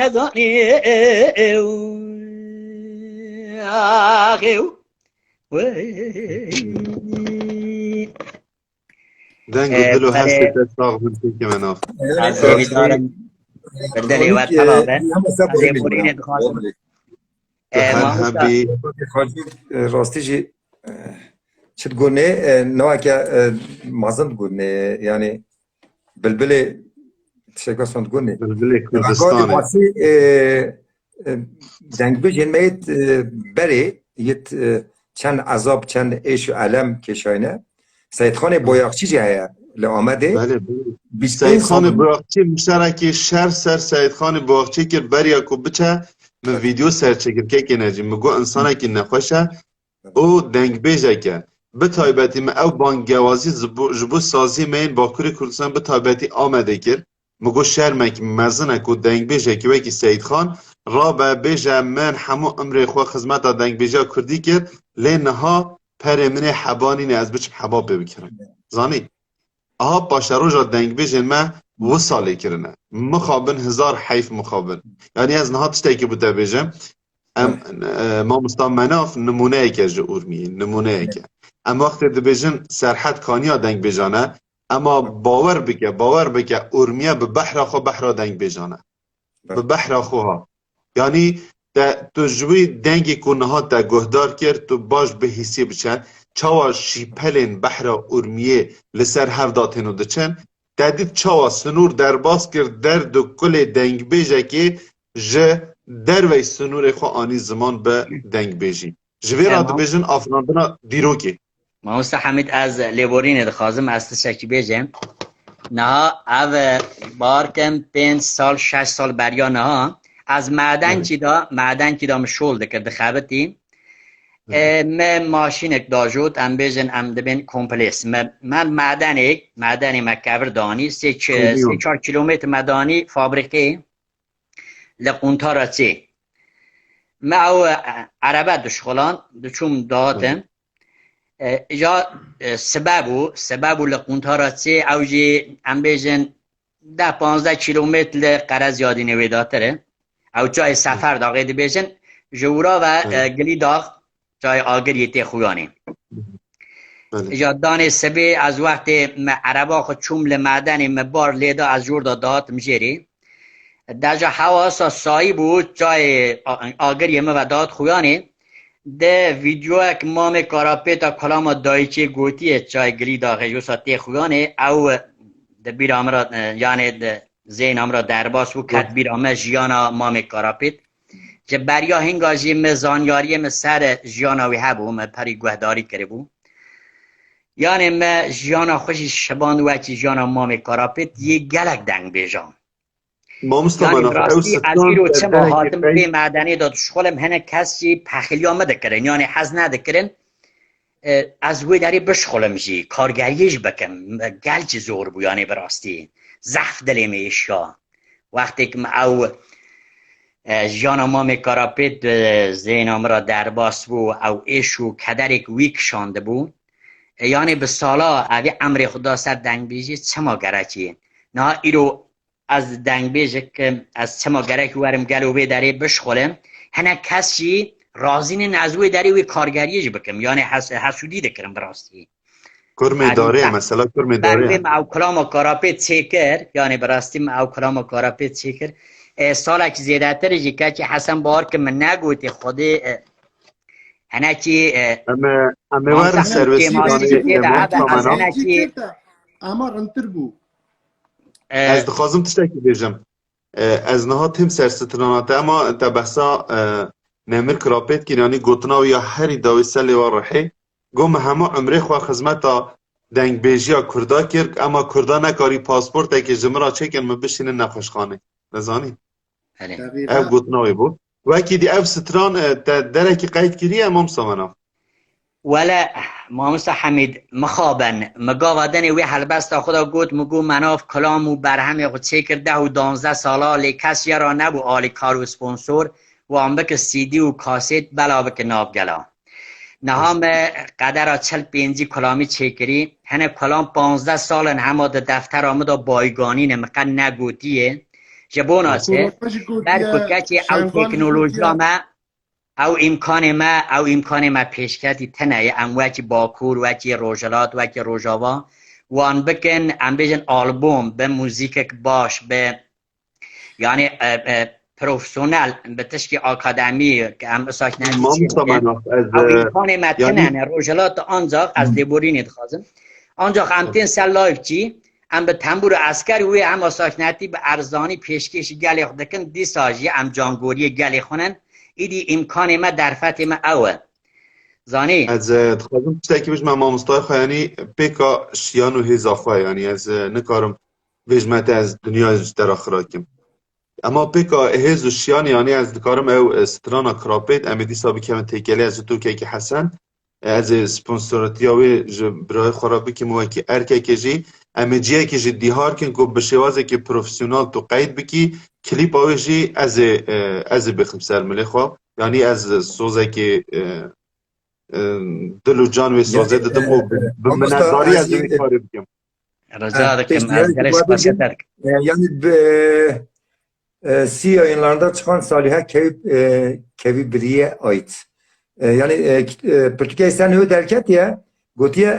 آخیو دنگ دلو هست تساق من که من آف بردلی و طبابه ازی پورینه بخواستم راستی جی چت گونه نوع که مازند گونه یعنی بلبل تشکر سند گونه بلبل کردستانه دنگ بیجن میت بری یت چند عذاب چند عیش و علم کشاینه سید خان بایاقچی جه هیا لآمده بله سید خان بایاقچی مشترکی شهر سر سید خان بایاقچی کرد بریا کو بچه من ویدیو سرچ کرد که نجی مگو انسانه که نخوشه او دنگ بیجه که به تایبتی من او بانگوازی جبو سازی من باکوری کردستان به تایبتی آمده کرد مگو شهر من که مزنه که دنگ بیجه که وکی سید خان را به بیجه من همو امر خواه خدمت دنگ بیجه کردی کرد لینها پر من حبانی نه از بچم حباب ببکرم زانی آها باشه روژا دنگ بیجه من و ساله کرنه مخابن 1000 حیف مخابن یعنی از نها تشتی که بوده بیجم ما مستان مناف نمونه ای که جورمیه نمونه ای که اما وقتی ده بیجن سرحد کانیا دنگ بیجانه اما باور بکه ارمیه به بحر خو بحر دنگ بیجانه به بحر خوها یعنی تو جوی دنگی که نها تا گهدار کرد تو باش به حسی بچن چاوا شیپلین بحر ارمیه لسر هفداتینو دچن تدید چاوا سنور در باز کرد در دو کل دنگ بیجه که جه در وی سنور خو آنی زمان به دنگ بیجی جوی را بیجن آفراندنا دیروکی ماموستا حمید از لیبورین دخوازم از تشکی بیجم نه او بارکم 5 سال 6 سال بریا نه از معدن چی دا مشول دکر دخابتی ماشینک داجود ام بیجن ام دبین کمپلیس من معدنی مکبر دانی 3-4 کیلومتر مدانی فابریکه لقونتارا چی ما او عربه دشخلان دچوم داتم اجا سببو لقونتارا چی او جی ام بیجن 10-15 کیلومتر لقرز یادی نوی داتره او جای سفر داغی دی بیجن جورا و گلی داغ جای آگری تی خویانی اجا دانه سبی از وقت عربا خود چوم لمعدن مبار لیدا از جور داد مجیری در جا حواسا سایی بود جای آگری و داد خویانی ده ویدیو اک مام کاراپیتا کلام دایچه گوتیه جای گلی داغی یوسا تی خویانی او ده بیر امرا یعنی ده زین امرا درباس و کت بیر امرا جیانا مام کاراپیت که بریا هنگاجی مزانیاری من سر جیاناوی هبو من پری گوهداری کرده بو یعنی من جیانا خوشی شباند وکی جیانا مام کاراپیت یه گلک دنگ بیجام یعنی براستی از ایرو چه ماهاتم به معدنی داد شخولم هنه کسی پخیلی آمده کرن یعنی حز نده کرن از وی داری بشخولم جی کارگریش بکم گلچ زور بو یعنی براستی زخف دلی میشا وقتی که او جانا مام کاراپیت زین امرا درباس بو او ایشو کدرک ویک شانده بو یعنی به سالا اوی امر خدا سر دنگ بیجی چه ما گرکی نه ایرو از دنگ بیجی که از چه ما گرکی ورم گلو بی داری بشخولم هنه کسی رازین نزوی داری وی کارگریش بکم یعنی حسودی دکرم براستی کرمی داره مثلا کرمی داره بریم او کلام کاراپیت چیکر یعنی براستی او کلام کاراپیت چیکر سالک زیاده تر جیکه که حسن بار که من نگوتی خودی هنه چی اما ورم سرویسی اما انتر بو از دخوازم تشتکی بیجم از نها تیم سرستراناته اما تا بحثا نمیر کراپیت که یعنی گوتنا و یا هری داوی سلی و رحی گم همه عمره خواه خزمتا دنگ بیجی ها کردا کرد اما کردا نکاری پاسپورت که جمعه چکن ما بشینه نخوشخانه نزانی او گوتناوی بود وکی دی او ستران درکی قید کریه امام سامنا ولا ماموستا حمید مخابن مگاودن وی حلبستا خدا گوت مگو مناف کلامو برهمی خود چه کرده و 12 سالا لی کسی را نبو آلی کار و سپونسور و آنبک سیدی و کاسیت بلا بک ناب گلا نهام قدر 40-50 کلامی چکری هنه کلام 15 سال همه دفتر آمده بایگانی نمقن نگوتیه جبونا چه بر کچی او تکنولوژی ما او امکان ما پیشکتی تنه ام وکی باکور وکی روژلات وکی روژاوا وان بکن ام بیجن آلبوم به موزیک باش به یعنی پروفسیونل به تشکی آکادمی که ام اساک نزدیچی او امکان ما تنه روژلات آنجا از لیبورین ادخازم آنجا همتین سر لایف چی ام به تنبور عسکر وی هم اساکنتی به ارزانی پیشکش گلی خودکن دی ساجی ام جانگوری گلی خونن ایدی امکان ما در فتح ما اوه زانی از خواهدم تشتاکی بش ما مستای خواه یعنی پیکا شیان و هیزا خواه یعنی از نکارم ویجمت از دنیا در آخراکم اما پیکا هیز و شیان یعنی از نکارم او سترانا کراپیت امیدی سابی که من تیکلی از تو که حسن از سپونسورتی هاوی برای خرابی که موکی ارکه که جی اما جیه که جی دیهار کن که بشوازه که پروفیسیونال تو قید بکی کلیپ هاوی جی از بخم سر ملی خواه یعنی از سوزه که دل و جان و سوزه دادم و به منظاری از این کاری بکم رجا دکم از گلش باشه درک یعنی به سی ayınlarında çıkan Saliha kevi biriye ait. Yani Portekiz'den ne derket ya gotiye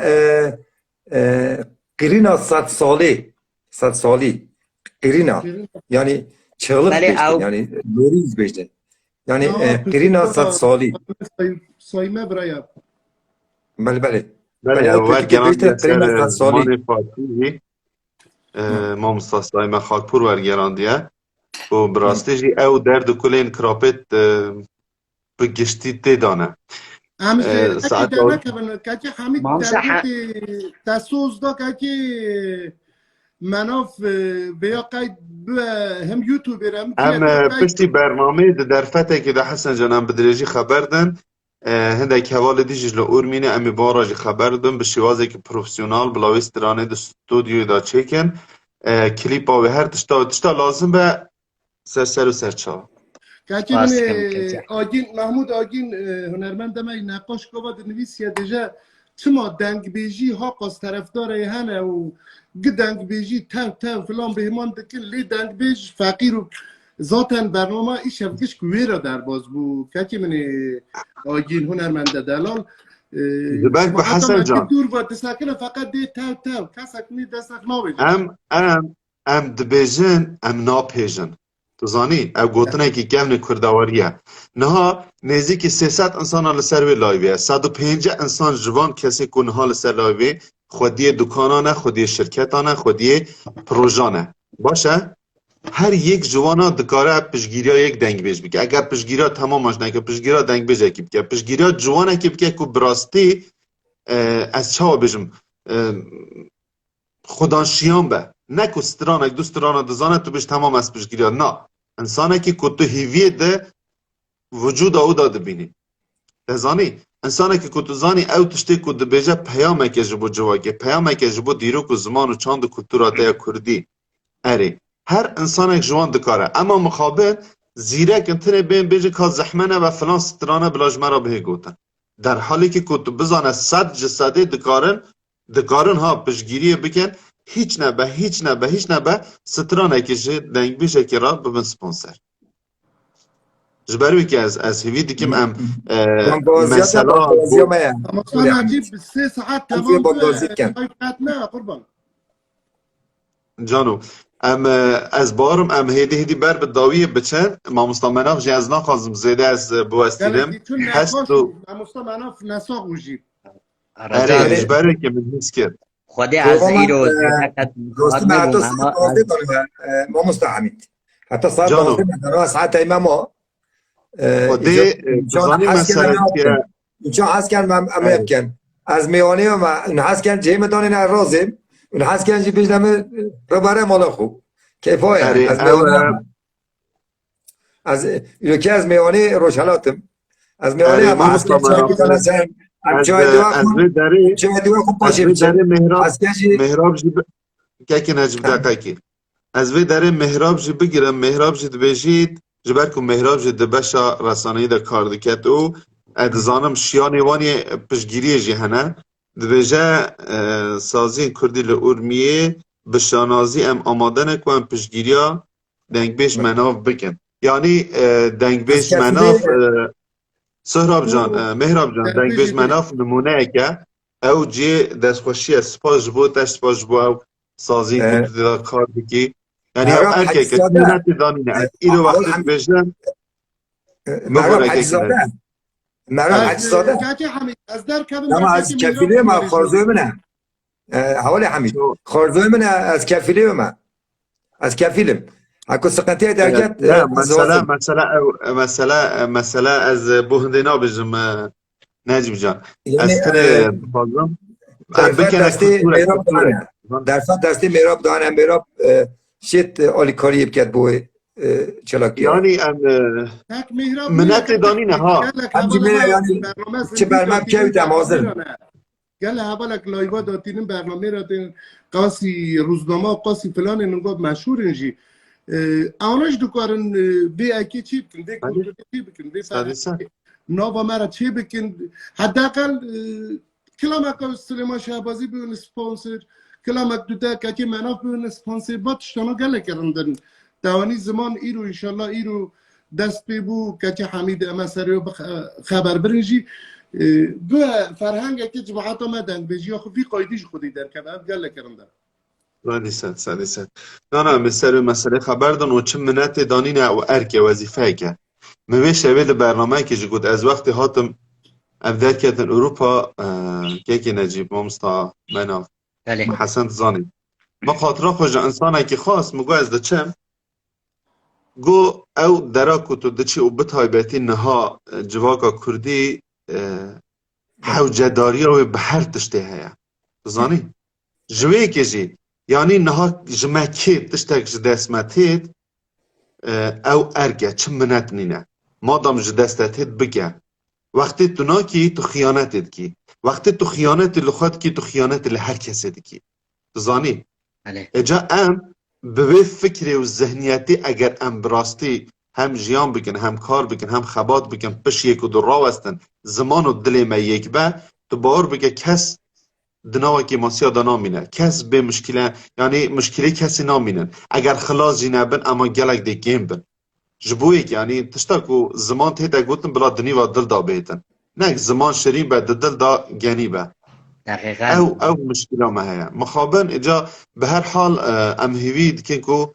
Qirina sat sali Qirina yani çığlık beşti yani doğru beşti. یعنی آه قرین صد پرسپولیس سالی سایمه برایا بله بله بله بله اول اوکی که گران بیشتر دیه قرین سر صد زمان سالی فارسی ما مستاسلای ما خاکپور ورگران دیه و براستی جی او درد کلین کراپت بگشتی تیدانه امش اکی ساعت دانه که همین مامسا درگوت تسوز دا که مناف بیا قید هم یوتیوبر هم که ام قید پشتی برنامه در فته که ده حسن جانم بدرجی خبر دن هندك حواله ديجي لأورميني أمي باراجي خبر دم بشوازي که پروفسیونال بلاوی استرانه ده استودیوی دا چیکن کلیپا و هر تشتا لازم به سر و سر چاو که من آگین محمود آگین هنرمند ما نقاش کواد نویسیه دیجا چما دنگ بیجی ها قاس طرفدار هنه و دنگ بیجی تو فلان بهمان دکن لی دنگ بیج فقیر و ذاتن برنامه ایش هفگش کوی را در باز بو که من آگین هنرمنده دلال دبک به حسن جان دور و دستاکنه فقط دی تو کسا کنی دستاک ناویجه ام دبیجن ام ناپیجن تو زانی او گوتنه که گمن کردواریه نها نزدیک 300 انسان لسر وی لایویه 150 انسان جوان کسی که نها لسر لایوی خودی دکانانه خودی شرکتانه خودی پروژانه باشه هر یک جوانا دکاره پشگیریا یک دنگ بیج بگه اگر پشگیریا تمامش نکه پشگیریا دنگ بیج اکی بگه پشگیریا جوانه که بگه که براستی از چاو بجم خودانشیان به نکو سترانک دو سترانه دزانه تو بیش تمام از پشگیریا نه انسانه که تو هیویه ده وجود او داده بینی دزانی انسانه که تو زانی او تشتی که ده بیجه پیامه که جبو جواگه پیامه که جبو دیروک و زمان و چاند کلتوراته کردی اری هر انسان یک جوان دکاره اما مخابل زیرک انتنه بین بیجه که زحمنه و فلان سترانه بلاج مرا به گوتن در حالی که تو بزانه 100 جسده دکارن ها پشگیری بکن هیچ نه به سترانه که دنگ بیشه که را ببین سپانسر جبروی که از هیوی دیکم ام مثلا اما صار عجيب 3 ساعات تمام نه قربان جانو ام از بارم ام هیدی بر به داوی بچن ما مستمناف جی از ناخازم زیده از بوستیدم هست و مستمناف نساق وجیب اره جبروی که من هیس کرد خودی از ایرو دوستم حتی ساعت 12 ما مستحمید حتی ساعت 12 ساعت ایماما خودی بزانی مسئله که اینجا هست کن من امکن از میانه و اون هست کن جه مدانه نه رازم اون هست کن جی بیشتر رو بره مالا خوب کیفای از میانه از یکی از میانه روشلاتم از میانه هم هست کن چای بیتانه سن چای دوا خوب پاشی بچه مهراب جی که نجم دقیقی از وی داره مهراب جی بگیرم مهراب جی دبیجید جبر که مهراب جی دبشا رسانهی دا کار دکت او ادزانم شیانی وانی پشگیری جی هنه دبیجه سازی کردی لعورمیه بشانازی ام آماده نکو ام پشگیریا دنگ بیش مناف بکن یعنی دنگ بیش مناف سهراب جان مهراب جان دنگ بیش مناف نمونه که او جی دستخوشی سپاش بود سپاش بود سازی کردی دا کار دکی یعنی او ارکه که تینت دانینه ایرو وقتی بجن مرام حجزاده مرام حجزاده اما از کفیله ما خارزوی منه حوالی حمید خارزوی منه از کفیله من از کفیلم اکو سقطی درکت مثلا از بوهندینا بجم نجیب جان از تنه بازم در فت دستی میراب دانه میراب شیت آلی کاری بکرد بوی چلاکی یعنی منت دانینه ها همچی میره یعنی چه برمم که تمازن گله اولک لایوا داتینم برنامه را دین قاسی روزنامه قاسی فلان نگاه مشهور انجی آنش دکارن بی اکی چی بکن بی کلتوری چی بکن بی نوا مرا چی بکن حداقل کلامک سلیمان شهبازی بیون سپانسر کلامک دوتا که مناف بیون سپانسر باتشتانو گله کرندن توانی زمان ایرو انشالله ایرو دست ببو که حمید اما سریو خبر برنجی دو فرهنگ که جماعت ما دنگ بجی آخو بی قایدیش خودی در که بعد گله کرنده سادی نه مثل مسئله خبر دان و چه منت دانینه و ارکه وظیفه که موی شوید برنامه که جگود از وقتی هاتم افدر کردن اروپا که نجیب مامستا مناف بله حسن زانی ما خاطره خوش انسانه که خواست مگو از دچم گو او درا کتو دچی و بتایبتی نها جواکا کردی حوجداری و به هر تشته هیا زانی جوی که جی یعنی نها جمعکی تشتک جدسمتید او ارگه چه منت نینه مادام جدستتید بگه وقتی تو ناکی تو خیانتید کی وقتی تو خیانت لخواد کی تو خیانت لهر کسی کی تو زانی بله اجا ام به فکری و ذهنیتی اگر ام براستی هم جیان بکن هم کار بکن هم خبات بکن پش یک و دو راوستن زمان و دل ما یک به تو باور بگه کس دناوه که ماسیا دا نامینه کس به مشکله یعنی مشکلی کسی نامینن اگر خلاص جی نبن اما گلک دی گیم بن جبویک یعنی تشتاکو زمان تیتا گوتن بلا دنی و دل دا بیتن نه زمان شرین به دل دا گنی به دقیقا او مشكلة ما هي مخابن اجا بهر حال ام هیوید که کو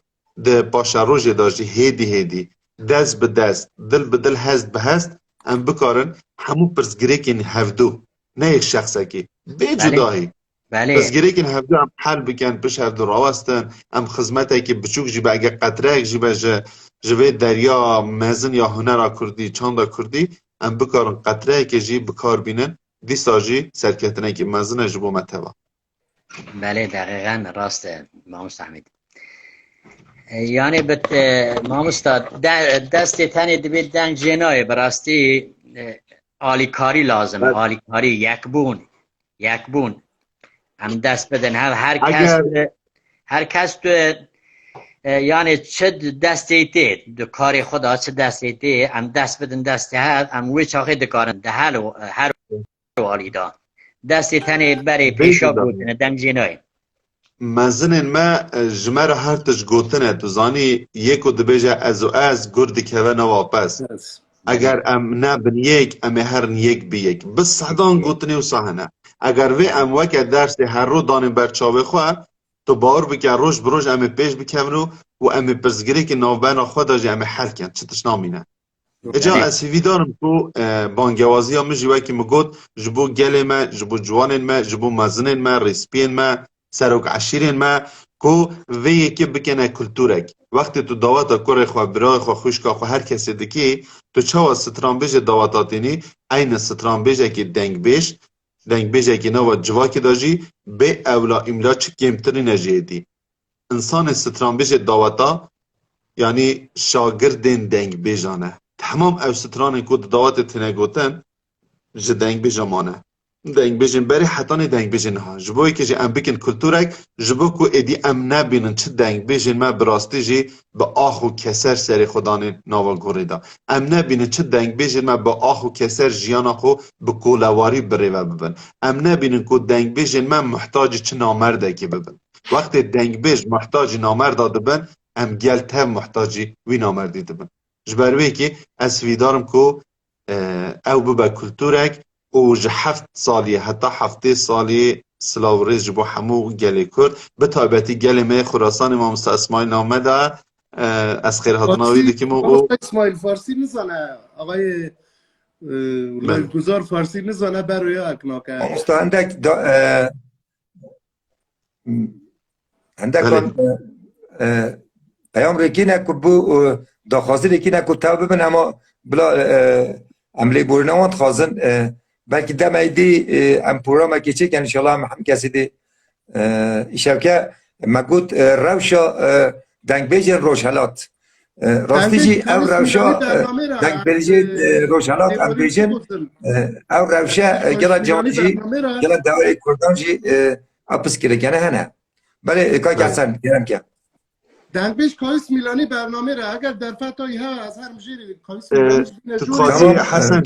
ده باشا روژه داشتی هیدی دست به دست دل به دل هست به هست ام بکارن همو پرسگریکین هفدو نه یک شخصه که به جداهی بله پرسگریکین هفدو ام حل بکن پش هفدو راوستن ام خدمته که بچوک جیبه اگه قطره جیبه جوه دریا مزن یا هنر کردی چاندا کردی ام بکارن قطره که جی بکار بینن دی ساجی سرکتنه که مزن جبو متوا بله دقیقا راسته ماموست حمید یعنی بت ماموستا دست تنی دبید دنگ جنای براستی آلیکاری لازمه آلیکاری یک بون هم دست بدن هر کس تو یعنی چه دستی دید دو کاری خدا چه دستی دید هم دست بدن دستی هست هم وی چاقی دکارن ده هر والیدا دستی تنی بری پیشا بودن دنگ جنای مزنن ما جمر هر تش گوتنه تو زانی یک و دبیجه از گردی که و نواپس اگر ام نبن یک ام هر یک بی یک بس صدان گوتنه و صحنه اگر وی ام وکه درس هر رو دانیم برچاوه خواه تو باور بکن روش بروش ام پیش بکمرو و ام پرزگری که نوبنا خود داجه ام حل کن چه تشنامینه اجا از هیویدارم تو بانگوازی ها مجیوه که مگود جبو گل ما جبو جوان ما جبو مزنن ما ریسپین ما سروک عشیرین ما کو وی یکی بکنه کلتورک وقتی تو دعوت کره خواه برای خواه خوشکا خواه هر کسی دکی تو چاوا سترانبیج دعوتاتینی این سترانبیج که دنگ بیش که نو جواکی داجی به اولا املا چه کمتری نجیدی انسان سترانبیج دعوتا یعنی شاگردین دنگ بیجانه تمام او ستران کود دعوت تنگوتن جه دنگ بیجامانه دنگ بیجن بری حتانی دنگ بیجن ها جبوی که جه ام بکن کلتورک جبو کو ادی ام نبینن چه دنگ بیجن ما براستی جه با آخ و کسر سری خدان ناوا گوریدا ام نبینن چه دنگ بیجن ما با آخ و کسر جیانا خو بکولواری بری و ببن ام نبینن کو دنگ بیجن ما محتاج چه نامرده که ببن وقتی دنگ بیج محتاج نامرد دبن ام گل تم محتاجی وی نامردی دبن جبروی که از ویدارم کو او ببا کلتورک و جه 7 سالی حتی 7 سالی سلاوریز جبو همو گلی کرد به تایبتی گلی می خراسان امام اسماعیل نامه ده از خیر هاتناوی دکیم و اسماعیل فارسی نزانه آقای گزار فارسی نزانه برای اکناکه ماموستا هندک پیام رکی نکو بو داخواستی رکی نکو تا ببین اما بلا عملی بورنوان خازن بلکه دم ایدی ام پروگرام که چه که انشالله هم کسی دی شبکه مگود روشا دنگ بیجن روشالات راستی جی او روشا دنگ بیجن روشالات ام بیجن او روشا گلا جوان جی گلا دوری کردان جی اپس کره کنه هنه بله که کسان دیرم که دنگبیش کاویس میلانی برنامه را اگر در فتایی ها از هر مجیری کاویس میلانی خاطی حسن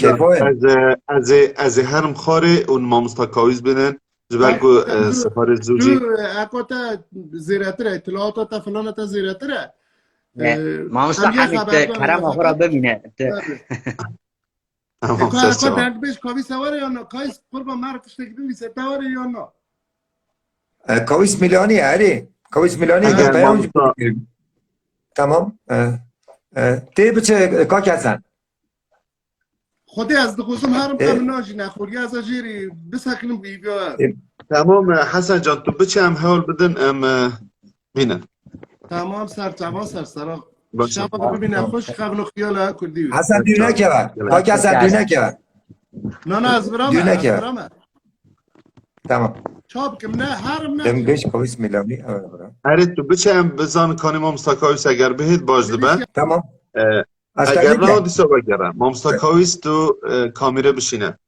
از هرم خاره اون مامستا کاویس بینن جبرگو سفار زوجی اکوتا زیرتره اطلاعاتا فلانتا زیرتره مامستا حمید کرم آخو را ببینه اکوتا دنگبیش کاویس هواره یا نه کاویس قربا مرکش تکیدون بیسه تاواره یا نه کاویس میلانی هری کاویس میلانی پیام تمام تی بچه که هستن خودی از دخوزم هرم کم ناجی نخوری از اجیری بسکنم بیگاه. تمام حسن جان تو بچه هم حال بدن ام بینن. تمام سر تمام سر باشه. شب ببینه خوش خبر و خیال کردی. حسن دیونه که کاک حسن دیونه که نه از دیونه برامه که تمام چاب کم نه هرم نه دم بیش کویس میلانی اره تو بچه هم بزن کانی مامستاکاویس اگر بهید باش دبه تمام اگر نه دیسا بگرم مامستاکاویس تو کامیره بشینه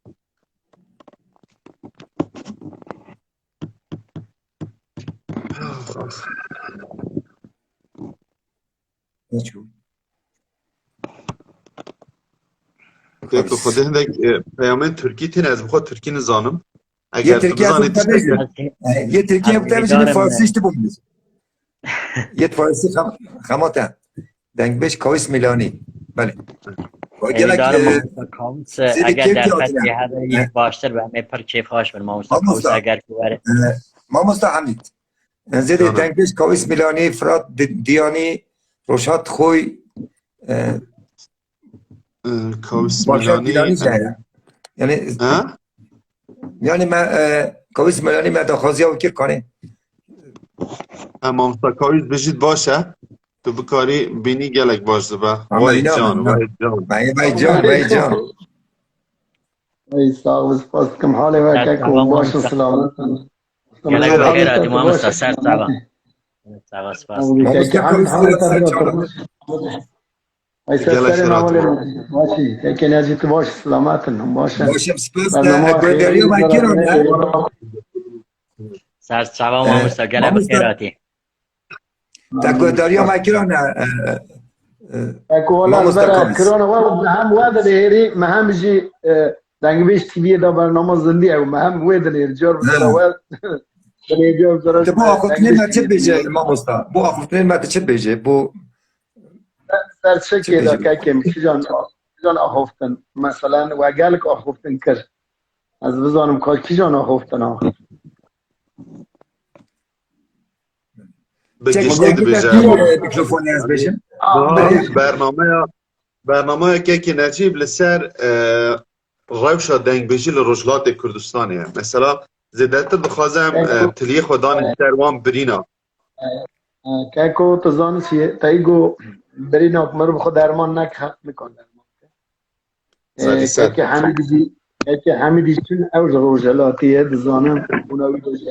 تو خود هندک پیامه ترکی تین از بخواد ترکی نزانم یه اگر تو ترکی بزنی یه ترکی هم بتونی فارسیش تو بگیز یه فارسی خماته دنگ بیش کویس میلانی بله اگر در فتحی هر باشتر به همه پر کیف هاش بر ماموستا اگر کواره ماموستا حمید زیده دنگ بیش کویس میلانی فراد دیانی روشات خوی کویس میلانی یعنی من کویس میلانی من داخوازی ها وکر کنه ماموستا کویس بجید باشه تو بکاری بینی گلک باش دبه وای جان وای جان وای جان ای ساوز پاس کم حاله و که کن باش سلامت گلک بخیر آتی ماموستا سر سوا سوا سپاس ای سر نماله باشی که نزیت باش سلامت باشه باشم سپاس گوداریو مایکرانه سر سوا ماموستا گلک بخیر آتی تا گوداریو مایکرانه اکوالا برای کرانه و هم وعده لهری مهم جی دنگ بیش تیویه دا برنامه زندی او مهم وعده لهری جار بسراوال بو آخوتنین ما چه بیجه ماموستا بو آخوتنین ما چه بیجه بو سر شکی دا که میشه جان آخوفتن مثلا و گلک آخوفتن کرد از بزانم که کی جان آخوفتن آخوفتن بگشته بیجه میکروفونی از بیجه برنامه که نجیب لسر روشا دنگ بیجی لرجلات کردستانیه مثلا زیدت بخوازم تلیه خودان سروان برینا که کو تزان چیه تایگو برینا کمرو بخود درمان نک حق میکن درمان که حمیدی چون اوج روجلاتیه دزانم اونوی دوجه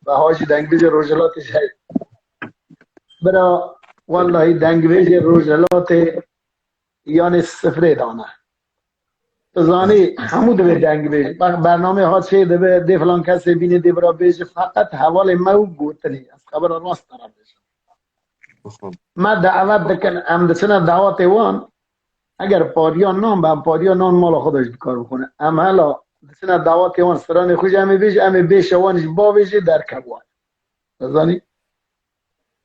و هاشی دنگ بیجی روجلاتی شاید برا والله دنگ بیجی روجلات یعنی صفره دانه تزانی همود به دنگ بیجی برنامه ها چه ده فلان کسی بینی ده برا بیجی فقط حوال مو گوتنی از خبر راست طرف بیجی ما دعوت دکن امدسنه دعوت وان اگر پاریان نام به پاریان نام مال خودش بکار بکنه ام حالا دسنه دعوت وان سران خوش امی بیجی امی بیش وانش با بیجی در کبوان تزانی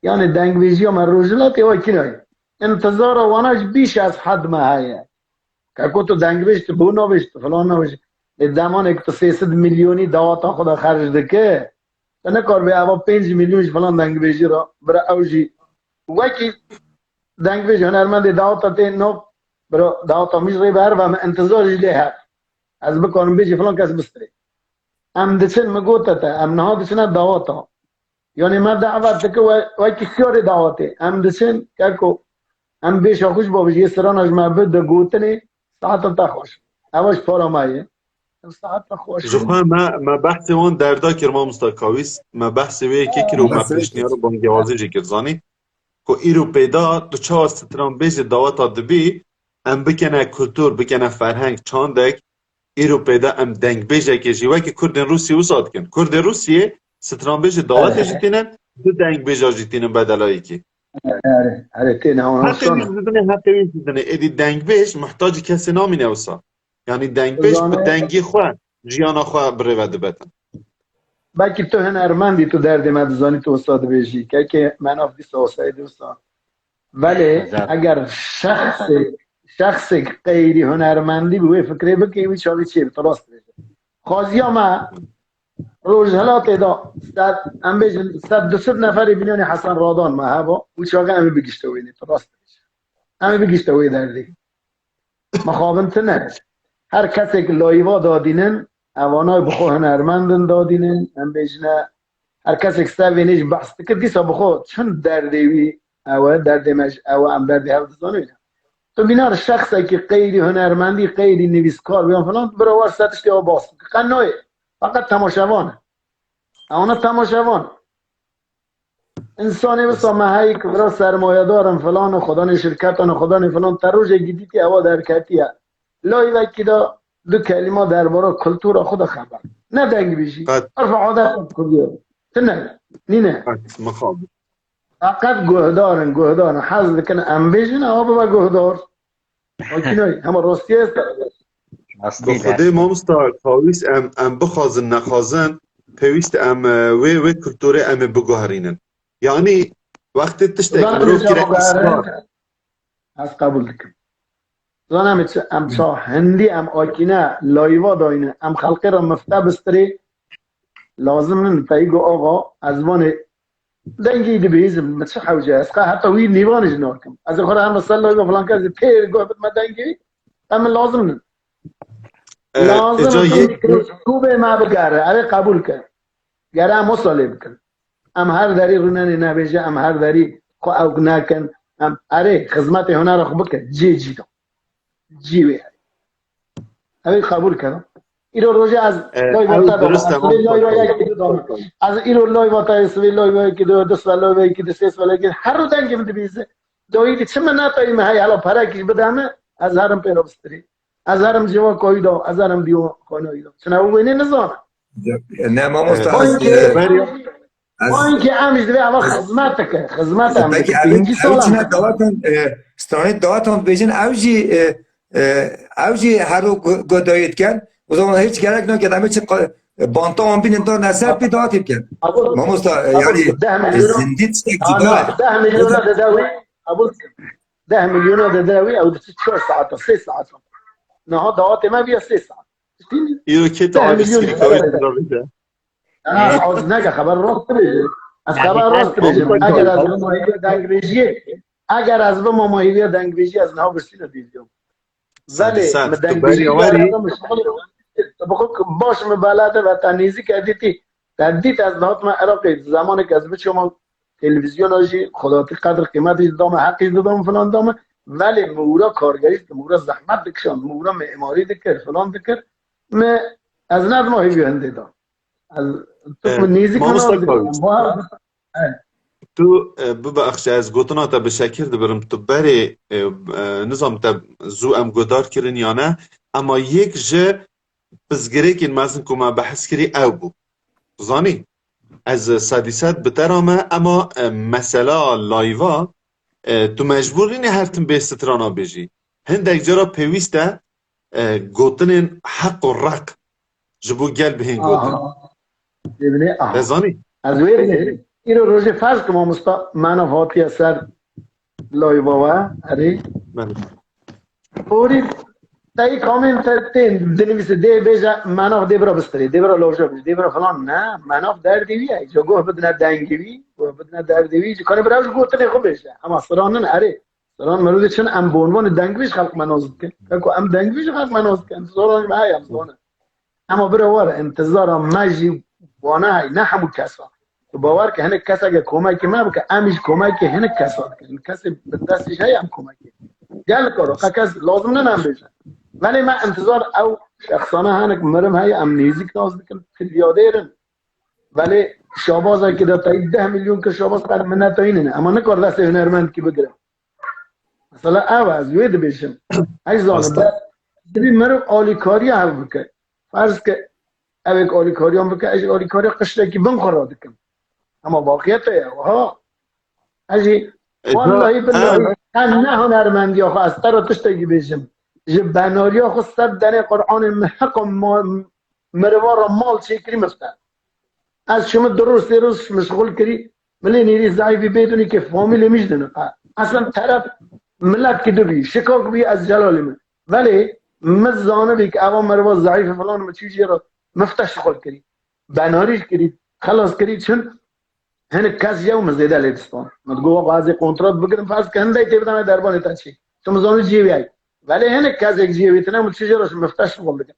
یعنی دنگ بیجی و من روزلاتی وای کنایی انتظار وانش بیش از حد ماهیه که تو دنگ بیشت بو نوشت فلان نوشت زمانی که تو 300 میلیونی دعوت خدا خرج دکه تو نکار به اوا 5 میلیونش فلان دنگ بیجی را برای اوجی وکی دنگ بیجی هنرمند دعوت تی نو برای دعوت میجری بر و انتظارش لیه از بکنم بیجی فلان کس بستری ام دچن مگوتا تا ام نها دچن دعوتا یعنی ما دعوت دکه وکی خیار دعوته ام دچن که کو ام بیش خوش بابجی سرانش معبد گوتنی ساعت تا خوش اواش پارامایه ساعت تا خوش جوخه ما بحث وان دردا کرما مستاکاویس ما بحث وی که کرو ما پیشنیا رو بانگوازی جکر زانی کو ایرو پیدا تو چه ستران بیج دعوت دبی ام بکنه کلتور بکنه فرهنگ چاندک ایرو پیدا ام دنگ بیج که جیوه که کردن روسیه وساد کن کردن روسیه ستران بیج دعوت جتینن دو دنگ بیج جتینن بدلایی کی اره تین هون حتی ویزدنه ادی دنگ بیش محتاج کسی نامی نوسا یعنی دنگ بیش به دنگی خواه جیانا خواه برود بتن باکی تو هنرمندی تو درد مدزانی تو استاد بیشی که من افتی ساسای دوستان ولی اگر شخص غیری هنرمندی به فکره بکی وی چاوی چیه تراست بیشه خوازی ما روزهلات دا ام بیشن 100 نفری بینیانی حسن رادان ما هوا و چاقه امی بگیشته وینی تراست بیشه امی بگیشته وی دردی مخابن تنه هر کسی که لایوا دادینن اوانای بخو هنرمندن دادینن هم بیشنه هر کسی که سوینیش بحث که دیسا بخو چون دردوی او دردمش او هم درد هفت تو بینار شخصی که غیری هنرمندی غیری نویسکار بیان فلان برای واسطش که باز قنای فقط تماشاوانه اونا تماشاوان انسانی بسا محایی که برای سرمایه دارم فلان و خدا شرکتان و خدا فلان تروج گیدیتی هوا درکتیه لای وکی دا دو کلمه درباره کلتور خدا خبر نه دنگ بیشی عرف عادت کردیه تنه نینه فقط گهدارن حضر کنه ام بیشن او بابا گهدار وکینای همه راستی است با خودی مامستا کاویس ام بخوازن نخوازن پیوست ام وی کلتوری ام بگوهرینن یعنی وقتی تشتک مروف که اصرار از قبول دکم زنم ام چا هندی ام آکینه لایوا داینه ام خلقی را مفته بستری لازم نتایگو آقا از وان دنگی دی بیزم چه حوجه است حتی وی نیوانش نارکم از خود هم رسال لایوا فلان کرد پیر گوه بد ما دنگی ام لازم کوبه ما بگره اره قبول کرد گره هم مصالح بکن ام هر داری رونانی نبیجه ام هر داری خو اوگ نکن ام اره خدمت هنر خو بکن جی دو جی وی اوی قبول کردم ایرو روزه از لای واتا از ایرو لای واتا اسوی لای کی دو دست لای کی دست ولی هر رو دنگ می بیزه دویدی چه مناطقی ما هی حالا پراکی بدامه از هرم پیروستری از هرم جوا کوی دو از هرم دیو خونوی دو چنه او نه نزانه نه ما مستعد ما اینکه امش دوی اول خدمت هم اینجی سالم دواتون ستانه دواتون بیشن اوجی هرو گدایت کن و زمان هیچ گرک نه که دامه چه بانتا هم بینیم دار نصر پی داوتیم کن ما مستعد یعنی زندید استقدار 10 میلیون داوی ابو 10 میلیون داوی او 4 ساعت 3 ساعت نه دعوت ما بیا 3 ساعت ایرو که تا آدیسی کاوی داویده از نگه خبر راست بشه از خبر راست بشه اگر از ماهیوی دنگریجی اگر از به ماهیوی دنگریجی از نه برسید دیدیم ولی دنگریجی بخود باش مبالغه و تنیزی کردیتی تردید از نهات ما عراقی زمانی که از به شما تلویزیون آجی خداتی قدر قیمتی دام حقی دام فلان دام ولی مورا کارگریست مورا زحمت دکشان مورا معماری دکر فلان دکر از نه ماهیوی هنده دام تو نیزی تو ببخش از گوتنا تا به شکر دبرم تو بری نظام تا زو ام گدار کرن یا نه اما یک جه بزگره که مازن که ما بحث کری او بو زانی از سادیسات بترامه اما مثلا لایوا تو مجبور نی هر تن به استرانا بجی هندک جرا پیوسته گوتنین حق و رق جبو گل بهین گوتن بزانی از ویر اینو روز فرض که ما مستا منو هاتی اثر لایوا اره پوری تایی کامنت تین دنویسه دی بیجا منو دی برا بستری دی برا لوجا بیج دی برا فلان نه منو در دیوی ای جو گوه بدنا دنگوی گوه بدنا در دیوی جو کنه براش گوتنی خوب بیشه اما سرانن اره سران مرود چون ام بونوان دنگویش خلق منازد کن که ام دنگویش خلق منازد کن سران مایی ام زونه اما برا وار انتظارم مجی وانه های نه همون کسا تو باور که هنه کس اگه کمکی ما بکه امیش کمکی هنه کسا کن کسی به دستش های هم کمکی گل کرو کس لازم نه نم بیشن ولی من انتظار او شخصانه هنه که مرم های امنیزی که ناز بکن خیلیاده رن ولی شاباز های که دا تایی 10 میلیون که شاباز قرم من نتایینه نه اما نکار دست هنرمند که بگرم مثلا او از وید بیشم ای زانه ببین مرم آلیکاری حل بکه فرض که اوک آلیکاری هم بکه اج آلیکاری قشته که بم خراد کم اما واقعیت ها اجی والله بالله نه هنرمندی آخه از تر تشتگی بیشم جب بناری آخه صد دنه قرآن محق مروار مال چکری مفته از شما درست روز مشغول کری ملی نیری ضعیفی بدونی که فامیل میشدنه اصلا طرف ملت که دوی شکاک بی از جلال من ولی مزانه بی که اوام مروار ضعیف فلان ما چیزی را مفته شغل کری بناریش کری خلاص کری چون هنه کس یوم زیده لیتستان مدگو آقا از کنترات بگرم فرض که هنده تیبتانه دربانه تا چی تو مزانه جیوی های ولی هنه که از یک جیویتنه مل چیزی راست مفتش رو بگم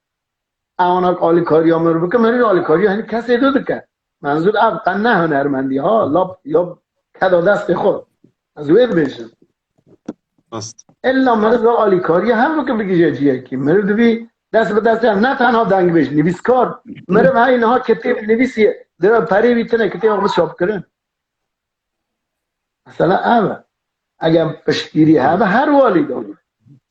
اوانا قالی کاری ها مرو بکن مری قالی کاری ها هنه کسی دو دکن منظور اب نه هنرمندی ها لاب یا کدا دست خود از وید بشن راست الا مرد قالی کاری هم بکن بگی جیه کی مرد بی دست به دست هم نه تنها دنگ بش نویسکار مرد ها اینها کتیب نویسیه در پری بیتنه کتیب آقا شاب کرن مثلا اگر پشتگیری هر والی داری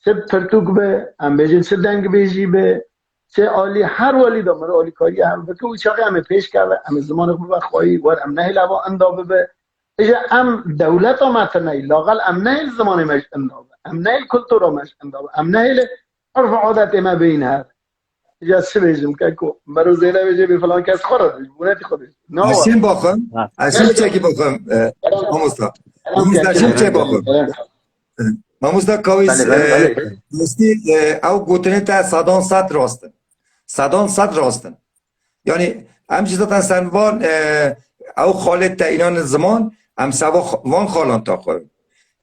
چه پرتوک به ام بیجن چه دنگ بیجی به چه عالی هر والی داره عالی کاری هم بکه او چاقی همه پیش کرده همه زمان خوب بخواهی ور ام نه لوا اندابه به اجا ام دولت آمد نه لاقل ام نه زمان مش اندابه ام نه کلتور مش اندابه ام نه عرف عادت ما بین هر اجا چه بیجم که کو مرو زیلا بیجی به فلان کس خورد بونتی خودش نه اشیم باخم اشیم چه کی باخم ماموستا اشیم چه باخم ماموستا کاویز دوستی او گوتنه تا صدان صد راستن یعنی هم چیزا تا سنوان او خالد تا اینان زمان هم سوا وان خالان تا خواهد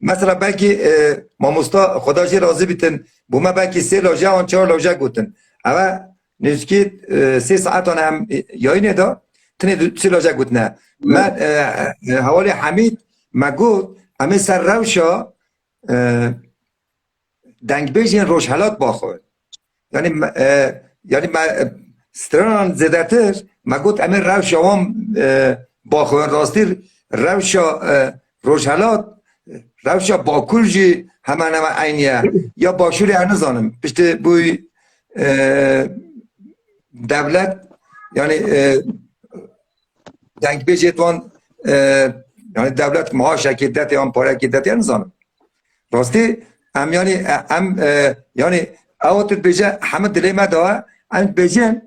مثلا بلکه ماموستا خدا جی راضی بیتن بوما بلکه 3 لاجه آن 4 لاجه گوتن اما نزدیک 3 ساعت آن هم یایی ندا تنه 3 لاجه گوتنه من حوالی حمید مگود همه سر روشا دنگ بیجین روش حالات باخواد یعنی ستران زدتر مگود همه روش هم باخواد راستی روش روش حالات روش باکول جی همان عینیه یا باشوری هنزانم پشت بوی دولت یعنی دنگ بیجیتوان یعنی دولت معاش اکیدت یا پاره اکیدت هنزانم راستی هم یعنی اوت بیجه همه دلی ما دوا هم بیجن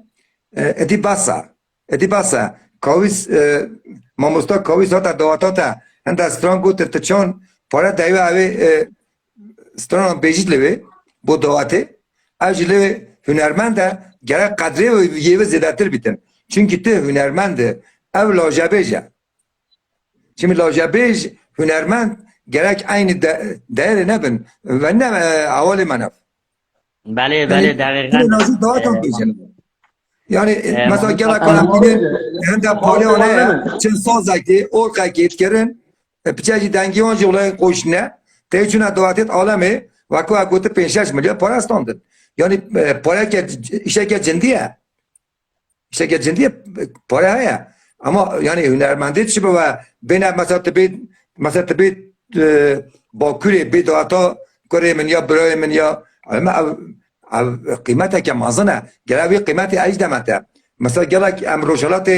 ادی باسا کاویس ماموستا کاویس هاتا دواتا تا هند استران گوت تچون پاره دایو اوی استران بیجیت لوی بو دواته اوجی لوی هنرمنده گره قدره و یه زیادتر بیتن چونکه ته هنرمنده او لاجبیجه چون لاجبیج هنرمند گرک عین دایر نبن و نه اول منف بله دقیقاً یعنی مثلا گلا کنم بینه هنده پاله آنه چند سازکی اول قیت کرن پیچه دنگی آنجا اولای قوشنه تیچونه دواتیت عالمه و که اگوته 5-6 میلیارد پاره استاندن یعنی پاره که ایشه که جندیه پاره هیا اما یعنی هنرمندیت چی با بین مثلا تبید با کلی بید دوتا کره من یا برای من یا قیمته که مازنه گلوی قیمتی اجدمته مثلا گلک امروشالات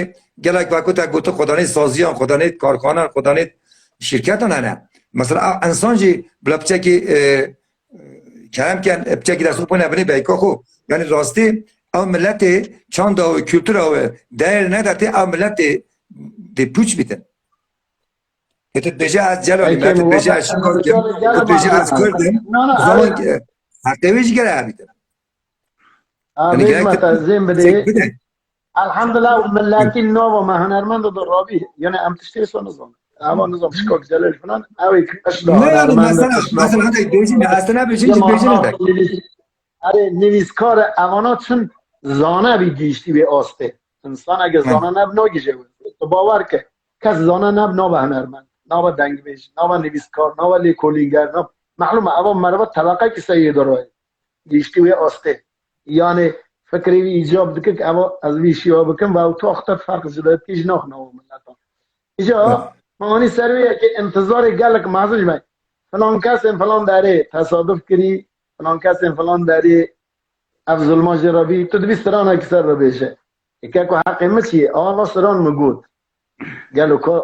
گلک وقتا گوتو خدانه سازیان خدانه کارخانه خدانه شرکتان نه مثلا انسان جی بلا بچکی کلام کن بچکی دستو پونه بنی بیکا خو یعنی راستی او ملت چند او کلتور او دایر نداته او ملت دی پوچ بیتن تو بیجه از جلالی تو بیجه از شکار کن تو بیجه از کردن زمان حقیویش گره بیتن زين بدي الحمد لله والملاكي النوبه ما هنرمند الرابي يعني ام تشتري سو نظام اما نظام شكوك جلال فلان اوي اشلا مثلا هذا بيجي اصلا بيجي ده اره نویسکار اماناتشون زانه بی گیشتی به آسته انسان اگه زانه نب ناگیشه بود تو باور که کس زانه نب نابه هنرمند نابه دنگ بیش نابه نویسکار نابه لیکولینگر ناب معلومه اما مربط طبقه که سید رای گیشتی به آسته یعنی فکری ایجاب دکه که اما از ویشی ها بکن و تو اختر فرق زداد کیش ناخ نو ملتا ایجا مانی سرویه که انتظار گلک محضوش بای فلان کس فلان داره تصادف کری فلان کس فلان داری افضل ماجرابی تو دوی سران ها کسر رو بیشه که که حقی مچیه آقا سران مگود گلو که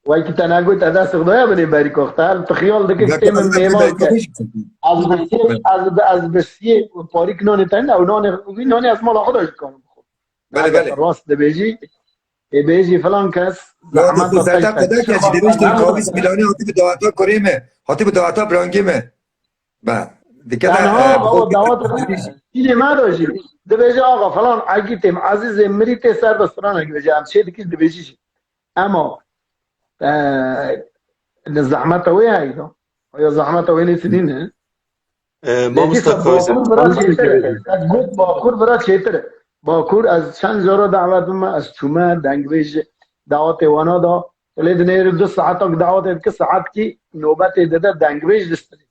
وای که تنگوی تا دست خدایا بنی بری کختل تو خیال دکه که تیم میمان که از بسیه پاریک نانی تنید او نانی از مال خودش کنم بله راست بیجی بیجی فلان کس زحمت داشته خدا که دیدیش در کاویس میلانی هاتی به دعاتا کریمه هاتی به دعاتا برانگیمه با دیگه اینه ما داشتی دبیجی آقا فلان اگیتیم عزیز مریت سر بستران اگه بجی همچه دیگه دبیجی اما زحمت وی هایدو یا زحمت وی نیست دینه مامۆستا کایزر باکوور برا چیتره از گفت باکوور برا چیتره باکوور از چند جارا دعوت ما از چومه دنگویج دعوت وانا دا لید نیر 2 ساعت تک دعوت که ساعت کی نوبت داده دنگویج دستری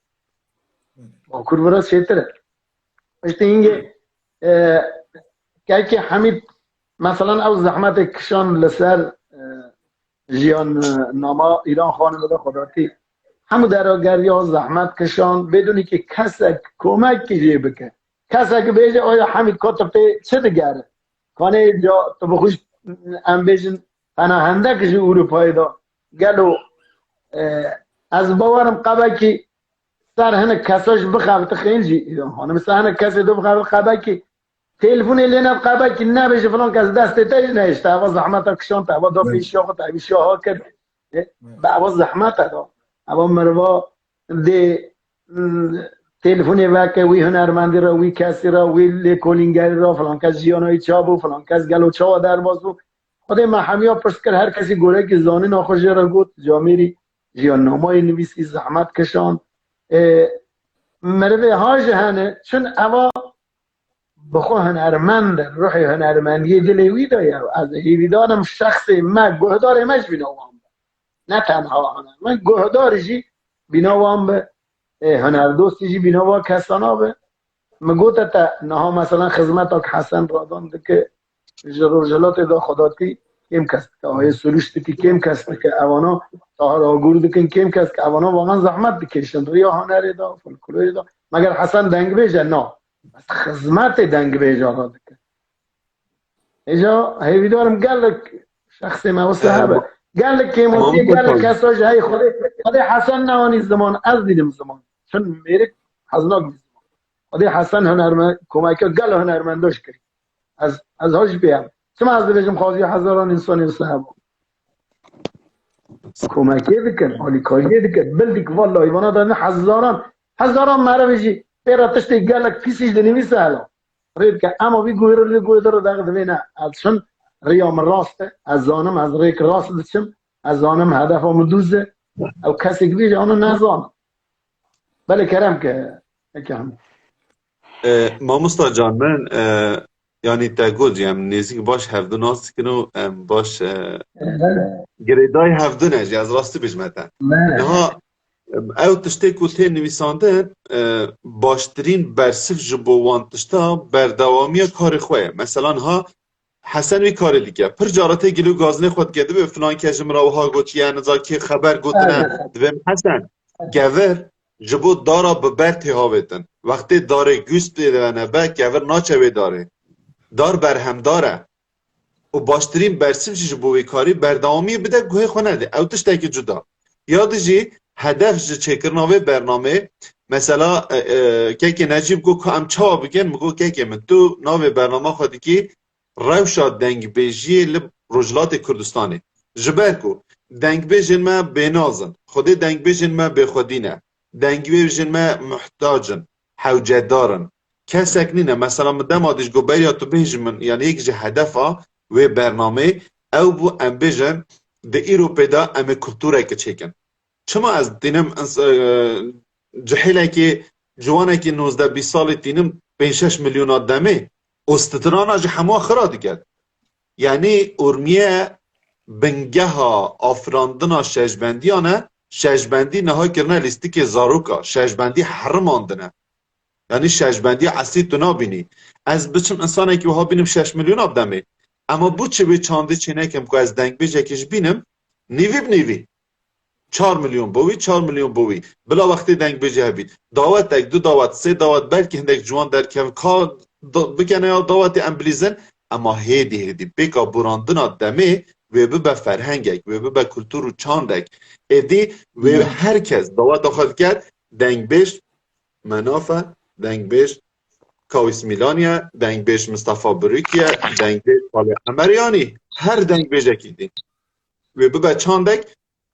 باکوور برا چیتره اشته اینگه که همین مثلا او زحمت کشان لسر جیان ناما ایران خانه بده خداتی همو درآگری ها زحمت کشان بدونی که کسی کمک کیجیه بکن کسی که بیجه آیا همین کتب چه دگره کانه جا تو بخوش ام بیجن پناهنده کشی اروپایی دا گلو از باورم قبل که سر هنه کساش بخواه خیلی جی ایران خانه مثل هنه کسی دو بخواه قبل که تلفون لینه قبل که نبیشه فلان کس دست تیج نشته اوا زحمت کشان تا اوا دا پیشا خود تا پیشا ها کرد با اوا زحمت دا اوا مروا ده تلفونی وکه وی هنرمندی را وی کسی را وی لیکولینگری را فلان کس جیانای چابو فلان کس گلو چا در بازو خود ما همیا پرس کر هر کسی گوره که زانی ناخوش را گفت جامیری جیان نامای نویسی زحمت کشان مروه ها جهنه چون اوا بخو هنرمند روح هنرمندی دلوی دایر از هیویدارم شخص ما گهدار مش بیناوام نه تنها هنرمند گهدارشی بیناوام به هنردوستی جی بیناوا کسانا به مگوتا تا نها مثلا خدمت اک حسن رادان ده که جلات دا خداتی کم کست که آیه سروشتی که کم کست که اوانا تاهر آگور دکن کم کست که اوانا واقعا زحمت بکشن ریا هنری دا فلکلوری دا مگر حسن دنگ بیجه نه بس خدمت دنگ بیجه را دکن ایجا هیویدارم گلک شخص ما و صحبه گلک که موتی گلک کساش های خود حسن نوانی زمان از دیدم زمان چون میره حزناک زمان خود حسن هنرمند کمک گل هنرمنداش کرد از هاش بیام چما از دیدم خواهی هزاران انسانی و صحبه کمکی دکن حالی کاری دکن بلدی که والله ایوانا دارن هزاران معرفشی پیرا تشتی گلک پیسیش دنیویسه حالا رید که اما بی گوی رو دقیق دوی نه از چون ریام راسته از زانم از ریک راست دچم از زانم هدفم دوزه او کسی که بیجه آنو نزانم بله کرم که هم مامۆستا جان من یعنی تگو جیم نزیک باش هفدو ناس کنو باش گریدای هفدو نجی از راستی بجمتن نها او تشتی که تی نویساندن باشترین برسف جبوان تشتا بردوامی کار خواه مثلا ها حسن وی کار دیگه پر جارته گلو گازنه خود گده به فلان کجم راوها گوتیه نزا که خبر گوتنه دویم حسن گور جبو دارا ببرتی هاویتن وقتی داره گوست بیده و نبه گور ناچوی داره دار برهم داره و باشترین برسیم جبوی کاری بردوامی بده گوه خونه ده او تشتی که جدا یاد جی هدف جی چکرناوی برنامه مثلا که نجیب گو که ام چا بگن مگو که من تو ناوی برنامه خودی که روشا دنگ بیجی لب رجلات کردستانی جبر کو دنگ بیجن ما بینازن خودی دنگ بیجن ما بخودینه دنگ بیجن ما محتاجن حوجه دارن کسک نینه مثلا مدام آدش گو بریا تو بیجن من یعنی یک جه هدفا و برنامه او بو ام بیجن ده ایرو پیدا ام کلتوره که چیکن چما از دینم جحیله که جوانه که 19-20 سال دینم 5-6 میلیون آدمه استدران اجه همه خرا دیگه یعنی ارمیه بنگه ها آفراندنا شجبندیانه شجبندی نهای کرنه لیستی که زاروکا شجبندی حرم آندنه یعنی شجبندی اصلی تو نابینی از بچم انسانه که وها بینم 6 میلیون آدمه اما بود چه به چانده چینه کم که از دنگ بیجه کش بینم نیوی 4 میلیون بوی 4 میلیون بوی بلا وقتی دنگ بیجه بید دعوت تک 2 دعوت 3 دعوت بلکه هندک جوان در کم کار بکنه یا دعوت امبلیزن اما هیدی بکا براندنا دمه و به فرهنگک و به کلتور و چاندک ادی و هر کس دعوت داخل کرد دنگ بیش منافع دنگ بیش کاویس میلانیا دنگ بیش مصطفی بروکیا دنگ بیش پال امریانی هر دنگ بیجه کیدی و به چاندک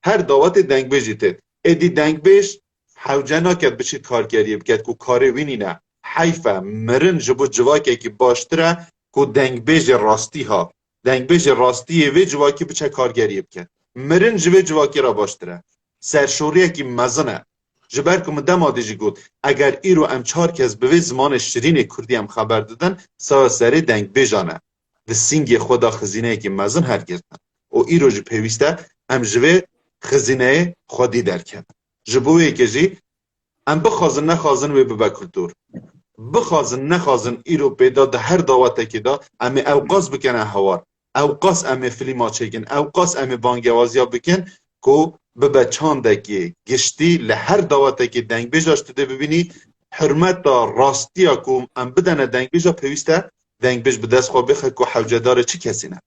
هر دعوت دنگ بیجیته ادی دنگ بیش حوجه ناکد بچی کارگریه بکد که کاری وینی نه حیفه مرن جبو جواکی که باشتره که دنگ بیج راستی ها دنگ بیج راستی وی جواکی بچه کارگریه بکد مرن جوی جواکی را باشتره سرشوریه که مزنه جبر که مدام دیجی گود اگر ایرو ام 4 کس به زمان شیرین کردی هم خبر دادن سری دنگ بجانه د سینگ خدا خزینه که مزن هر گرتن و ایرو جو پیوسته ام جوه خزینه خودی درکن جبوی که جی ام بخوازن نخوازن و به کلتور بخوازن نخوازن ایرو پیدا ده هر دعوت که دا ام اوقاس بکنه هوار اوقاس ام فیلم چکن اوقاس ام بانگوازیا بکن کو به چاندگی گشتی لهر دعوت که دنگ بجاشت ده ببینی حرمت دا راستی کو ام بدن دنگ بجا پیوسته دنگ بج به دست خواه بخه که حوجه داره چی کسی نه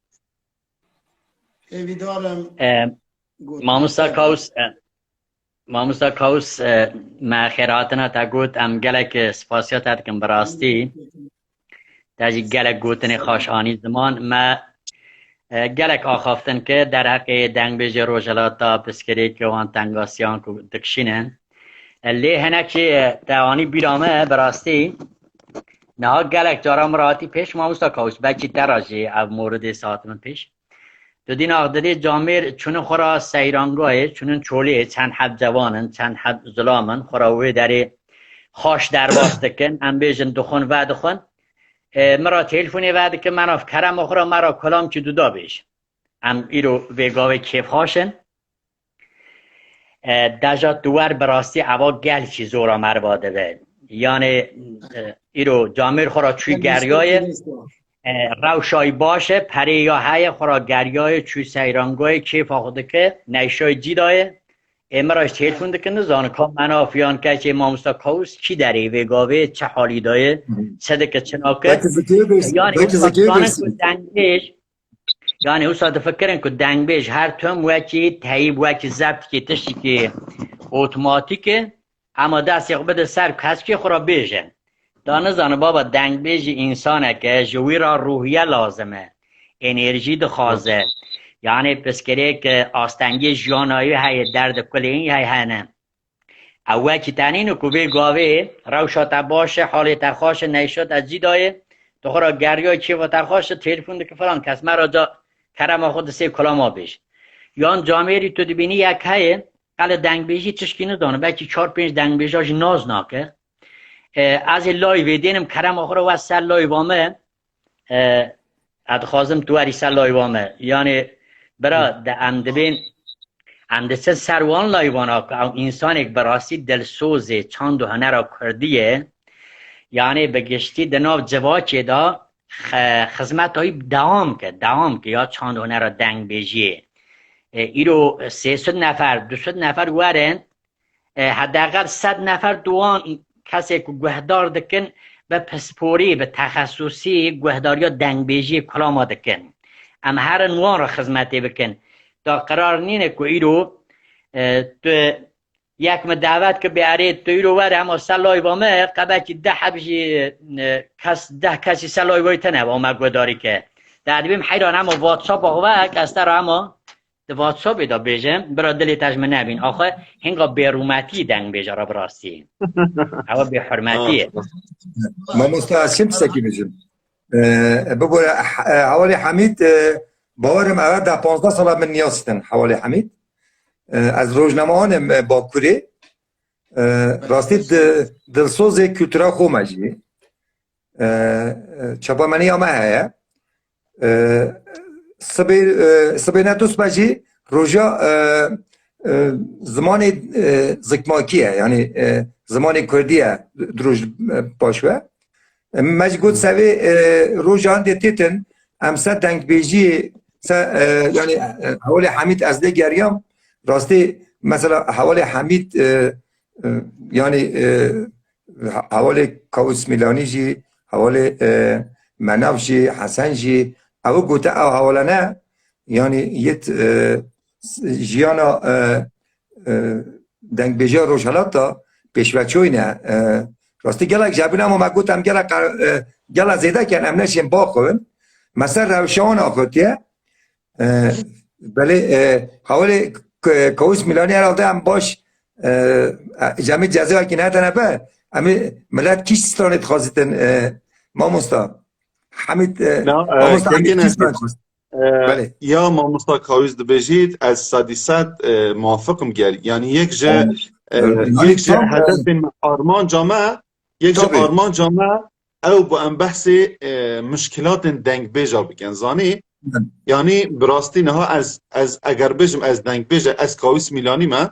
ماموستا کاوس ما خیراتنا تا گوت ام گلک سپاسیات هدکم براستی تاجی گلک گوتن خوشانی زمان ما گلک آخافتن که در حق دنگ بج روژلاتا پسکری که وان تنگاسیان که دکشینن لی هنه که توانی بیرامه براستی نه گلک جارا مراتی پیش ماموستا کاوس بچی تراجی او مورد ساعت من پیش دو دین آقدری جامعه چون خورا سیرانگاه چون چولی چند حب جوانن چند حب ظلامن خوراوی داری خوش در باستکن ام بیجن دخون و دخون مرا تلفونی وعده که من اف کرم اخرا مرا کلام چی دودا بیش ام ایرو ویگاوی کیف هاشن دجا دوار براستی عوا گل چی زورا مرواده به یعنی ایرو جامعه خورا چوی گریای روشای باشه پری یا های خورا گریای چوی سیرانگاه کیف آخوده که نیشای جیدای امراش تلفون دکنه زانکا منافیان که چه ماموستا کاوس چی داری ویگاوی چه حالی داره صدق چناکه یعنی اصلا فکرن که دنگ بیش هر توم وکی تایب وکی زبط که تشتی که اتوماتیکه اما دست یک بده سر کس که خورا بیشن دانه زانه بابا دنگ بیش انسانه که جوی را روحیه لازمه انرژی دخوازه یعنی پسکره که آستنگی جانایی های درد کلی های هنه اوه که تنینو که بی گاوه روشات باشه حالی ترخواش نیشد از جیدای تو خورا گریای چی و ترخواش تلفون ده که فلان کس مرا جا کرم خود سی کلاما بیش یان جامعه تو دبینی یک های قل دنگ بیشی چشکی ندانه بچی 4-5 دنگ بیشاش ناز ناکه از لایو دینم کرم آخر و سر لایوامه ادخوازم تو هری سر لایوامه یعنی برا ده امدبین امدسه سروان لایوان ها انسان یک براسی دلسوزه چند و هنه را کردیه یعنی بگشتی دناو جواچه دا خدمت های دوام که یا چند و هنه را دنگ بیجیه ایرو 300 نفر 200 نفر ورن حداقل 100 نفر دوان کسی که گهدار دکن به پسپوری به تخصصی گهداری دنگ بیجی کلاما دکن اما هر نوان را خدمتی بکن تا قرار نینه که ایرو تو یک مدعوت که بیارید تو ایرو وره اما سلای وامه قبل که 10 حبشی ده کسی سلای وای تنه وامه گهداری که در دبیم حیران اما واتساپ آقا کسته را اما ده واتساپ دا بیجم برا دلی تجمه نبین آخه هنگا بیرومتی دنگ بیجا را براستی او بی حرمتیه ما مستعصیم سکی میشیم ببوره حوالی حمید باورم اول ده 15 سال من نیاستن حوالی حمید از روزنامه‌ان باکوری راستی دلسوز کلتورا خو مجی چپامنی همه هیا سبینتوس مجی روژا زمان زکماکیه یعنی زمان کردیه دروج باشوه مجگود سوی روژان دیتیتن امسا دنگ بیجی یعنی حوالی حمید از گریام راستی مثلا حوالی حمید یعنی حوالی کاوس میلانی جی حوالی مناف جی حسن جی او گوته او حوالانه یعنی یت جیانا دنگ بیجا روشالاتا پیشوچوی نه راستی گلک جبینم و مگوتم گلک زیده کن ام نشیم باخون مثلا روشان آخوتیه بله حوالی کاوس میلانی هراده هم باش جمعی جزیه ها که نه تنبه امی ملت کیش ستانت خواستن ماموستا حمید ماموستا حمید کیش ستانت خواست یا ماموستا کاوس دو بجید از 100% موافقم گل یعنی یک جه یک جه هدف آرمان جامعه یک جه آرمان جامعه او با ام بحث مشکلات دنگ بیجا بگن زانی یعنی براستی نها از اگر بجم از دنگ بیجا از کاویس میلانی ما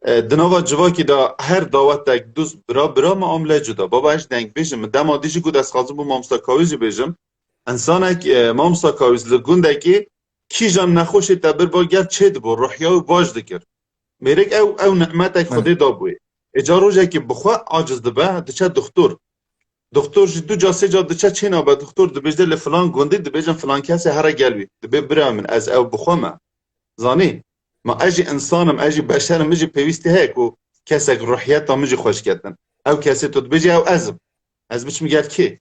دنوا جواکی دا هر دعوت تک دوست برا معامله جدا باباش دنگ بیجم دما دیجی گود از خازم بو مامستا کاویز بیجم انسانک مامستا کاویز لگونده که کی جان نخوشی تبر با گل چه دبو روحیا و باج دکر میرک او نعمت خودی دابوی اجاروجه که بخوا عاجز دبه دچه دکتر دو جا سه جا دچه چه نابه دکتر دبیجده لفلان گنده دبیجن فلان کسی هر گلوی دبی برای من از او بخوامه زانی ما اجی انسانم اجی بشرم اجی پیوستی هیک و کسی که روحیت هم اجی خوش کردن او کسی تو دبیجی او از بچ میگرد کی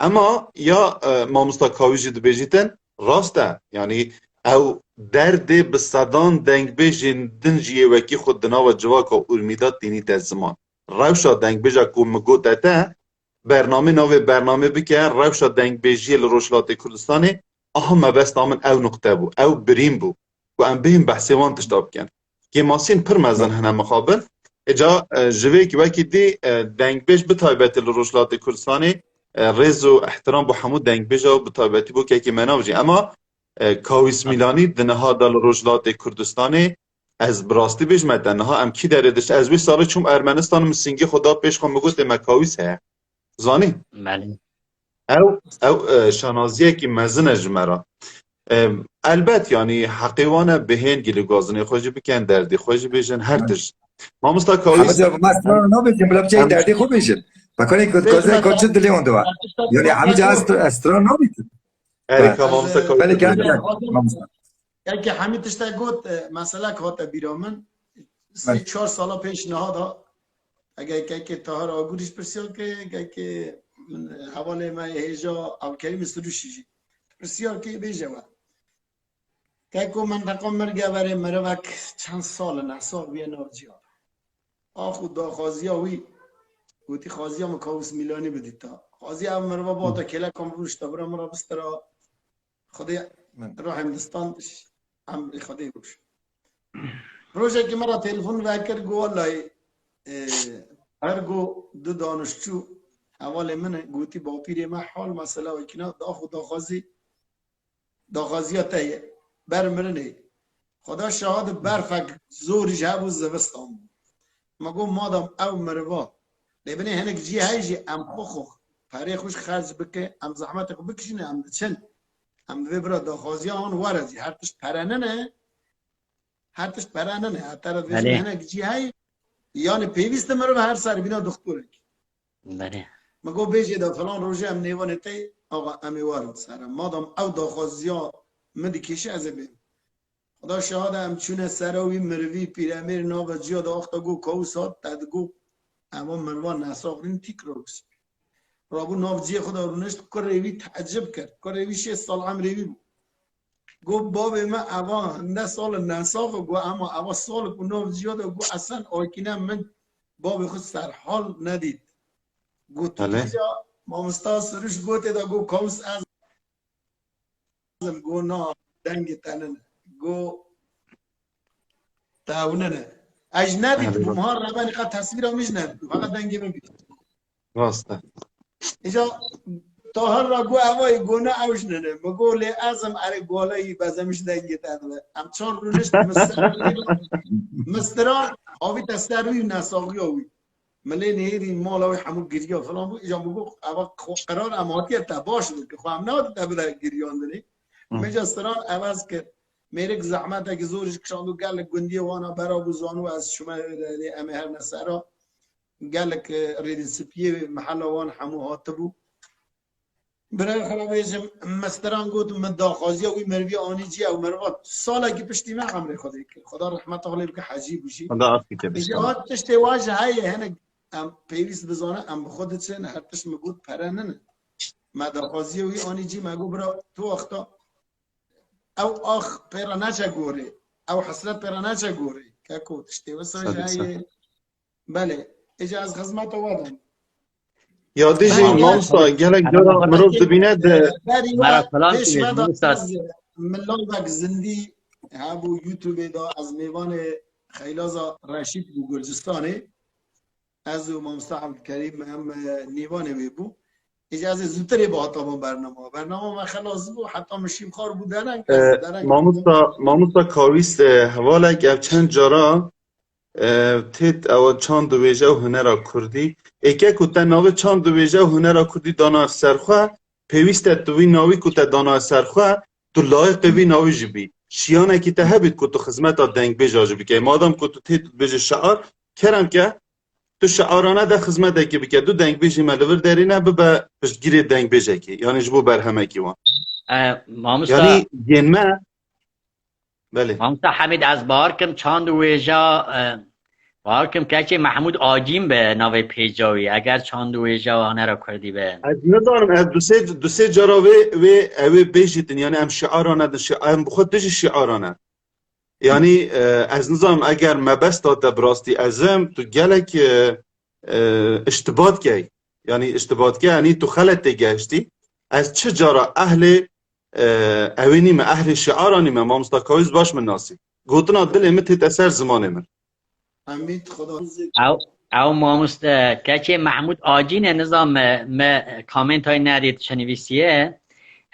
اما یا ما مستقاویجی دبیجیتن راسته یعنی او درد به صدان دنگ بیجین دنجیه وکی خود دنا و جواک و امیدات دینی در زمان روشا دنگ بیجا که مگو داده برنامه نوی برنامه بکن روشا دنگ بیجی لروشلات کردستانی اهم بست آمن او نقطه بو او بریم بو و ام بهم بحثیوان تشتاب کن که ماسین پر مزن هنه مخابل اجا جوی که وکی دی دنگ بیج بطایبت لروشلات کردستانی رز و احترام با همو دنگ بیجا و بطایبتی بو که مناوجی اما کاویس میلانی دنها دال روجلات کردستانی از براستی بیش مدنها ام کی دردش از 20 سال چون ارمنستان مسینگی خدا پیش خو مگوت مکاویس ه زانی بله او شنازیه کی مزن جمرا البته یعنی حقیقانه بهین گلی گازنی خوجی بکن دردی خوجی بیشن هر تش ما مستا کاویس مثلا نمیگم بلام چه دردی خوب بیشن بکنی گازه کوچه دلی اون دو یعنی همه جا استرا نمیگم اریکا ما مستا کاویس که همین تشتا گفت مثلا که هات بیرامن 3-4 سالا پیش نهاد اگر که تاهر آگوریش پرسیار که حواله ما هیجا او کریم سروشی پرسیار که بیجه و که من رقم مرگه بره مروک چند سال نحساب بیه ناجیار آخو دا خوازی هاوی گوتی خوازی هم کاوس میلانی بدید تا خوازی هم مروا با تا کلا کم روش تا برا مرا بسترا خودی راه هندستان هم خودی روش روشه که مرا تلفن وکر گو والله هر گو دو دانشجو حوال من گوتی با پیر ما حال مسئله و کنا داخو داخازی ها تایه بر مرنه خدا شهاد برفک زوری جهب و زوستان مگو مادم او مروا لیبنه هنک جی های جی ام خوخ پاره خوش خرج بکه ام زحمت خو بکشینه ام چن ام ویبرا داخازی آن وارزی هر تشت پرانه نه هر تشت پرانه نه هر طرف هنک جی های یعنی پیوست مرو هر سر بینا دکتره بله مگو بیجی دا فلان روژه ام نیوانه تی آقا امی وارد سرم مادم او داخازی ها مدی کشه از بیم خدا شهاده ام چونه سروی مروی پیرامیر ناو جیا دا اختا گو کوسات تدگو اما مروان نساقرین تیک روز رابو ناو جی خدا رونشت که روی تعجب کرد که روی 6 سال هم روی بود گو باب ما اوا نه سال نساق گو اما اوا سال که ناو جیا دا گو اصلا آیکینه من باب خود سرحال ندید گو تو تیجا مامستا سروش گوته دا گو کوس از گو نا دنگ تنن گو تاوننه اجنبی بمهار ربانی قد تصویر هم میشنن فقط دنگی من بید راسته اینجا تاهر را گو اوای گونه اوشننه مگو لی ازم اره گولایی بزمش دنگی تنوه همچون رونشت مستران آوی تستروی نساقی آوی ملی نیری مالاوی همون گریه فلان بود اینجا مگو اوا قرار اماتی تباش بود که خواهم نهاد تبدر گریان دنی میجا استران عوض کرد میرک زحمت اگه زورش کشاندو گل گندی وانا برا بزانو از شما امه هر نسرا گلک ریدی سپیه محل وان همو هاتبو برای خلابیشم مستران گود مداخازی وی مروی آنی جی او مروات سالا که پشتی من عمری خودی که خدا رحمت الله بکه حجی بوشی خدا عافی که بشه اجاهات تشتی واجه های هنه ام پیویس بزانه ام بخودت سن هر تشت مگود پرننه مداخازی وی آنی جی مگو برا تو اختا او آخ پیرانچه گوره او حسرت پیرانچه گوره که کو تشتی وسا جای بله اجا از خدمت وادم یادیجی مامستا گلک جرا مروف دبینه ده مرا فلان پیش کنید ملال بک زندی هبو یوتیوب دا از میوان خیلازا رشید بو گرجستانه از و مامستا عبدالکریم هم نیوانه وی بو اجازه زودتری با حتما برنامه ما خلاص بو حتی مشیم خار بودن ماموستا کاویست حواله که چند جارا تیت او چند دویجه و هنر کردی اکه کتا ناوی چند دویجه و هنر کردی دانا سرخواه پیویست دوی ناوی کتا دانا سرخواه تو لایق وی ناوی جبی شیانه که ته بید که تو خدمت دنگ بیجا جبی که مادام که تو تیت بیجه شعار کرم که تو شعارانه ده خدمت که بکه دو دنگ بیجی ملور دارینه ببا پشتگیری دنگ بیجه که یعنی جبو برهمه کی وان یعنی ینمه بله مامستا حمید از بارکم چند ویجا بارکم که محمود آجیم به ناوی پیجاوی اگر چند ویجا آنه را کردی به از ندارم از دو سه جارا و بیجیتن یعنی هم شعارانه هم خود دیجی شعارانه یعنی از نظام اگر مبست داده براستی ازم تو گلک اشتباط که یعنی اشتباط که یعنی تو خلط گشتی از چه جارا اهل اوینی من اهل شعارانی من ما مستقاویز باش من ناسی گوتنا دل امت اثر زمان من امید خدا او ماموستا که محمود آجین نظام ما کامنت های ندید شنویسیه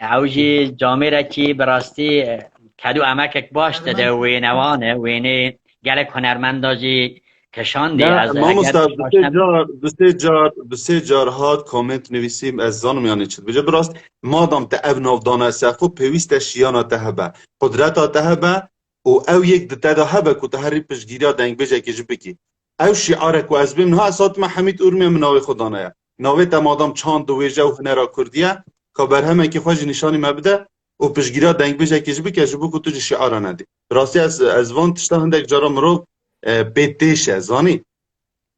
او جی جامعه را که براستی کدو امکک باش ده وینوانه وینه گلک هنرمندا جی کشاندی از ماموستا دو سه جار هات کامنت نویسیم از زانم یعنی چید بجا براست مادام تا او نافدانه سرخو پیویست شیانا تهبه قدرتا تهبه و او یک دتا دا هبه که تحری پشگیریا دنگ بجا که جبکی او شعارک و از بیم ها اسات ما حمید ارمی من ناوی خدانه ناوی تا مادام چاند دویجه و هنرا کردیه که برهمه که خوش نشانی مبده و پشگیریا دنگ بجا که جبکی جبو که تو شعارا ندی راستی از وان تشتا هندک جارا مرو بیتیشه زانی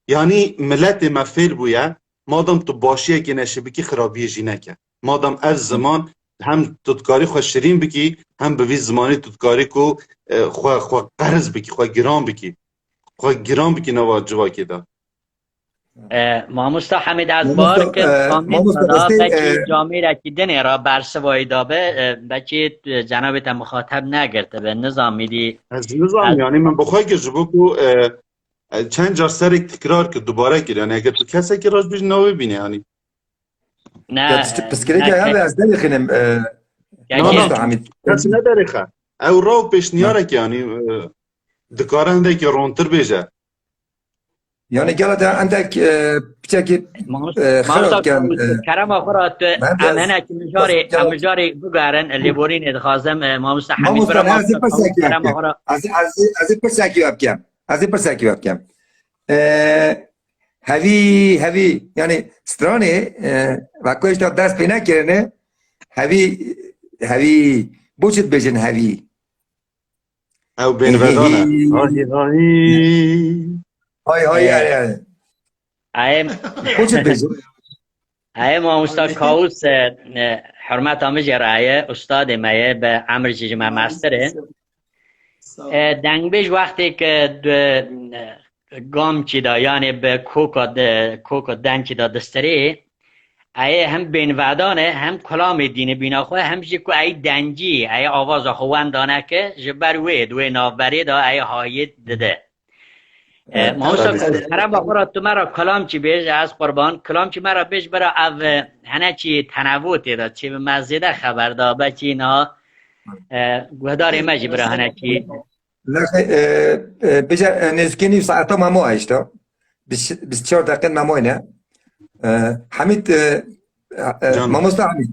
یعنی ملت مفیل بویا مادام تو باشیه که نشه بکی خرابیه جی نکه مادام از زمان هم تودکاری خواه شیرین بکی هم به وی زمانی تودکاری کو خواه قرض بکی خواه گرام بکی نوا جواکی دا ماموستا حمید از بار که کامنت دادا بچی جامعه را که دنه را برسوایی دابه بچی جنابت مخاطب نگرده به نظام میدی از نظام یعنی من بخواه که جبو کو چند جار سر تکرار که دوباره کرد یعنی اگر تو کسی که راج بیش نوی بینه یعنی نه بس كده كده از نمیخونم کسی نداره خواه او راو پیش نیاره که یعنی دکاره هنده که رونتر بیجه يعني قالت عندك بشكل خراب كان كرم اخرى امانه مجاري بقارن اللي بورين ادخازم ما مستحمل برا كرم اخرى از برساكي وابكم هذه يعني ستراني واكوش تا دست پینا کرنه هذه بوشت بجن هذه او بين بدانه هاي ای ما استاد کاوس حرمت آمج رایه استاد مایه به عمر جمع مستره دنگ بیش وقتی که گام چی دا یعنی به کوکا دنگ چی دا دستری ای هم بین وعدانه هم کلام دین بینا خواه هم جی که ای دنجی ای آواز خوان دانه که جبر وید و نابری دا ای هایت دده ماموستا خرم بخورا تو مرا کلام چی بیش از قربان کلام چی مرا بیش برا او هنه چی تنوع تیدا چی به مزیده خبر دا بچی اینا گوهدار مجی برا هنه چی بجا نزكيني ساعتها ما مو عشتا بس 4 دقيقة ما موينة حميد ما مستحمد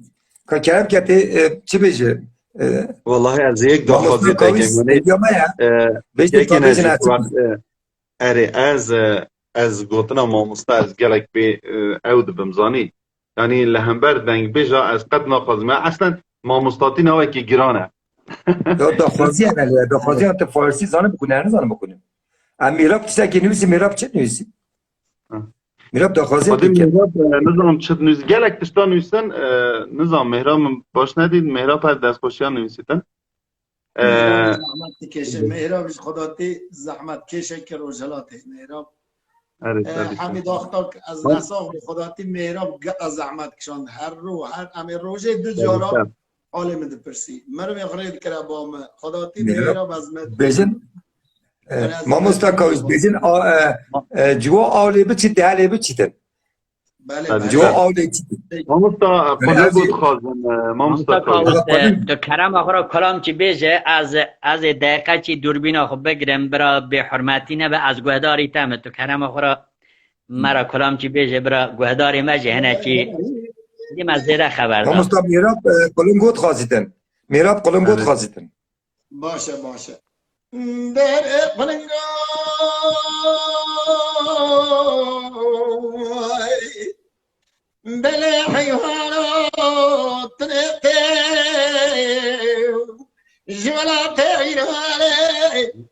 كان كلام كاتي چه بيجي والله از یک دو خواهی تاکیم اره از گوتنا ماموستا از گلک به اود بمزانی یعنی لهمبر دنگ بیجا از قد ناخوازمه اصلا ماموستاتی نوی که گرانه داخوازی هم تا فارسی زانه بکنه نه زانه بکنه میراب چیزا که نویسی میراب چه نویسی؟ میراب داخوازی هم نظام چه نویسی گلک تشتا نویسن نظام مهراب باش ندید مهراب هر دست خوشی هم نویسیدن زحمت کشه مهراب خداتی زحمت کشه که روزلاته مهراب حمید آختار از نساق خداتی مهراب از زحمت کشاند هر رو هر امیر روزه دو جارا عالم دپرسی مرم یخرید کرا با خداتی مهراب از مد بجن مامۆستا کاویز بێژن جووە ئاولێ بچیت دەهالێ بچیتن بله جووە ئاولێ چیتن مامۆستا قولێ بود خوازن مامۆستا تو کرم آخر کلام چی بیجه از دقیقه چی دوربین آخو بگیرم برا به حرمتی نبه از گوهداری تمه تو کرم آخر مرا کلام چی بیجه برا گوهداری مجه هنه چی دیم از زیده خبر دار مامۆستا میراب قولم گوت خازیتن میراب قولم گوت خازیتن باشه باشه در قلنگای بله حیوانات تنقیو جوالات ایرانه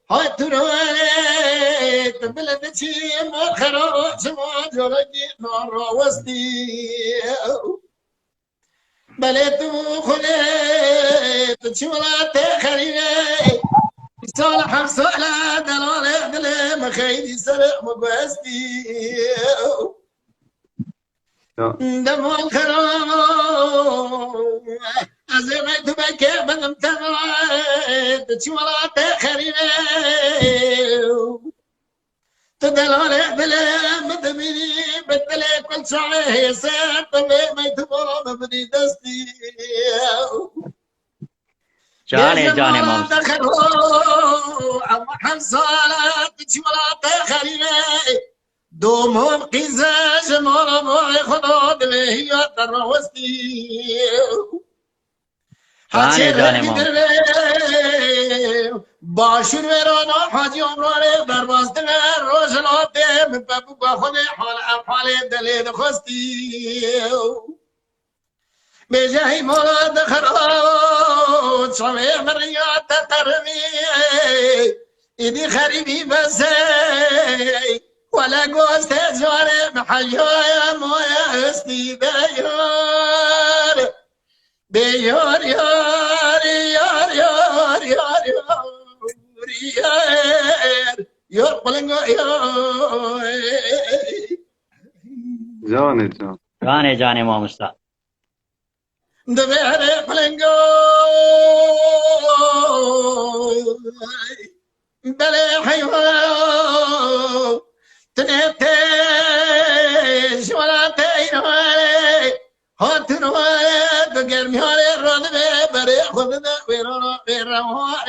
های تورانه تبلد چی مخراج ما جرگی ناراوستی بله تو خودت جوالات خرینه سال هم سال دلاله دل مخیلی سر مگوستی دمال خرام از من تو بکه بنم تنوات چوالات خرینه تو دلاله دل مدمینی بدل کل شعه سر تبه می تو برا مبنی دستی جان مام اما حمصالات شمالات خليلة دومهم قزاز مالا معي خدا دلهيات الروستي جان مام باشور ورانا حاجي عمراني درباز دمر روشنات من بابو باخد حال افحال دليل خستي بجاهي مولا دخرات صميع مريات تقرمي إدي خريبي بسي ولا قوست جواري محيويا مويا استي بيار بيار يار يار يار يار يار يار قلنقو يار جان امام استاد دبر قلنقو بلا حيوان تنتش ولا تينوالي هاتنوالي بقرمي هالي الرضبة بري خذنا ويرانا ويرانا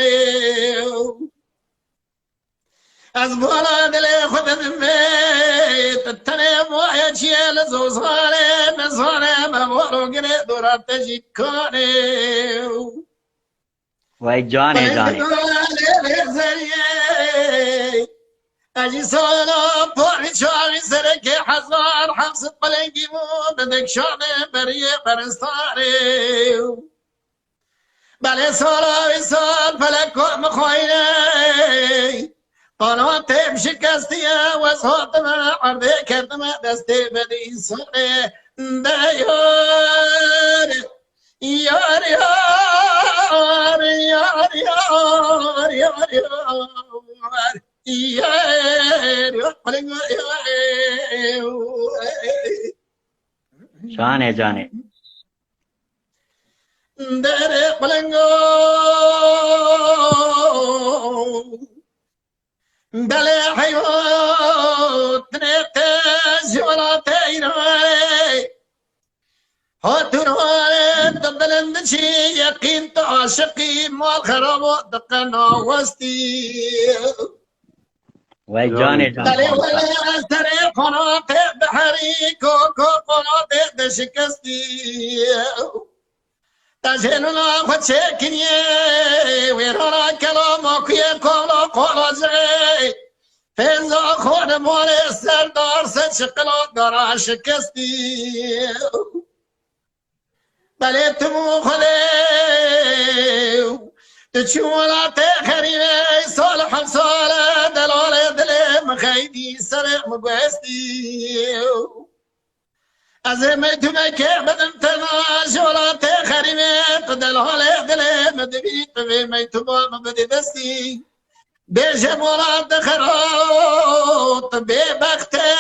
أزبولا دلي خذنا ميت التنم وعيشي لزوزالي نزالي مبورو قني دورات تجيكوني وای جان اجي سالا بوري شاري سرك حزار حبس قلنقي مو بدك شاني بريه برستاري بله سالا وصال فلك مخايني قناة شكستيا وصوت ما عرضي كردما دستي بدي صاري دايار يار يار يار يار يار يار يار جانه در قلنگو بله حیوات نتاز ولا تیروی هاتنوان تبلند چی یقین تو عاشقی مال خراب دقنا وستی وای جان بله ولا سر قنات بحری کوکو قنات دشکستی تجهلنا خد شكنيه ويرانا كلام اكوية كولا قولا زي فيزا خود مولي سردار ستشقلا دارا شكستي بلي تمو خليو تشولا تخريني صالح صالح دلالي دلي مخيدي سرق مقوستي ازمه تو که بدم تناش ولا تخریمه قدل حاله دله مدبی توی می تو با مبدی دستی بیشه مراد دخرات بی بخته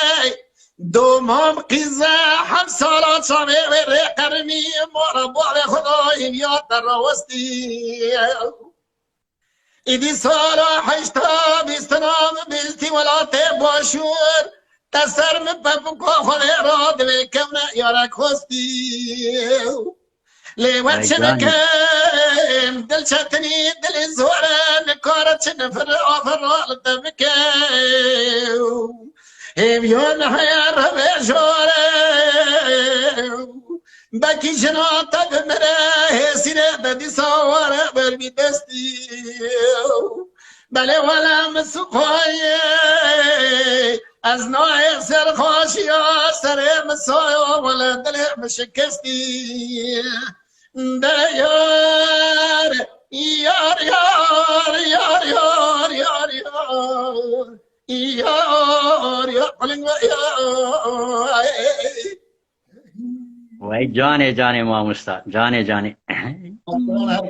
دومام قیزه هم سالات شامه و ری قرمی مربوع خدای میاد در روستی ایدی سالا حشتا بیستنام بیستی ولات باشور تسر مپپ کو خونه را دوی کمنا یارک خوستی لیوت شنکم دل شتنی دل زورن کارت نفر آفر رال دبکم هیویون حیار بشوره باکی جنا تب مره حسینه ددی سواره برمی دستی بله ولا مسقایه از نوع سرخوشی ها سر مسایه ولا دل مشکستی ده یار یار یار یار یار یار یار یار قلنگ یار وای جان امام استاد جان هر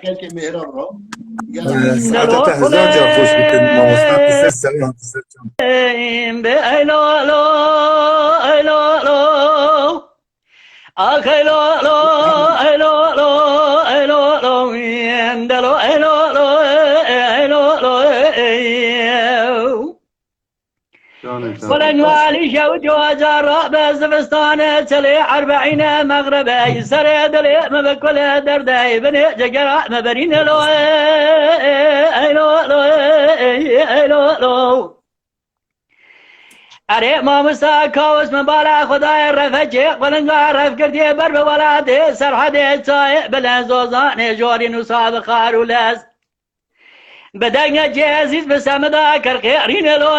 کسی مهران را حتی هزار جا خوش بکن ما استاد سر سلام سر جان ایلو ایلو آخ ایلو ایلو ایلو ایندلو ایلو ولن والي شو جوازر بزفستان تلي 40 مغربي سري دلي ما بكل درداي بني جقرا مبرين لو لو أري ما مساكوس مبالا خداي رفجي ولن عرف كردي برب ولادي سرحدي تاي بلا زوزان جوري نصاب خارولاس بدأنا جازيز بسامدا كرخيرين لو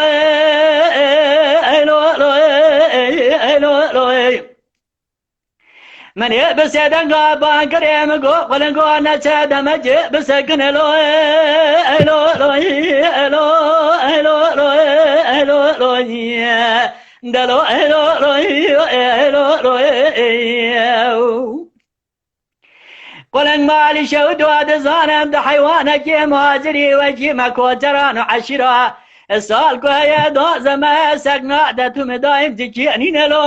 من يبس يدنقا بانكريم قو قلنقو نتساد مجي بسكن لو دلو قلن مالي شود واد زانم ده حيوانك يا مهاجري وجي مكوتران وعشرة السالكو يا دو زما سقنا دتم دايم تجينين لو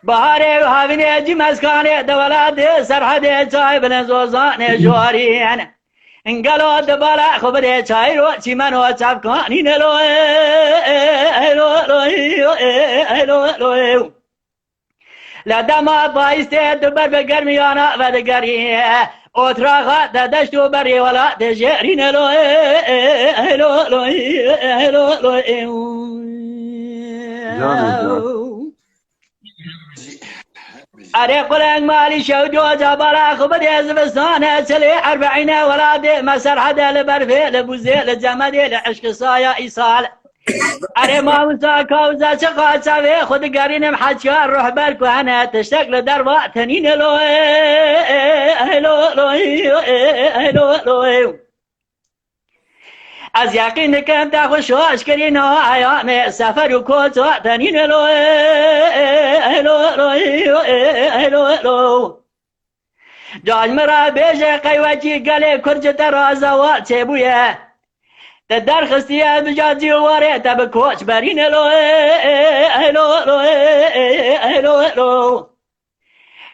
بهاري وهابني اجي مسكاني دولاد سرحدي جاي بنزوزان جوارين انقلوا دبالا خبري شايرو چمنو چفكانين لو لدما بايسته دبر بگرميانا ودگري اوتراغا ددشتو بري ولا دجرين لو أري قلن مالي شودو جبلا خبدي زبستانه سلي 40 ولادي مسر حدا لبرفي لبوزي لجمدي لعشق صايا إيصال أري ما مساكو زا شقا سوي خد قرين محجار روح بالكو أنا تشتاق لدربا تنين لو از یقین کم تا خوشش کردین آیام سفر و کوچ تنین لو جاج مرا بیشه قیوچی گله کرج ترازوا چه بویه در خستیه بجاجی واره تب کوچ برین لو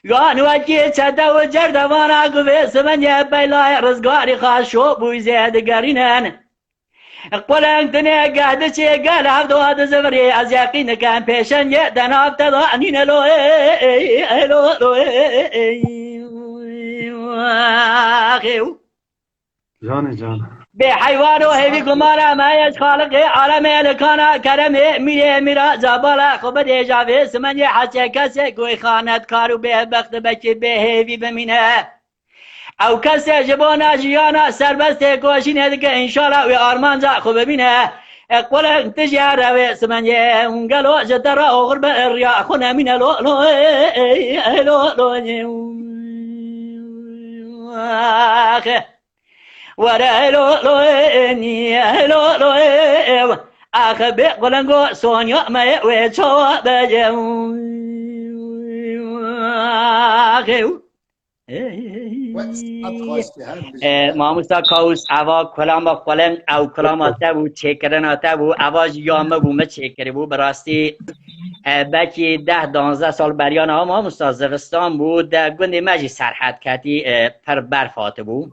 گانوکی چتا و جردوانا گوه سمنیه بیلای رزگاری خاشو بوی زیدگرینن قلن دنيا قاعدة شيء قال عبدو هذا زفري از يقين كان بيشن يدن افتضانين لو جان بحيوان وهيبي قمارا ما يشخالق عالمي لكانا كرمي ميرا زبالا خبد اجابي سمني حسي كسي قوي خانت كارو به بخت بكي بهيبي بمينه او کسی جبانا جیانا سربسته کوشینه دیگه انشالله و آرمان جا خوب ببینه اقبال تجاره و سمنیه اونگلو جدر آخر به ریا خونه مینه لو وره لو آخه بقلنگو سونیا مه و چوا بجه ماموستا کاوس اوا کلام با کلام او کلام آتا بو چکرن آتا بو اواج یامه بو مه چکره بو براستی بکی 10-12 سال بریان ها ما مستازوستان بود در گوند مجی سرحد کتی پر برفات بود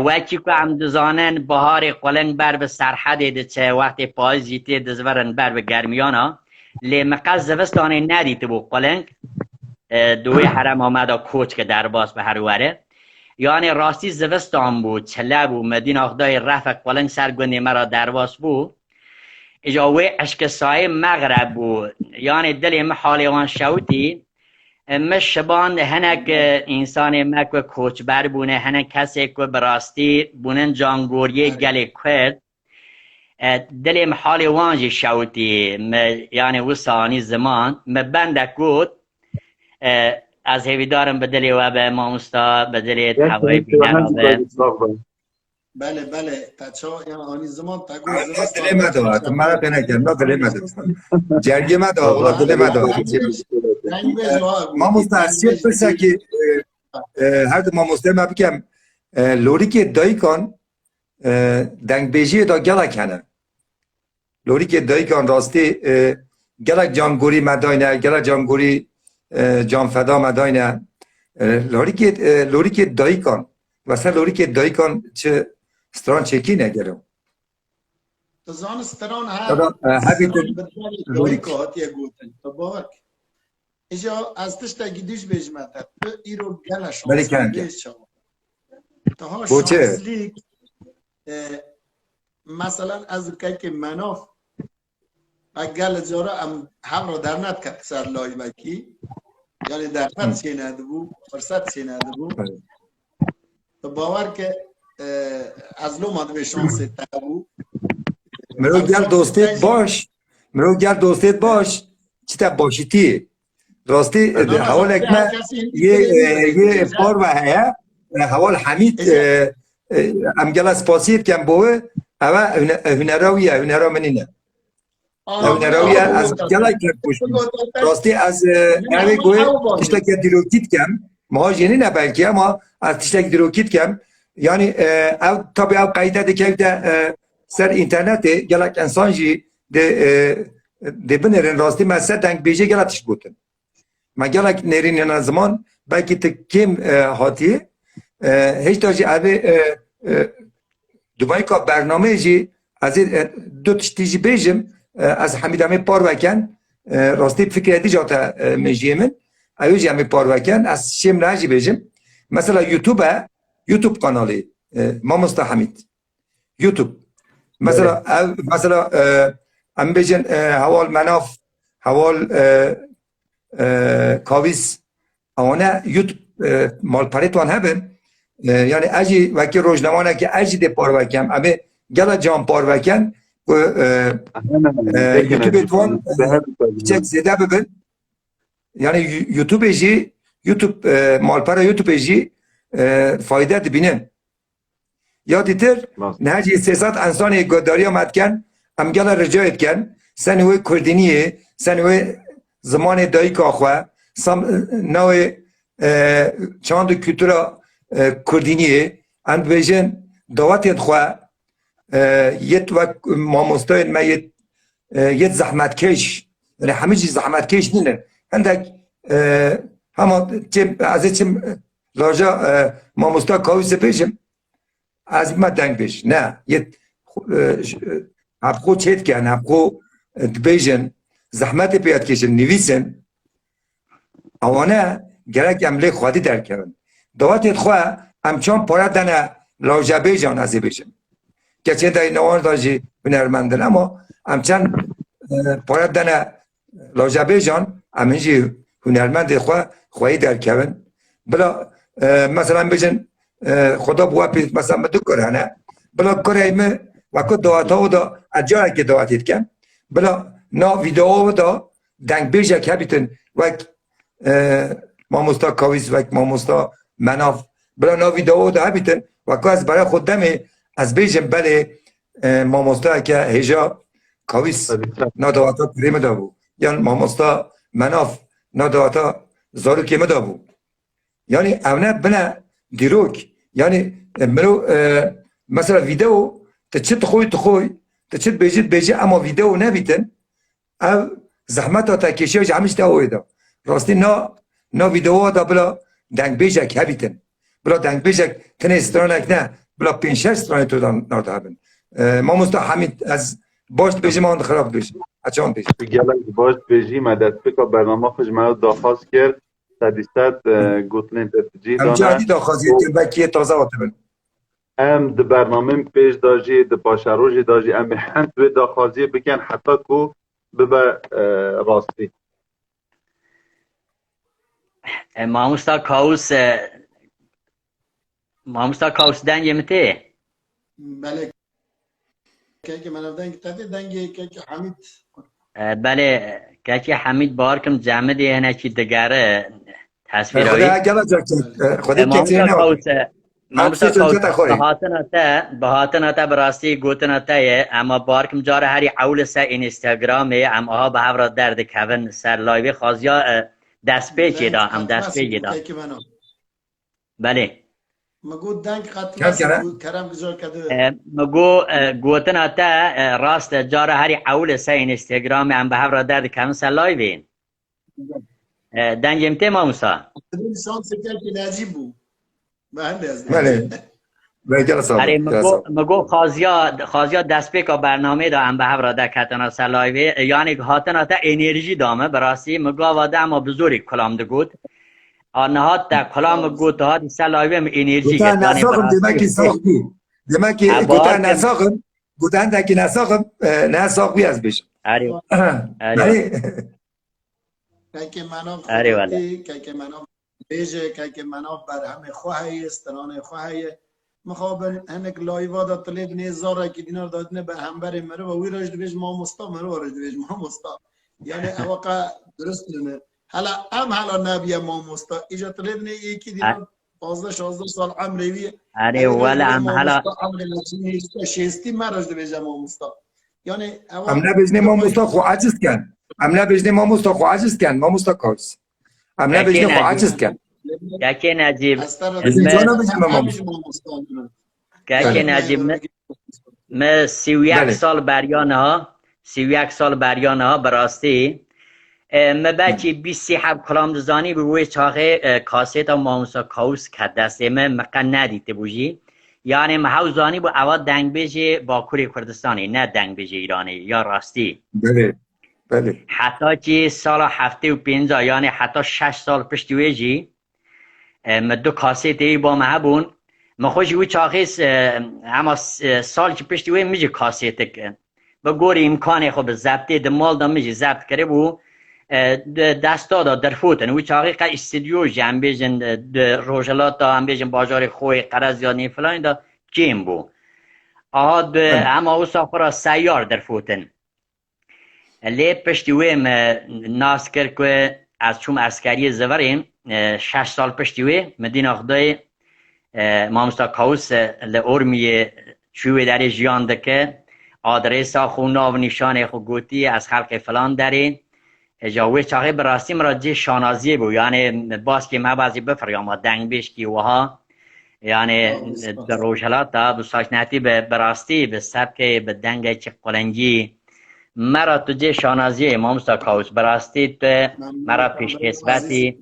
وکی که هم دزانن بهار قلنگ بر به سرحد ده چه وقت پاییزی دزورن بر به گرمیان ها لی مقص زوستان ندیده بود قلنگ دوی حرم آمده کوچ که در باز به هرواره یعنی راستی زوستان بود چله بود مدین آخدای رفق قلنگ سرگونی مرا درواز بود اجاوه عشق سایه مغرب بود یعنی دلی محالی وان شوتی مشبان هنک انسان مک و کوچبر بونه هنک کسی که براستی بونن جانگوری گلی کرد دلی محالی وانجی شوتی یعنی وسانی زمان مبنده کود از هیویدارم به دلی و به ماموستا به دلی تقوی بینن بله بله تچا یعنی آنی زمان تگو دلی مدوات مرا کنه کرد نه دلی مدوات جرگی مدوات دلی مدوات ماموستا اسیت پرسه که هر دو ماموستا ما بکم لوری که دایی کن دنگ بیجی دا گلا کنه لوری که دایی کن راستی گلک جانگوری مداینه گلک جانگوری جان فدا مداینه لوری که دایی کن واسه لوری که دایی کن چه ستران چکی نگرم تزان ستران لوری که هاتیه گوتن تو باور ایجا از تشتا گیدیش بیجمت ایرو گله شانسلی بیش شما تاها شانسلی مثلا از که مناف اگل جارا هم رو در ند کت سر لای مکی یعنی در خط سینده بو فرصت سینده بو تو باور که از لو ماده به شانس تبو مرو گل دوستت باش چی تا باشیتی راستی حوال اکمه یه پار و هیا حوال حمید امگل سپاسیت کم بوه اوه هنراویه منینه هنراویه از گلای کم پوشم راستی از نوی گوه تشتاکی دیروکیت کم ما جنی نه بلکه اما از تشتاکی دیروکیت کم یعنی او طبعا او قیده ده سر اینترنت گلک انسان جی ده بنرین راستی مثلا دنگ بیجه گلتش بودن ما گلک نرین زمان بلکه تکیم هاتیه هیچ تاجی اوه دوبایی که برنامه جی از دو تشتیجی بیجم از حمیدامه پار وکن راستی فکر ادی جاتا مجیه من اویجی همه پار وکن از شیم راجی بیجم مثلا یوتیوب کانالی ماموستا حمید یوتیوب مثلا ام بیجن حوال مناف حوال کاویس آنه یوتیوب مال پریتوان هبن یعنی اجی وکی روزنامه که اجی ده پار وکم اما گلا جان پار وکن یوتیوب توان چک زیده ببین یعنی یوتیوب مال پرا یوتیوب جی فایده دبینن یادیتر نهجی 300 انسان گداری آمد کن ام گلا رجایت کن سنوی کردینیه سنوی زمان دایی که آخواه نوی چاند کلتورا کردینیه اند بیجن دعوتت خواه یت وقت ماموستاین ما یت زحمت کش یعنی همه چیز زحمت کش نینه هندک همه از چیم لاجا ماموستا کاویس بیشم از ما دنگ بیش نه یت هبخو چیت کن هبخو بیشن زحمت پیاد کشن نویسن اوانه گرک عمله خواهدی در کرن دعوتت خواه همچون پارد دنه لاجا بیجان ازی بیشم که چه دایی نوان داشتی هنرمندن اما همچنان پارد دنه لاجا بیجان همینجی هنرمند خواهی در کرن بلا مثلا بیشن خدا بوا پیش مثلا بدو کره نه بلا کره ایمه وکو دعوت ها دا اجاره که دعوتید کن بلا نا ویدیو دا دنگ بیجه که بیتن وک ماموستا کاویس وک ماموستا مناف بلا نا ویدیو دا بیتن وکو از برای خود دمه از بیجم بله ماموستا که هجا کاویس نا دعوتا کریم دا بو یعنی ماموستا مناف نا دعوتا زارو کیم دا بو یعنی اونه بنا دیروک یعنی مرو مثلا ویدیو تا چت خوی تا چت بیجید بیجه اما ویدیو نبیتن او زحمت ها تکیشی و همیش تا راستی نا ویدیو دا بلا دنگ بیجک هبیتن بلا دنگ بیجک تنه استرانک نه بلا 5-6 استرانه تو نارده هبن ما مستا حمید از باش بیجی ما اند خراب بیجی اچان بیجی گلک باش بیجی مدد فکر برنامه خوش من درخواست کرد تدیستت گوتلین ترتجی هم جهدی داخوازی تربکی تازه آتبن ام د برنامه پیش داجی د پاشروجی داجی ام هم به داخوازی بکن حتی کو به راستی ماموستا کاوس دنگ مته بله که من دنگ تاتی دنگ که حمید بله که حمید بارکم جمع دی هنه چی دگره تصویر خدا گلا خدا کسی نه ماموستا کاوس بهاتن تا براستی گوتن تا اما بارکم جاره هری اول سر اینستاگرام اما ها به هفرا درد کون سر لایوی خازیا دست پیچی دا هم دست پیچی دا بله مگو دنگ قتل کرم گذار کده مگو گوتن تا راست جاره هری اول سر اینستاگرام هم به هفرا درد کون سر لایوی دنگ امته ماموسا شانس که نجیب بود بله مگو خازیا دست پیکا برنامه دا هم به هفرا در کتنا سر لایوی یعنی هاتنا تا انرژی دامه براسی مگو واده اما بزوری کلام ده گود آنهات تا کلام گود هاتی سر لایوی هم انرژی گوتن نساقم دیمکی ساختی دیمکی گوتن نساقم گوتن دکی نساقم نساق بی از بشم که مناف که مناف بیجه که مناف بر همه خواهی استرانه خواهی مخابن هنک لایوا دا طلب نیزاره که دینار دادنه به هم بر مره و وی رجد بیج ما مستا مره و رجد بیج ما مستا یعنی اوقع درست لنه حالا نبیه ما مستا ایجا طلب نه یکی دینار 15-16 سال عمره ویه ولا هم حالا عمره لچینه شیستی من رجد بیج ما مستا یعنی هم نبیجنه ما مستا خو عجز کن هم نبیجنه ما مستا خو عجز کن ما مستا کارس هم نبیجنه خو عجز کن که نجیب ما 31 سال بریانه ها براستی ما بچی 20 حب کلام دزانی به روی چاقه کاسیت و ماموسا کاوس کد دسته ما مقن ندیده بوجی یعنی محوزانی با اواد دنگ بیجی با کوری کردستانی نه دنگ بیجی ایرانی یا راستی بله حتی چی سال 75 یعنی حتی 6 سال پشتی ویجی مدو کاسیتی با محبون مخوش وی چاقیس اما سال که پشتی وی میجی کاسیت کن با گوری امکانه خوب زبطه دمال دا میجی زبط کرده بو دستا دا در فوتن وی چاقی که استیدیو جم بیجن روژلات دا هم بیجن باجار خوی قرز یا نیفلانی دا جیم بو اما او ساخورا سیار در فوتن لی پشتی وی ناس کرد که از چوم عسکری زوریم 6 سال پشتی وی مدین اخدای مامستا کاوس لورمی چوی داری جیان دکه آدرسا خو ناو نشانه خو گوتی از خلق فلان داری جاوی چاقی براستی مراجع شانازی بو یعنی باز که ما بعضی بفریام دنگ بیش کی وها یعنی در روشلات تا بساکنتی براستی به سبک به دنگ چه قلنجی مرا تو جه شانازی مامستا کاوس براستی تو مرا پیش کسبتی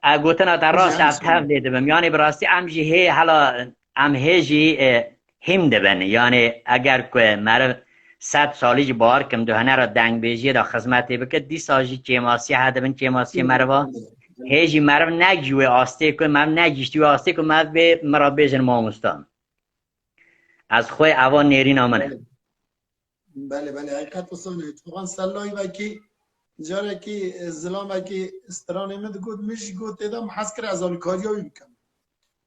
اگوتنا در راست افتف دیده بم یعنی براستی امجی هی حالا ام هیجی هم دبن یعنی اگر که مرا 100 سالی بار کم دهنه را دنگ بیجی را خدمتی بکد دی ساجی چیماسی هده بن چیماسی مروا هیجی مرا نگجوه آسته که من نگیشتی آسته که من به مرا بیجن ماموستان از خوی اوان نیرین آمنه بله حقیقت بسانه اتفاقا سلایی وکی جاره که زلام وکی استرانه مد گود میش گود ایدام حسکر از آلکاری هایی بکن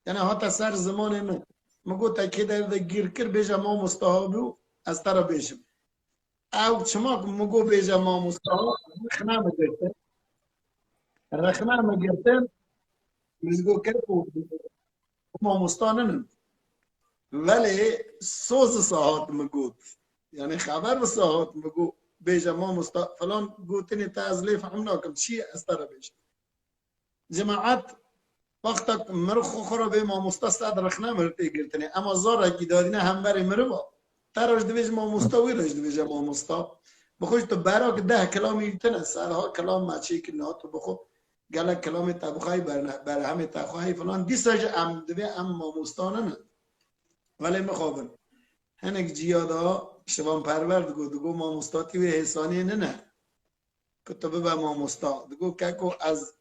یعنی حتی سر زمان من مگو تاکی در گیر کر بیجا ما مستحابو از ترا بیشم او چما مگو بیجا ما مستحاب رخنه مگرتن مزگو کرد ما مستانن ولی سوز ساعت مگود یعنی خبر و ساعت مگو بیجا ما فلان گوتنی تازلی فهمنا کم چی استرا بیش جماعت وقتا مرخ خورا به ما مستستاد رخنه مرتی گرتنی اما زارا کی دادینه هم بری مروا ترش دویج ما مستوی رش دویج ما مستا بخوش تو برا که 10 کیلومتر سالها کلام مچی که نه تو بخو گله کلام تبخای بر همه تبخای فلان دیساج ام دوی ام ماموستانه نه ولی مخابن هنگ جیادا شبان پرورد گو ماموستاتی و حسانی نه کتبه به ماموستا دگو که از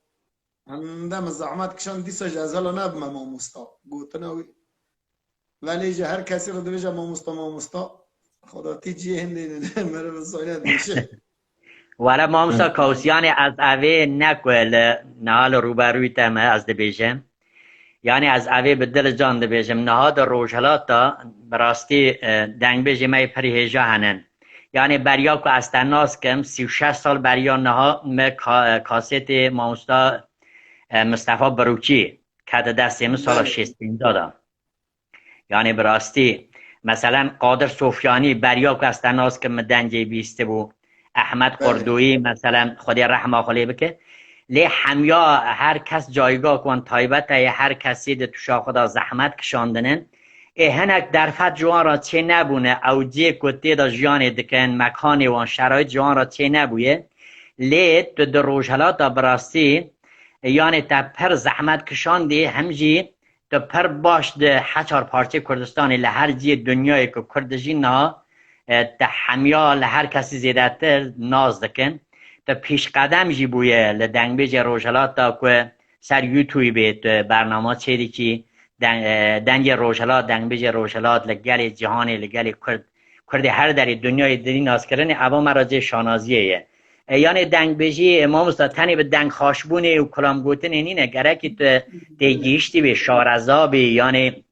هندم زحمت کشان دیساج از حالا نب ماموستا گوتنوی ولی هر کسی رو دویجا ماموستا خدا تیجی هندی نه مره بسایت میشه ولی مامسا کوسیانی از اوه نکول نهال روبروی تمه از دبیجم یعنی از اوه به دل جان دبیجم نهاد روشلاتا براستی دنگ بیجی مای پریهجا هنن یعنی بریا که استناس کم 36 سال بریا نها کاست مامستا مصطفی بروچی که دستیم سال 6 دادم یعنی براستی مثلا قادر صوفیانی بریا که استناس کم دنجی بیسته بود احمد قردویی مثلا خدا رحمه خالی بکه لی همیا هر کس جایگاه کن تایبت هر کسی ده توشا خدا زحمت کشاندنن هنک درفت جوان را چه نبونه او جه کتی دا جیان دکن مکانی وان شرایط جوان را چه نبویه لی تو در روشلات دا براستی یعنی تا پر زحمت کشانده همجی تو پر باش ده حچار پارچه کردستانی لهر جی دنیای که کردجی نا تا همیا لهر کسی زیده تر ناز دکن تا پیش قدم جی بویه لدنگ بیج روشلات تا که سر یوتیوب برنامه چیدی که دنگ روشلات دنگ بیج روشلات لگل جهانی لگل کرد هر در دنیای دری ناز کردن اوا مراجع شانازیه یعنی دنگ بیجی امام استاد تنی به دنگ خاشبونه و کلام گوتن اینه گره که تو دیگیشتی به شارزابی یعنی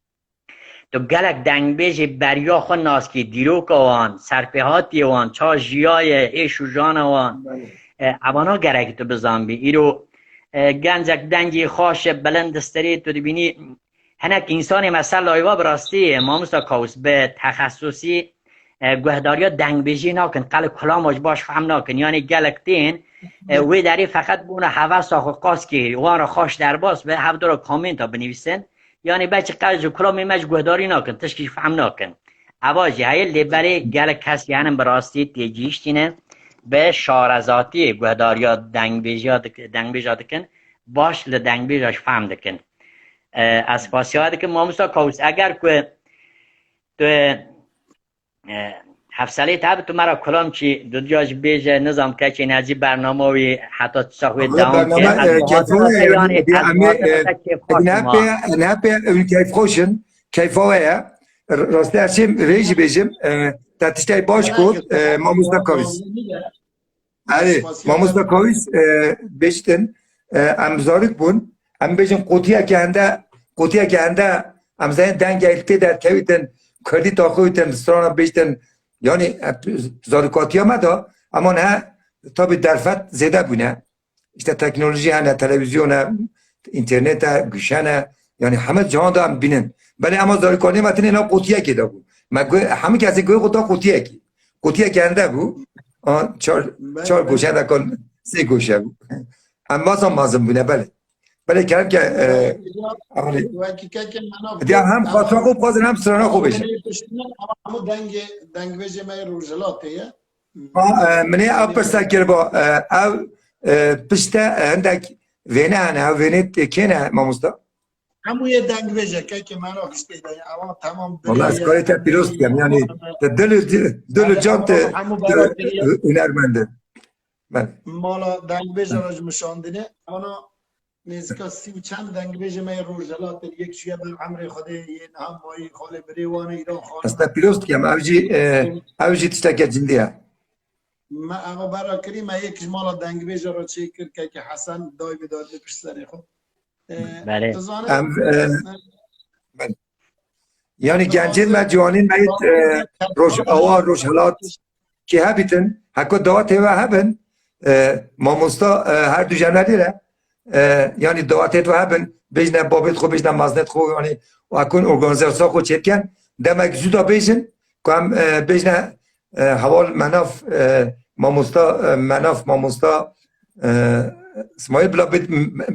تو گلک دنگ بیجی بریا خود ناز که دیروک آوان سرپیهاتی آوان چا جیای ایشو جان آوان اوانا گره که تو بزن بی ایرو گنجک دنگی خوش بلند استری تو بینی هنک انسان مثلا لایوا براستی امام استاد کاوس به تخصصی گهداریا دنگ بیجی ناکن قل کلامش باش فهم ناکن یعنی گلکتین وی داری فقط بونه حوث آخو قاس که وان را خوش در باس به هفته را کامنت ها بنویسن یعنی بچه قلج کلام میمج گهداری ناکن تشکیل فهم ناکن اواجی های لیبری گلک کسی هنم براستی تیجیشتینه به شارزاتی گهداریا دنگ بیجی دکن باش لدنگ بیجاش فهم دکن از پاسی ها دکن ماموسا کاوس اگر که تو حفصله تاب تو مرا کلام چی دو جاش بیجه نظام که چی نجی برنامه وی حتی ساخوی داون نه به کیف خوشن کیف های راسته هرچیم ریجی بیجم تاتشتای باش کود ما مستقاویس ما مستقاویس بیشتن امزارک بون ام بیجم قوتیا که هنده امزاین دنگ ایلتی در کویتن کردی تا خویتن سرانا بیشتن یعنی زارکاتی ها مدا اما نه تا به درفت زیده بونه işte تکنولوژی هنه تلویزیون اینترنت گوشنه یعنی همه جهان دا هم بینن ولی اما زارکانی متن اینا قوتیه که دا بود همه کسی گوی قوتا قوتیه که هنده بود چار گوشه دا کن 3 گوشه بود هم بازم مازم بونه بله کردم که دیگه هم خاطر خوب بازن هم سرانا خوب بشه همو دنگ بیجه مای روشلاته منی او پرسا کر با او پشتا هندک وینه هنه او وینه کنه ماموستا همو یه دنگ بیجه که من آخشته اما تمام والله از کاری تا پیروست کم یعنی دل جان هنرمنده مالا دنگ بیجه راج مشاندنه اما نزدیک 30 و چند دنگ بیجه مای روشلات یک شیعه بر عمر خوده یه هم مایی خاله بریوانه ایران خاله از تا پیروست کم اوجی تشتا که جندیه ما اما برای کریم یک مالا دنگ بیجه را چه کرد که حسن دای بداد بپش سره خود بله یعنی گنجین و جوانین باید روشلات که هبیتن حکو دعات و هبن ماموستا هر دو جمله دیره یعنی دعاتت و هبن بیجنه بابت خو بیجنه مزنت خو یعنی و اکن ارگانزرسا خو چید کن دمک زودا بیجن که هم بیجنه حوال مناف ماموستا اسماعیل بلا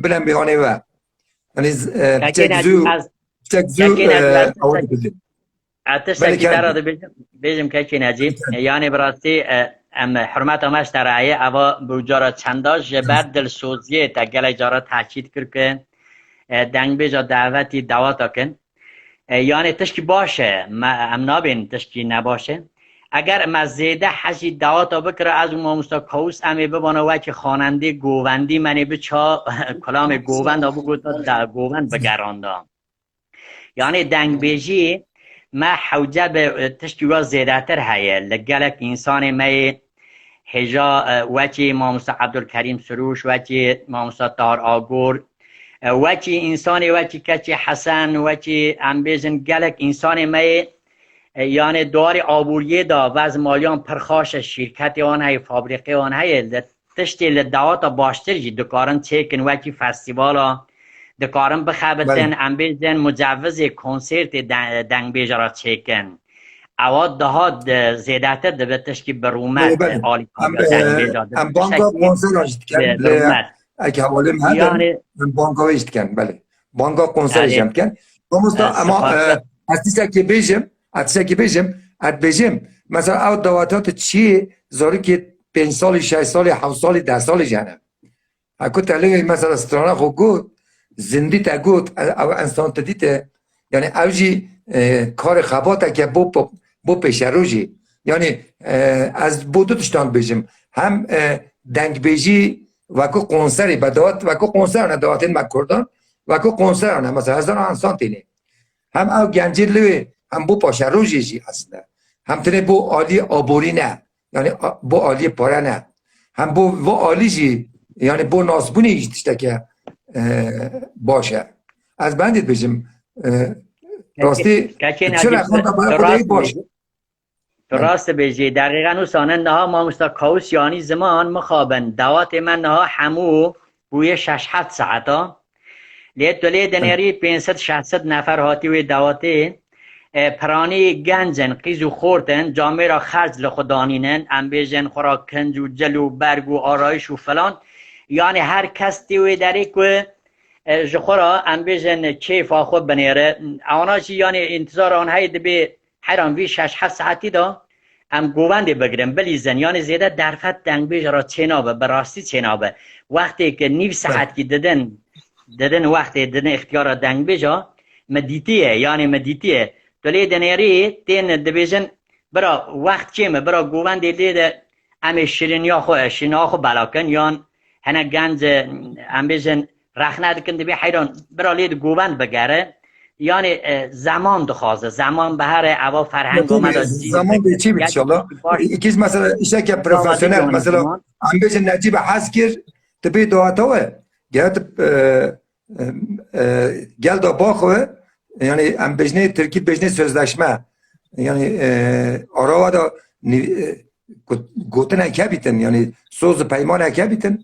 بلن بیانه و یعنی چکزو اتش سکیتر را بیجم که چی نجیب یعنی براستی ام حرمت همش در رعیه اوا بوجارا چنداش جبر دلسوزیه تا گل جارا تاکید کرد که دنگ بیجا دعوتی دعوتا کن یعنی تشکی باشه ام نابین تشکی نباشه اگر مزیده حجی دعوتا بکره از ما مستقوس امی ببانه و که خواننده گووندی منی بچا کلام گووند آبو گوتا در گووند بگراندم یعنی دنگ بیجی ما حوجه به تشکیل زیاده تر هیه لگلک انسان می هجا وچی ماموسا عبدالکریم سروش وچی ماموسا تار آگور وچی انسان وچی کچی حسن وچی امبیزن گلک انسان می یعنی دار آبوریه دا و از مالیان پرخاش شرکت آن های فابریقه آن های تشتی لدعات باشتر جی دکارن چیکن وچی فستیوالا دکارم بخابتن امبیزن مجوز کنسرت دنگ بیجا را چیکن اواد دهاد زیادتر دبتش که برومت آلی دنگ بیجا ام بانگا کنسر آشت کن اگه حوالیم هدن ام بانگا ویشت کن بله بانگا کنسر جمع کن اما اتیسا که بیجم ات بیجم مثلا او دواتات چیه زاری که 5 سال 6 سال 7 سال 10 سال جانم اکو تلیوی مثلا استرانه خو گود زندی تا گود او انسان تدیته یعنی اوجی کار خباته که بو پیش روزی یعنی از بودو تشتان بیجم هم دنگ بیجی وکو کنسری بدات وکو کنسر نه دواتین مکردان وکو کنسر نه مثلا هزار انسان تینه هم او گنجی لوی هم بو پاش روزی جی هستن هم تنه بو عالی آبوری نه یعنی بو عالی پاره نه هم بو عالی جی یعنی بو ناسبونی ایشتشتا که باشه از بندید بیجم راستی چرا خونده باید باشه راست بیجی دقیقا او سانه نها ما مستقوس یعنی زمان مخابن دوات من نها همو بوی 6-7 ساعتا لیت دلی دنیری 500-600 نفر هاتی وی دواتی پرانی گنجن قیزو خورتن جامعه را خرج لخدانینن انبیجن خورا کنج و جل و برگ و آرایش و فلان یعنی هر کس تیوی داری که جخورا انبیجن کیف آخود بنیره آناشی یعنی انتظار آنهایی دبی حیران وی 6-7 ساعتی دا هم گوونده بگیرم بلیزن یعنی زیاده درفت دنگ بیج را چنابه براستی چنابه وقتی که 9 ساعت که ددن وقتی ددن اختیار دنگ بیجا مدیتیه یعنی مدیتیه دلی دنیری تین دبیجن برا وقت چیمه برا گوونده لیده امی شیرینیا خو بلاکن یان هنه گنج انبیجن رخنه دکن دبی حیران برا لید گووند بگره یعنی زمان دخوازه زمان به هر عوا فرهنگ آمد زمان به چی بیت شالا یکیز مثلا ایشه که پروفیسیونل مثلا انبیج نجیب حس کرد تبی دواتاوه گل دا باخوه یعنی انبیجنه ترکی بجنه سözleşme یعنی آراوا دا گوتن اکه بیتن یعنی سوز پیمان اکه بیتن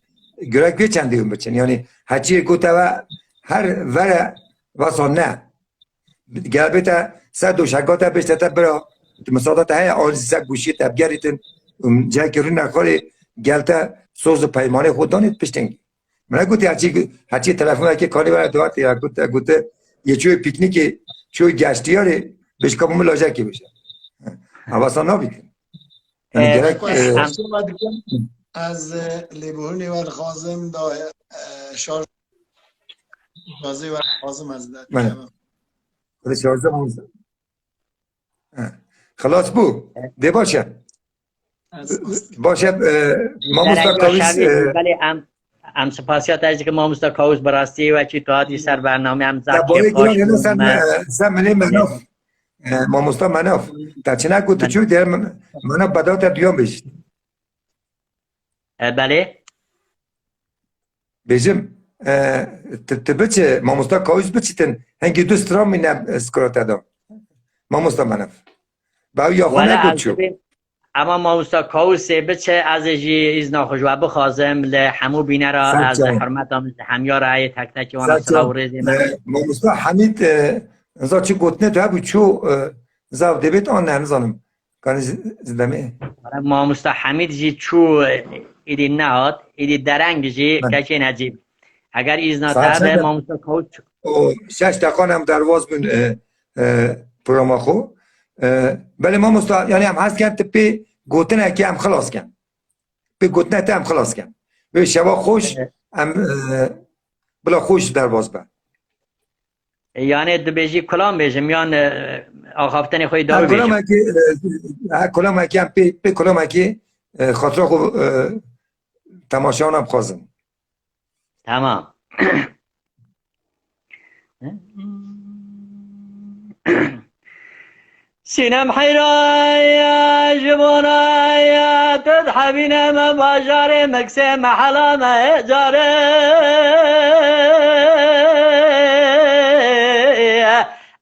گرک به چند دیون بچن یعنی هچی گوته و هر وره واسان نه گل بیتا سه دوشگاتا بشته برا مسادات های آنزیزه گوشی تبگریتن جایی که روی نخوری گلتا سوز پیمانه خودانید پشتنگی من گوتی هرچی تلفون که کاری برای دوات گوته یه چوی پیکنیکی چوی گشتیاری بهش کامون لاجکی بشه حواسان نابیدن از لیبورنی و خازم دا شارژ بازی و خازم از خلاص بو ده باشه ما مستقاویز ولی ام سپاسیات از که ما مستقاویز براستی و چی تو هاتی سر برنامه هم زد که پاش سن منی مناف ما مستا مناف تا چه نگو تو چوی در مناف بدات دیام بشید بله بیجم تبچه ما مستقاویز بچیتن هنگی دو سترام مینم اسکرات ادام ما مستا مناف باو یا خونه بود چو اما ما مستقاویز بچه از جی از ناخوشوا بخوازم لحمو بینه را از حرمت هم همیار های تک تک وانا صلاح و ریزی ما مستا حمید نزا چی گوتنه تو هبو چو زاو دبیت آن نه نزانم کانی زدمه ما مستا حمید جی چو ایدی نهاد ایدی درنگ جی کچی نجیب اگر ایزنا تر ما مستقاویز 6 دقیقه هم درواز بین پروما خو بله ما مستا یعنی هم هست کن تپی گوتنه که هم خلاص کن به گوتنه هم خلاص کن و شبا خوش ام بلا خوش در باز بر یعنی دبیجی کلام بیجم یان آخافتن خوی دارو بیجم کلام که هم پی کلام که خاطر خو تماشان هم خوازم تمام سینم حیرایا جبونایا تدحبین مباجر مکسه محلا مهجاره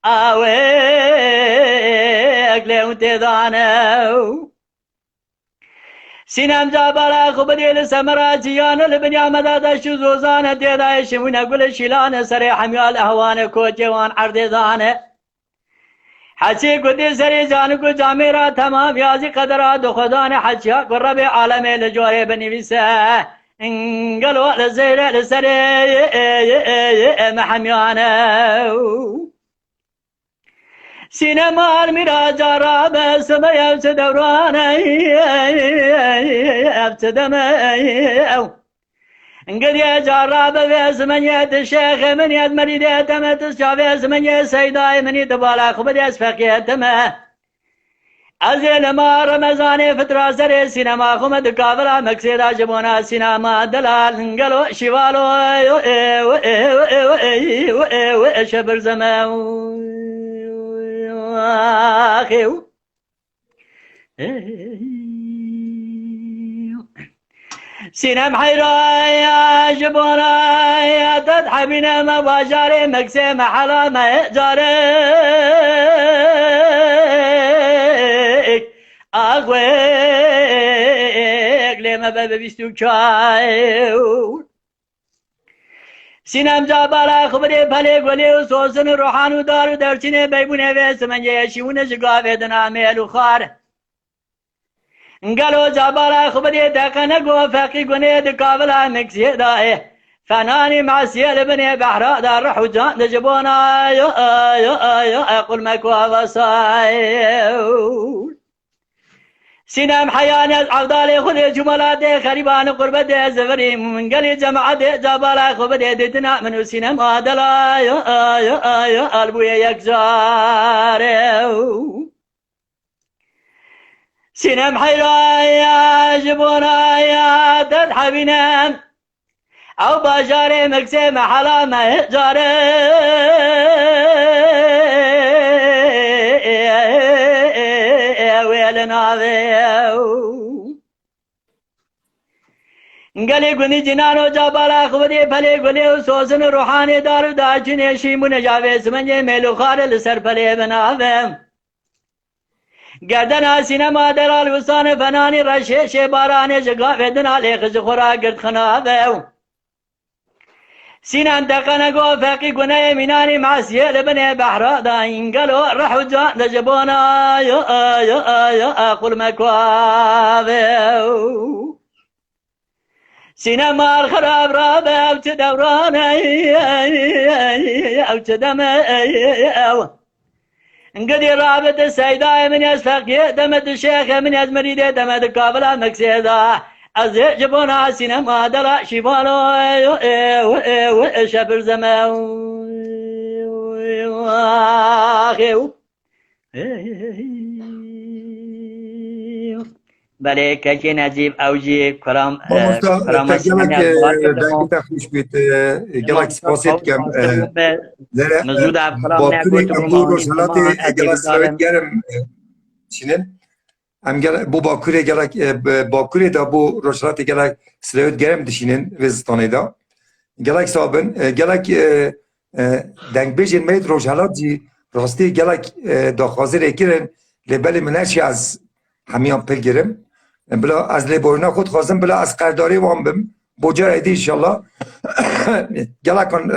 آوه اگله تدانو سینم جابالا خوب دیل سمراجیان لبنیا مداد شوزوزان دیدای شمون گل شیلان سر حمیال احوان کوچوان عردزانه حچی کدی سری جان کو جامیرا تمام یازی قدرا دو خدان حچیا کو رب عالم لجوره بنویسه انگلو لزیر لسر محمیانه سینما میرا جارا بسم یفت دوران ابتدم انقدي جرب بس من يد الشيخ من يد مريد تمت شافيس من يد سيداي من يد بالا خبد يسفقيت ما ازل ما رمضان فترة سر سينما خمد كافلا مكسيدا جبونا سينما دلال انقلو شوالو شبر زمان اخيو سینم حیرایا جبورایا تدحبین مباجر مکسه محلا مهجاره آقوه اقلیم ببیستو چایو سینم جابالا خبری پلی گلی و سوسن روحانو دارو درچینه بیبونه ویس من یشیونه جگاوه دنامیلو خار قالوا جبارا خبري دقنا قو فاقي قنيد قابلا مكسي داي فناني مع سيال بني بحر دار روح وجان دجبونا يا اقول مكوا وصاي سينام حياني عبدالي خذي جملات خريبان قربة زفري من قلي جماعة جبارا خبري دتنا من سينام هادلا يا قلبي يكزار سينم حيرايا جبورايا تدحبينام او باجاري مكسي محلا مهجاري ويلنا ذيو قالي قني جنانو جابالا خبدي بلي قلي وسوسن روحاني دارو داجني شيمون جاويس من يميلو خارل سر بلي بناذم گردن سینما درال وسان فنانی رشش باران جگا ودنا لخز خورا گرد خناوه سینان دقنا گو فقی گناه مینانی معسیه لبن بحرا دا انگلو رحو جان دجبونا یا اقل مکواوه سینما الخراب رابه او تدوران او تدمه انقدي رابط السيداء من يسفقي دمت الشيخ من يزمريد دمت الكابلة مكسيدا أزيء جبونا سينما دلا شبالو شبر زمان بله كي نجيب أوجي كرام كرام دايما خوش بيت جالك سباسيت كم مزود كرام باكوري روشنات جالك سويت جرم شنين ام جال بو باكوري جالك باكوري دا بو روشنات جالك سويت جرم دشينين وزستاني دا جالك صابن جالك دنگ بيجن ميت روشنات جي راستي جالك دا خازر كيرن لبل منشي از همیان پلگرم بلا از لیبورنا خود خواستم بلا از قرداری وام بم بوجر ایدی انشالله گلا کن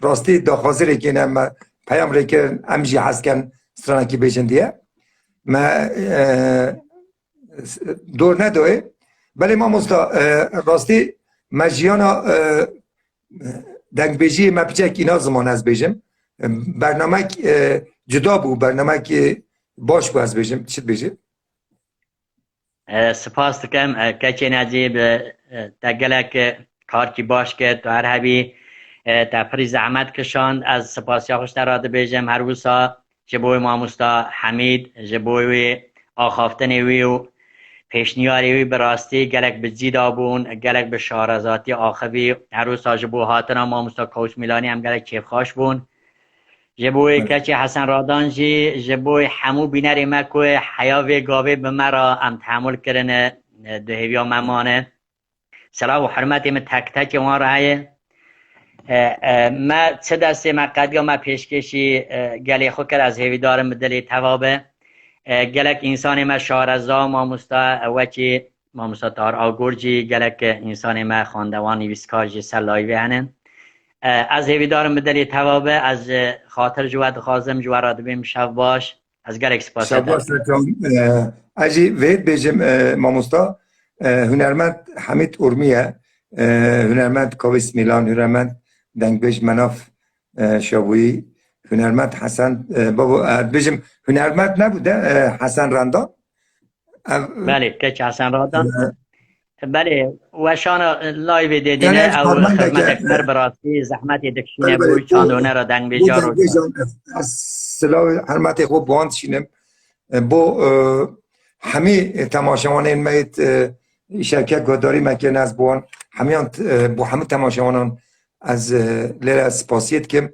راستی داخازی که نم پیام ریکن امجی هست کن سترانکی بیشن دیه ما دور ندوه بلی ما مستا راستی مجیانا دنگ بیجی ما پیچه که اینا زمان از بیجم برنامه جدا بو برنامه که باش بو از بیجم چید بیجم سپاس دکم کچی نجیب تگلک کار کی باش که تو هر هبی تفری زحمت کشاند از سپاسیا خوش تراده بیجم هر وسا جبوی ماموستا حمید جبوی آخافتن وی و پیشنیاری وی براستی گلک بجید آبون گلک به شارزاتی آخوی هر وسا جبو هاتنا ماموستا کوش میلانی هم گلک چیف خوش بون جبوی کچی حسن رادان جی جبوی همو بینری مکوی حیاوی گاوی به مرا ام تحمل کرنه دهیویا ممانه سلام و حرمتی من تک تک وان رایه ما چه دسته ما قدیا ما پیشکشی گلی خود کرد از هیوی دارم دلی توابه گلک انسان ما شارزا ماموستا وچی ماموستا تار آگورجی گلک انسان ما خاندوانی ویسکاجی سلایی هنن از هیوی دارم دلی توابه از خاطر جواد خازم جواراد بیم شب باش از گلک سپاس شب باش اجی وید بیجم ماموستا هنرمند حمید ارمیه هنرمند کاویس میلان هنرمند دنگبیج مناف شابویی هنرمند حسن بابا بیجم هنرمند نبوده حسن رندان بله کچ حسن رندان بله و شان لایو دیدینه یعنی او خدمت اکبر براستی زحمت دکشینه بوی چند هنر دنگبیجا رو از سلاح حرمت خوب باند شینم با همه تماشاوان این مید شرکت گداری مکن از بوان همیان با همه تماشاوانان از لیل از سپاسیت کم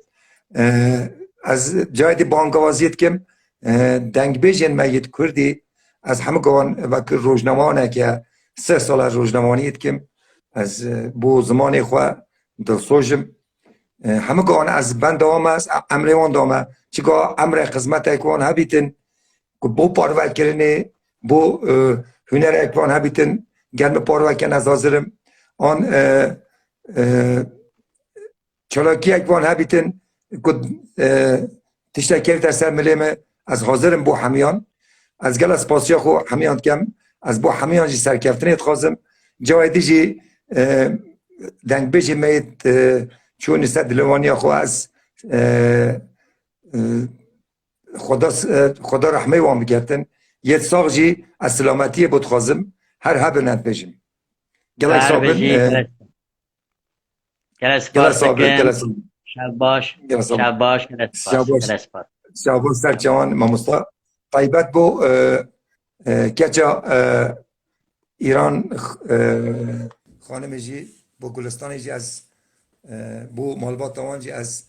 از جای دی بانگوازیت کم دنگ بیجن مید کردی از همه گوان وکر روزنامانه که 3 سال از روزنامانیت کم از بو زمان خواه دلسوجم همه گوان از بند آم است امریوان دامه چگاه امر قسمت اکوان هبیتن که بو پارو کرنه بو هنر اکوان هبیتن گرم پارو کن از حاضرم آن چلاکی اکوان هبیتن که تشتکر در سر ملیم از حاضرم بو همیان از گل از پاسیا خو همیان کم از بو همیان جی سرکفتنیت خوازم جای دیجی دنگ بیجی مید چون است دلوانی خو از خدا رحمه وام بگردن یه ساق جی از سلامتی بود خوازم هر هبنت بجیم گلک صابن گلک صابن شب باش شب باش شب باش سرچوان ماموستا طیبت بو کچا ایران خانم جی بو گلستان جی از بو مالبات دوان جی از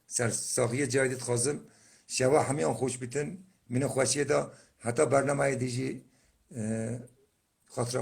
سرساخی جایدت خوازم شوا همیان خوش بیتن من خوشیه دا حتی برنامه دیجی خاطره